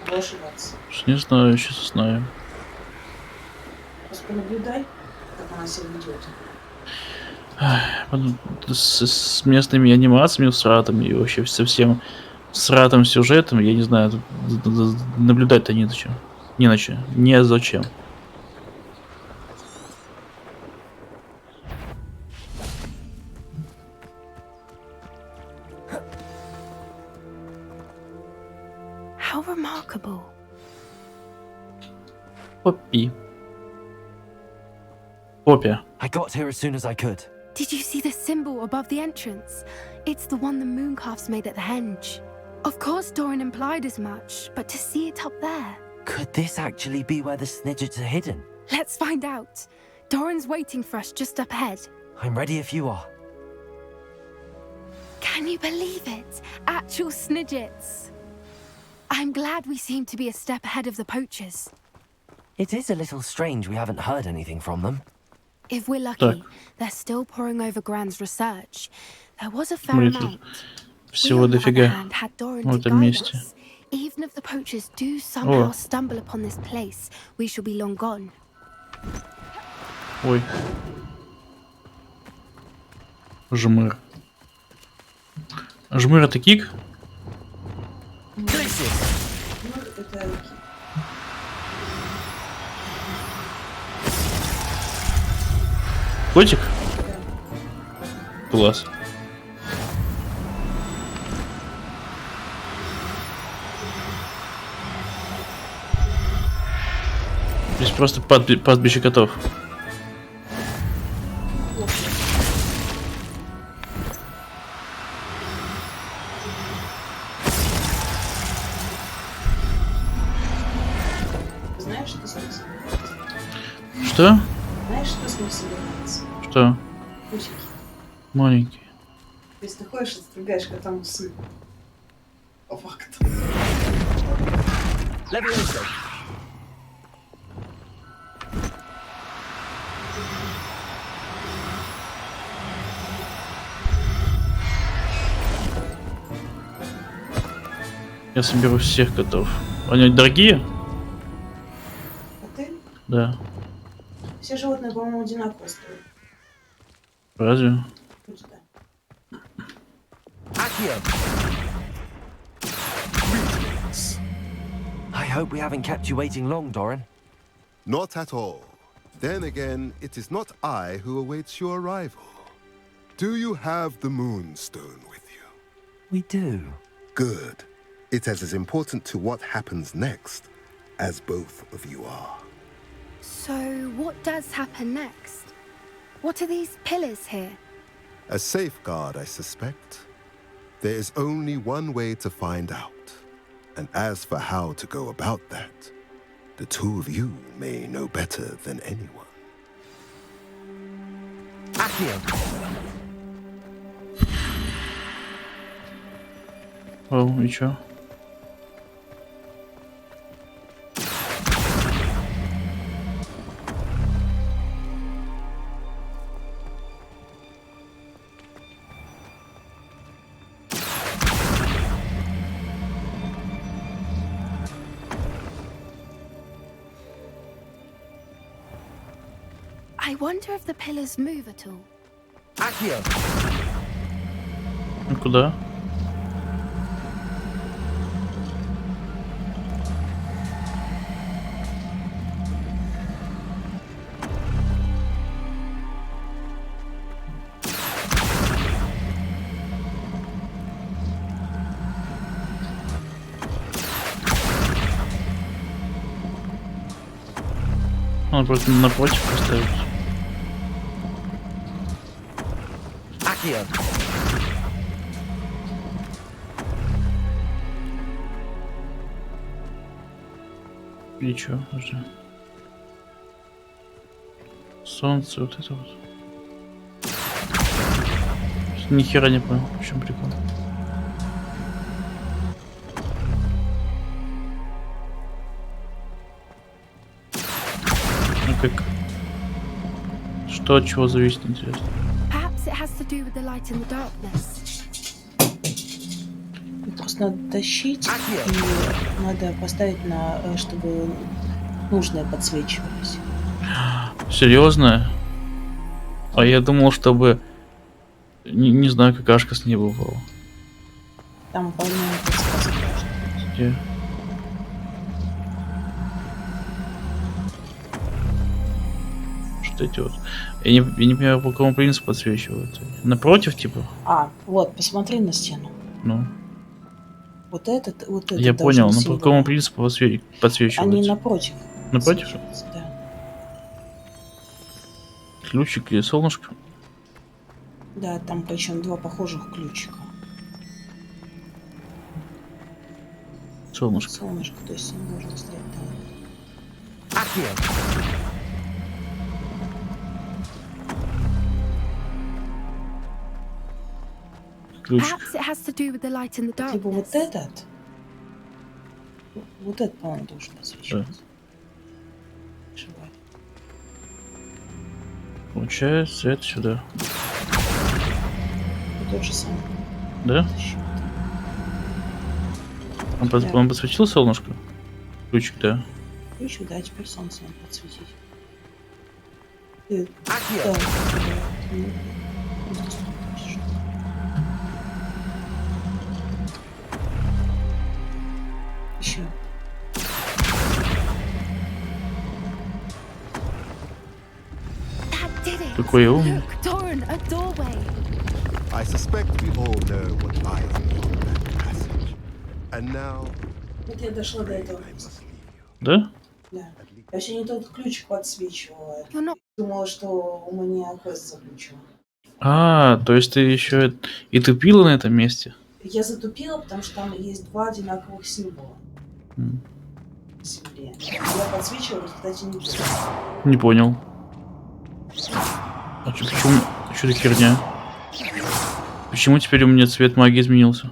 Могу ошибаться. Не знаю, сейчас знаю. Просто понаблюдай, как она себя ведет. С местными анимациями, сратами и вообще совсем сратым сюжетом, я не знаю, наблюдать-то не зачем. Не зачем. How remarkable. Поппи. Копия. I got here as soon as I could. Did you see the symbol above the entrance? It's the one the mooncalves made at the henge. Of course Doran implied as much, but to see it up there... Could this actually be where the snidgets are hidden? Let's find out. Doran's waiting for us just up ahead. I'm ready if you are. Can you believe it? Actual snidgets. I'm glad we seem to be a step ahead of the poachers. It is a little strange we haven't heard anything from them. If we're lucky, they're still poring over Gran's research. There was a fair amount. Всего дофига в этом месте. Even if the poachers do somehow stumble upon this place, we shall be long gone. Ой. Жмыр. Жмыр это кик? Котик? Класс. Здесь просто пастбище котов. Знаешь, что с ним собирается? Что? Знаешь, что с ним собирается? Что? Усики. Маленький. Если ты ходишь и стригаешь котам усы. По факту. Я соберу всех котов. Они дорогие? Коты? Да. Все животные, по-моему, одинаково стоят. Разве? Вроде да. I hope we haven't kept you waiting long, Doran. Not at all. Then again, it is not I who awaits your arrival. Do you have the Moonstone with you? We do. Good. It is as important to what happens next as both of you are. So, what does happen next? What are these pillars here? A safeguard, I suspect. There is only one way to find out. And as for how to go about that, the two of you may know better than anyone. О, и чё? I wonder if the pillars move at all. Ну куда? Надо просто напротив поставить. И чё уже? Солнце, вот это вот. Ни хера не понял, в чем прикол. Ну как? Что от чего зависит, интересно? Perhaps it has to do with the light in the darkness. Просто надо тащить и надо поставить на, чтобы нужные подсвечивались. Серьезно? А я думал, чтобы не знаю, какашка с неба упала. Там выполняем подсказки должны быть. Где? Что эти вот? Я не понимаю, по какому принципу подсвечивают. Напротив, типа? А, вот, посмотри на стену. Ну. Вот этот. Я понял, но по какому принципу подсвечивают? Они напротив. Напротив? Да. ключик и солнышко. Да, там причем два похожих ключика. Солнышко. Солнышко, то есть он должен стоять там. Ключик. Либо вот этот. Вот этот, по-моему, должен освещаться. Да. Получается, это сюда. Тот же самый. Да? Он подсветил солнышко? Ключик, да. Ключик, да, теперь солнце надо подсветить. Еще. Какой умный. I suspect we all know what lies beyond that passage. And now... Вот я дошла до этого места. Да? Да. Я все не тот ключик подсвечивала. Думала, что у меня квест заключила. А, то есть ты еще и тупила на этом месте? Я затупила, потому что там есть два одинаковых символа. В земле. Я подсвечивала, кстати, не понял. Не понял. А почему? Что за херня? Почему теперь у меня цвет магии изменился?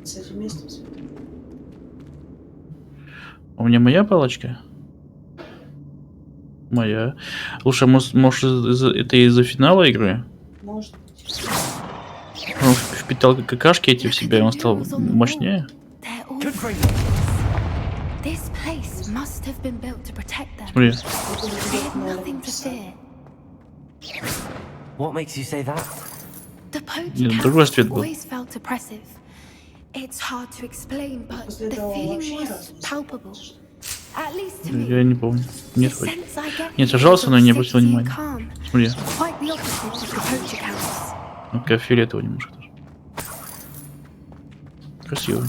С этим местом. У меня моя палочка? Моя. Слушай, может это из-за финала игры? Может быть. Он впитал какашки эти в себя, и он стал мощнее? Смотри. What makes you say that? Нет, другой цвет был. It's hard to explain, but the feeling was palpable. At least to me. Я не помню. Нет, нет, сожался, но я не обратил внимания. Смотри. Ну-ка, фиолетовый немножко тоже. Красиво.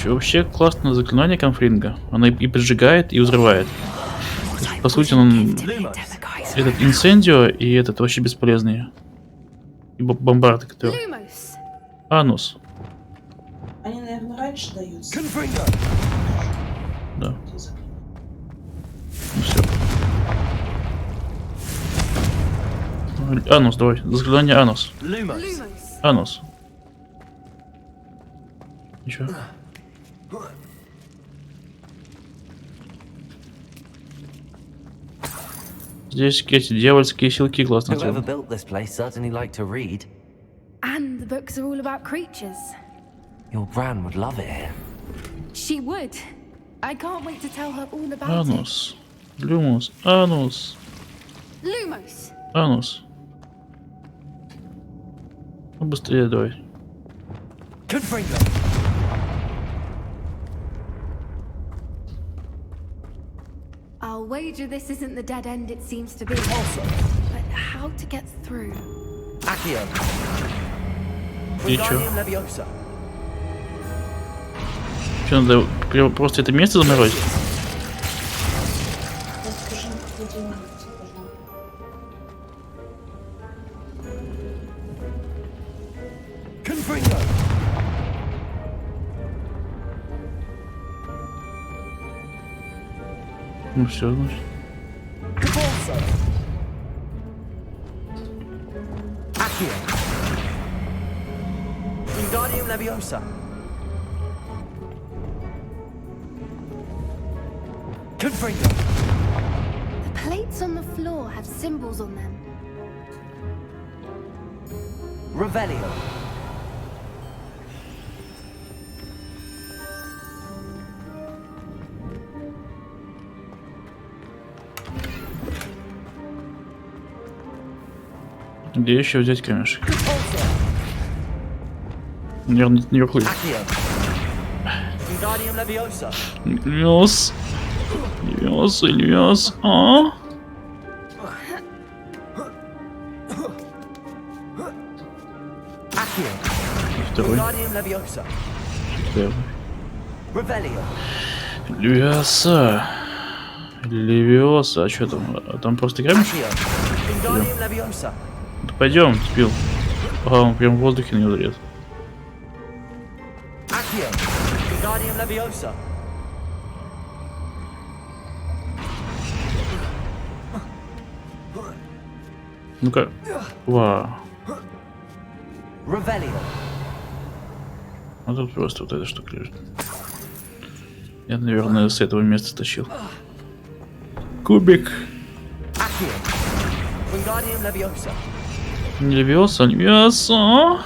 Вообще классное заклинание конфлинга. Она и поджигает, и взрывает. По сути, он этот инсендио и этот вообще бесполезные. И бомбарды, которые. Анус. Они, наверное, раньше даются. Да. Ну все. Анус, давай. Заклинание анус. Анус. Ничего. Здесь эти дьявольские силки классно Whoever делают. built this place certainly liked to read. And the books are all about creatures. Your Gran would love it here. She would. I can't wait to tell her all about Анус. Люмус. Анус. it. Lumos. Анус. Ну быстрее давай. I'll wager this isn't the dead end it seems to be. But how to get through? И чё? Чё, надо просто это место заморозить? Ну все, значит. The plates on the floor have symbols on them. Revelio. Где еще взять камешек? Наверное, не выходит. Левиос. Левиос, Левиос. А? Второй. Левиоса. Левиоса. А что там? Там просто играем? Да пойдем, спил. Ага, он прям в воздухе на него зарез. Ну-ка. Вау. А тут просто вот эта штука лежит. Я, наверное, с этого места стащил. Кубик. Не Левиоса, Левиоса. Ну.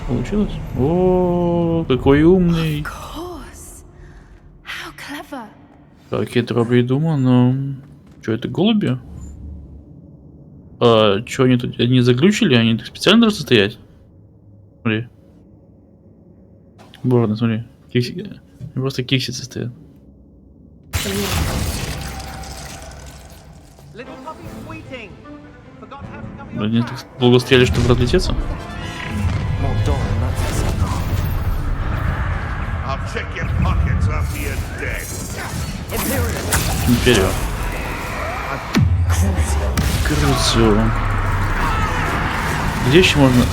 Получилось? О, какой умный. Как я это придумал, но... Что, это голуби? А, что они тут? Они заглючили? Они специально должны стоять? Смотри. Борно, смотри. Кикси... Просто киксицы стоят. Да они так долго стояли, чтобы разлететься? Империя. Круто. Где еще можно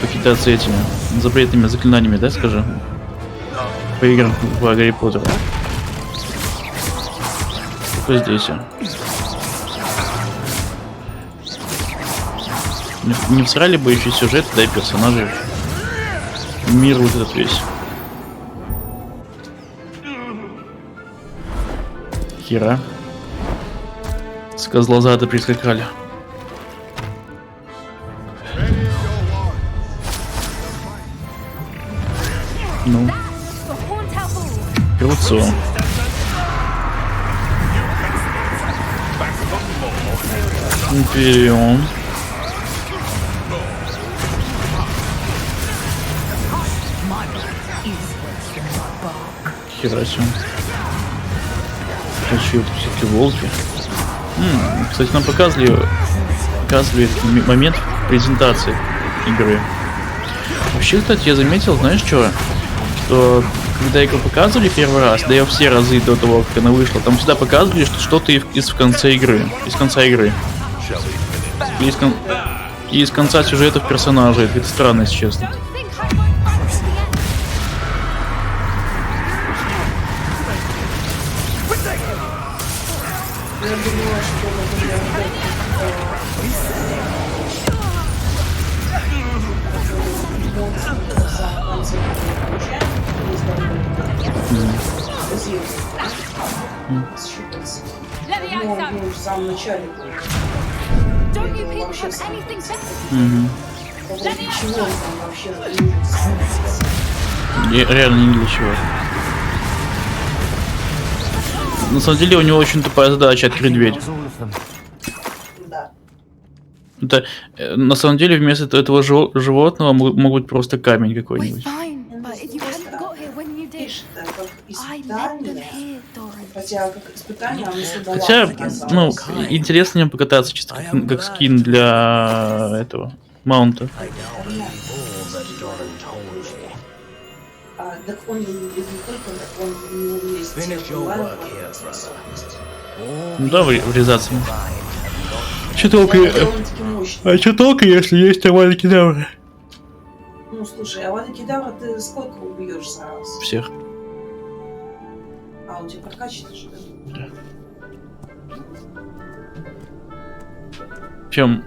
покидаться этими запретными заклинаниями, да, скажи? По играм в Гарри Поттере. Только здесь. Не всрали бы еще сюжет, да и персонажей. Мир вот этот весь. Хера. С козлозада прискакали. Ну. Круто. Империум. Хера себе. Еще все-таки волки. Кстати, нам показывали момент презентации игры. Вообще, кстати, я заметил, знаешь что? Что когда игру показывали первый раз, да и все разы до того, как она вышла, там всегда показывали, что что-то из конца игры. Из конца игры. И из конца сюжетов персонажей. Это странно, если честно. Я думала, что, например, в самом начале вообще чего он там вообще реально ни для чего. На самом деле у него очень тупая задача — открыть дверь. Да. Это, на самом деле вместо этого животного могут просто камень какой-нибудь. Хотя, ну, интересно мне покататься чисто как скин для этого маунта. Так он не только, он не есть. Ну да, врезаться. Че толку? А че толку, если есть Авада Кедавра? Ну слушай, Авада Кедавра ты сколько убьешь за раз? Всех. А у тебя прокачано же, да? Причем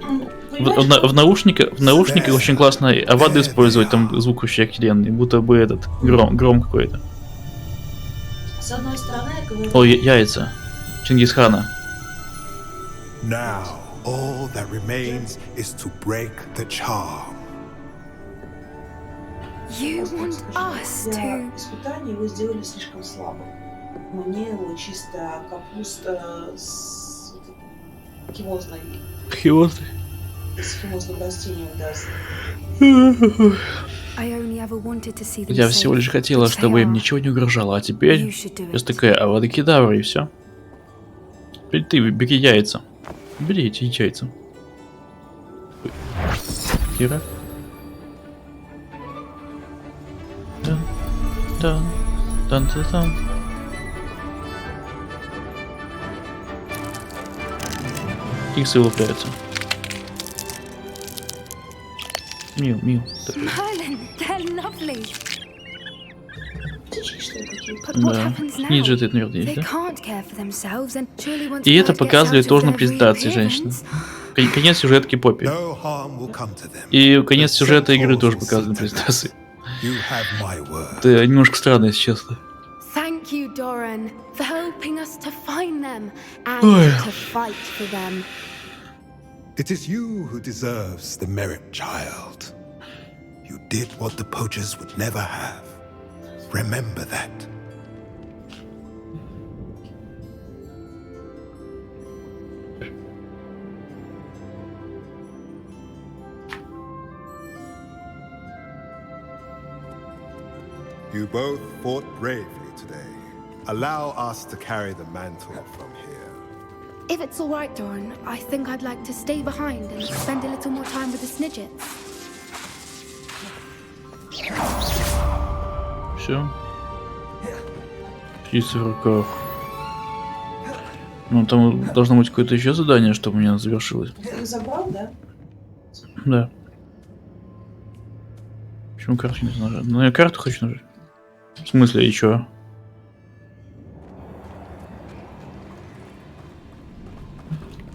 в наушниках очень классно Авады использовать, там звук вообще охеренный, будто бы этот гром какой-то. С одной стороны, я говорю... О, яйца Чингисхана. Now, all that remains is to break the charm. You want us to... Испытание вы сделали слишком слабо. Мне его чисто капуста с Химозной. Химозной? С химозным растением, да. Я всего лишь хотела, чтобы им ничего не угрожало, а теперь я такая авадокедавра и все. Ты бери яйца. Бери эти яйца. Кира. Тан-тан-тан. Иксы вылупляются. Мил. Да, ниже это, наверное, есть, да? И это показывает тоже на презентации женщины. Конец сюжетки Поппи. И конец сюжета игры тоже показан на презентации. Это немножко странно, если честно. Thank you, Doran, for helping us to find them and to fight for them. It is you who deserves the merit, child. You did what the poachers would never have. Remember that. You both fought bravely today. Allow us to carry the mantle from here. If it's all right, Doran, I think I'd like to stay behind and spend a little more time with the Snidgets. Все. Птицы в руках. Ну, там должно быть какое-то еще задание, чтобы у меня завершилось. Ты забрал, да? Да. Почему карту не нажать? Ну, я карту хочу нажать. В смысле, еще?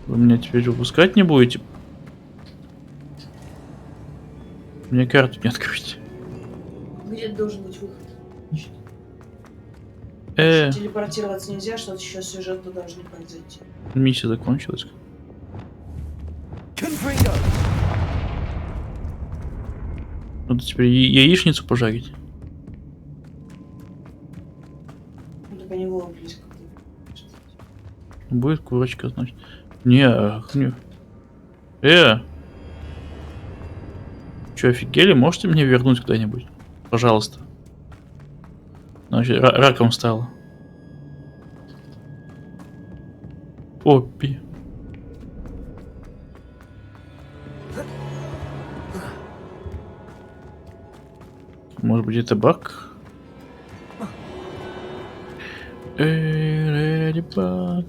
Вы меня теперь выпускать не будете? Мне карту не открыть. Где должен быть выход? Телепортироваться нельзя, что-то еще сюжету должны произойти. Миссия закончилась. Надо теперь яичницу пожарить. Только не было близко. Будет курочка, значит. Не. Че, офигели? Можете мне вернуть куда-нибудь? Пожалуйста. Значит, раком стало. Поппи. Может быть, это баг? Реди баг.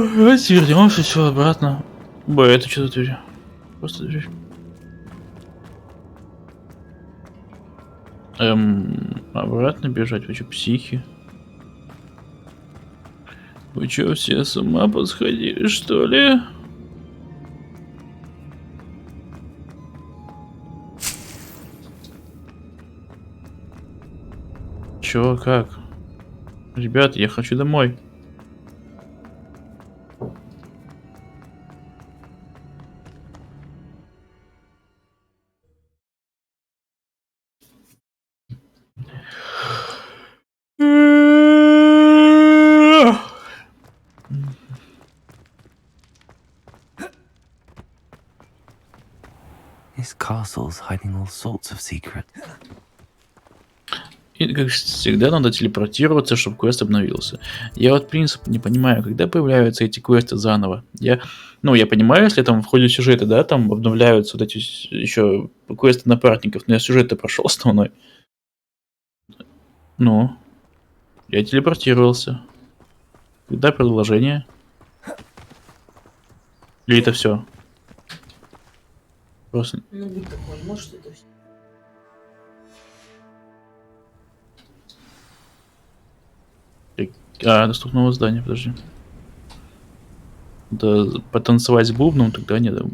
Давайте вернемся все обратно. Это что за дверь? Просто дверь. Обратно бежать? Вы что, психи? Вы что, все с ума посходили, что ли? Чё, как? Ребят, я хочу домой. This castle's hiding all sorts of secrets. И, как всегда, надо телепортироваться, чтобы квест обновился. Я вот принцип не понимаю, когда появляются эти квесты заново. Я понимаю, если там в ходе сюжета, да, там обновляются вот эти еще квесты напарников, но я сюжет-то прошел основной. Ну, я телепортировался. Когда продолжение? Или это все? Просто... Ну, будь такой, может, это все. Доступного здания, подожди. Да, потанцевать с бубном, тогда не да.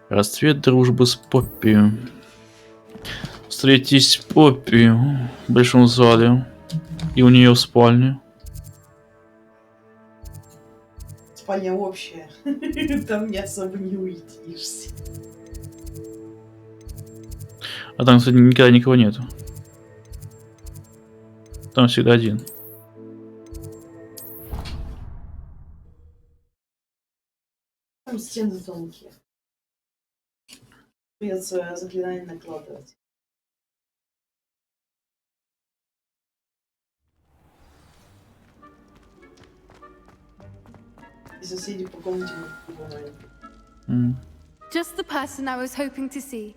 Расцвет дружбы с Поппи. Встретитесь с Поппи в большом зале. И у нее в спальне. Спальня общая. Там не особо не уединишься. А там, кстати, никогда никого нету. Там всегда один. тут стены тонкие. Придется заклинание накладывать. И соседи по комнате не. Just the person I was hoping to see.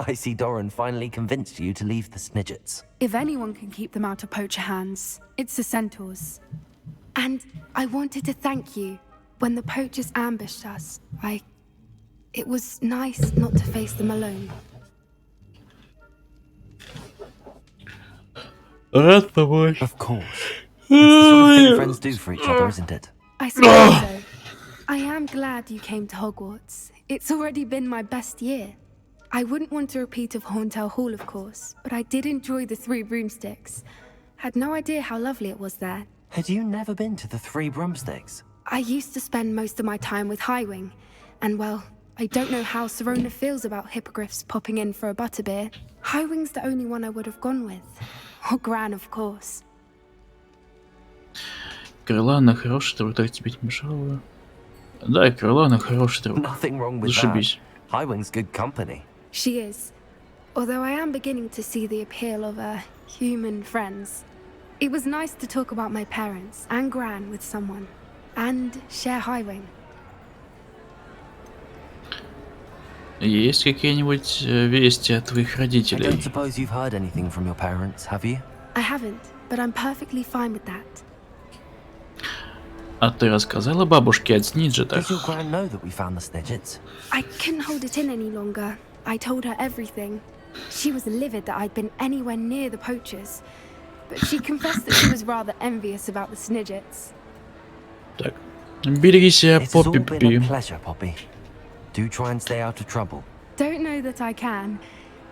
I see Doran finally convinced you to leave the Snidgets. If anyone can keep them out of poacher hands, it's the centaurs. And I wanted to thank you. When the poachers ambushed us, it was nice not to face them alone. Рад помочь. Of course. It's the sort of thing friends do for each other, isn't it? I suppose so. I am glad you came to Hogwarts. It's already been my best year. I wouldn't want a repeat of Horntail Hall, of course, but I did enjoy the Three Broomsticks. Had no idea how lovely it was there. Had you never been to the Three Broomsticks? I used to spend most of my time with Highwing, and well, I don't know how Serona feels about hippogriffs popping in for a butterbeer. Highwing's the only one I would have gone with. Or Gran, of course. Крыла, она хорошая, друг, так тебе не мешало. Да, крыла, она хорошая, друг. Nothing wrong with Зашибись. that. Highwing's good company. She is. Although I am beginning to see the appeal of human friends. It was nice to talk about my parents and Gran with someone. And share Highwing. Есть какие-нибудь вести от твоих I родителей? don't suppose you've heard anything from your parents, have you? I haven't, but I'm perfectly fine with that. А ты рассказала бабушке о сниджетах? Does your gran know that we found the Snidgets? I couldn't hold it in any longer. I told her everything. She was livid that I'd been anywhere near the poachers. But she confessed that she was rather envious about the Snidgets. Так, береги себя, It's all Поппи. been a pleasure, Poppy. Do try and stay out of trouble. Don't know that I can.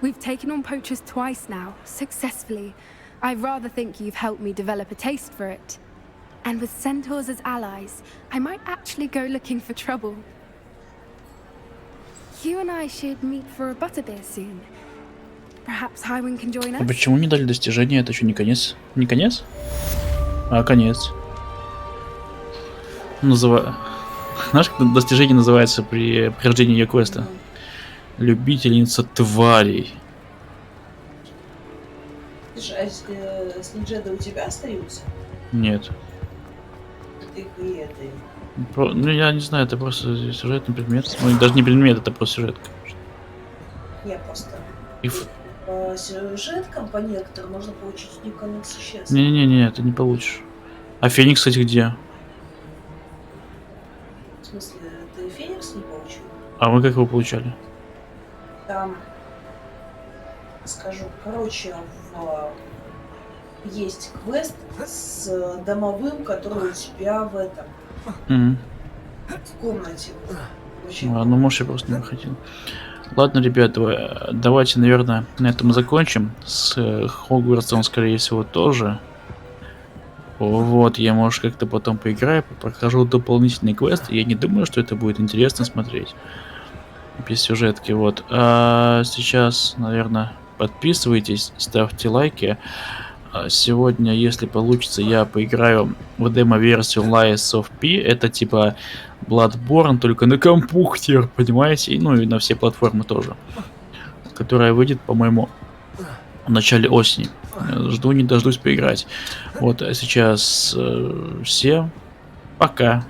We've taken on poachers twice now, successfully. I rather think you've helped me develop a taste for it. And with centaurs as allies, I might actually go looking for trouble. You and I should meet for a butterbeer soon. Perhaps Highwing can join А us? почему не дали достижения? Это что, не конец? Не конец? А, конец. Знаешь, как достижение называется при прохождении ее квеста? Любительница тварей. Слушай, а снеджеды у тебя остаются? Нет. Ты их и этой. Ну, я не знаю, это просто сюжетный предмет. Ну, даже не предмет, это просто сюжет. Я просто... По сюжеткам, по некоторым, можно получить уникальных существ. Не-не-не, ты не получишь. А Феникс, кстати, где? В смысле, ты Феникс не получил? А мы как его получали? Там, скажу, короче, есть квест с домовым, который у тебя в этом, в комнате. А, ну, может, я просто не выходил. Ладно, ребят, давайте, наверное, на этом закончим. С Хогвартсом, скорее всего, тоже. Вот, я, может, как-то потом поиграю, прохожу дополнительный квест. Я не думаю, что это будет интересно смотреть. Без сюжетки, вот. А сейчас, наверное, подписывайтесь, ставьте лайки. Сегодня, если получится, я поиграю в демо-версию Lies of P. Это типа Bloodborne, только на компьютер, понимаете? Ну и на все платформы тоже. Которая выйдет, по-моему, в начале осени. Жду не дождусь поиграть. Вот, а сейчас всем пока.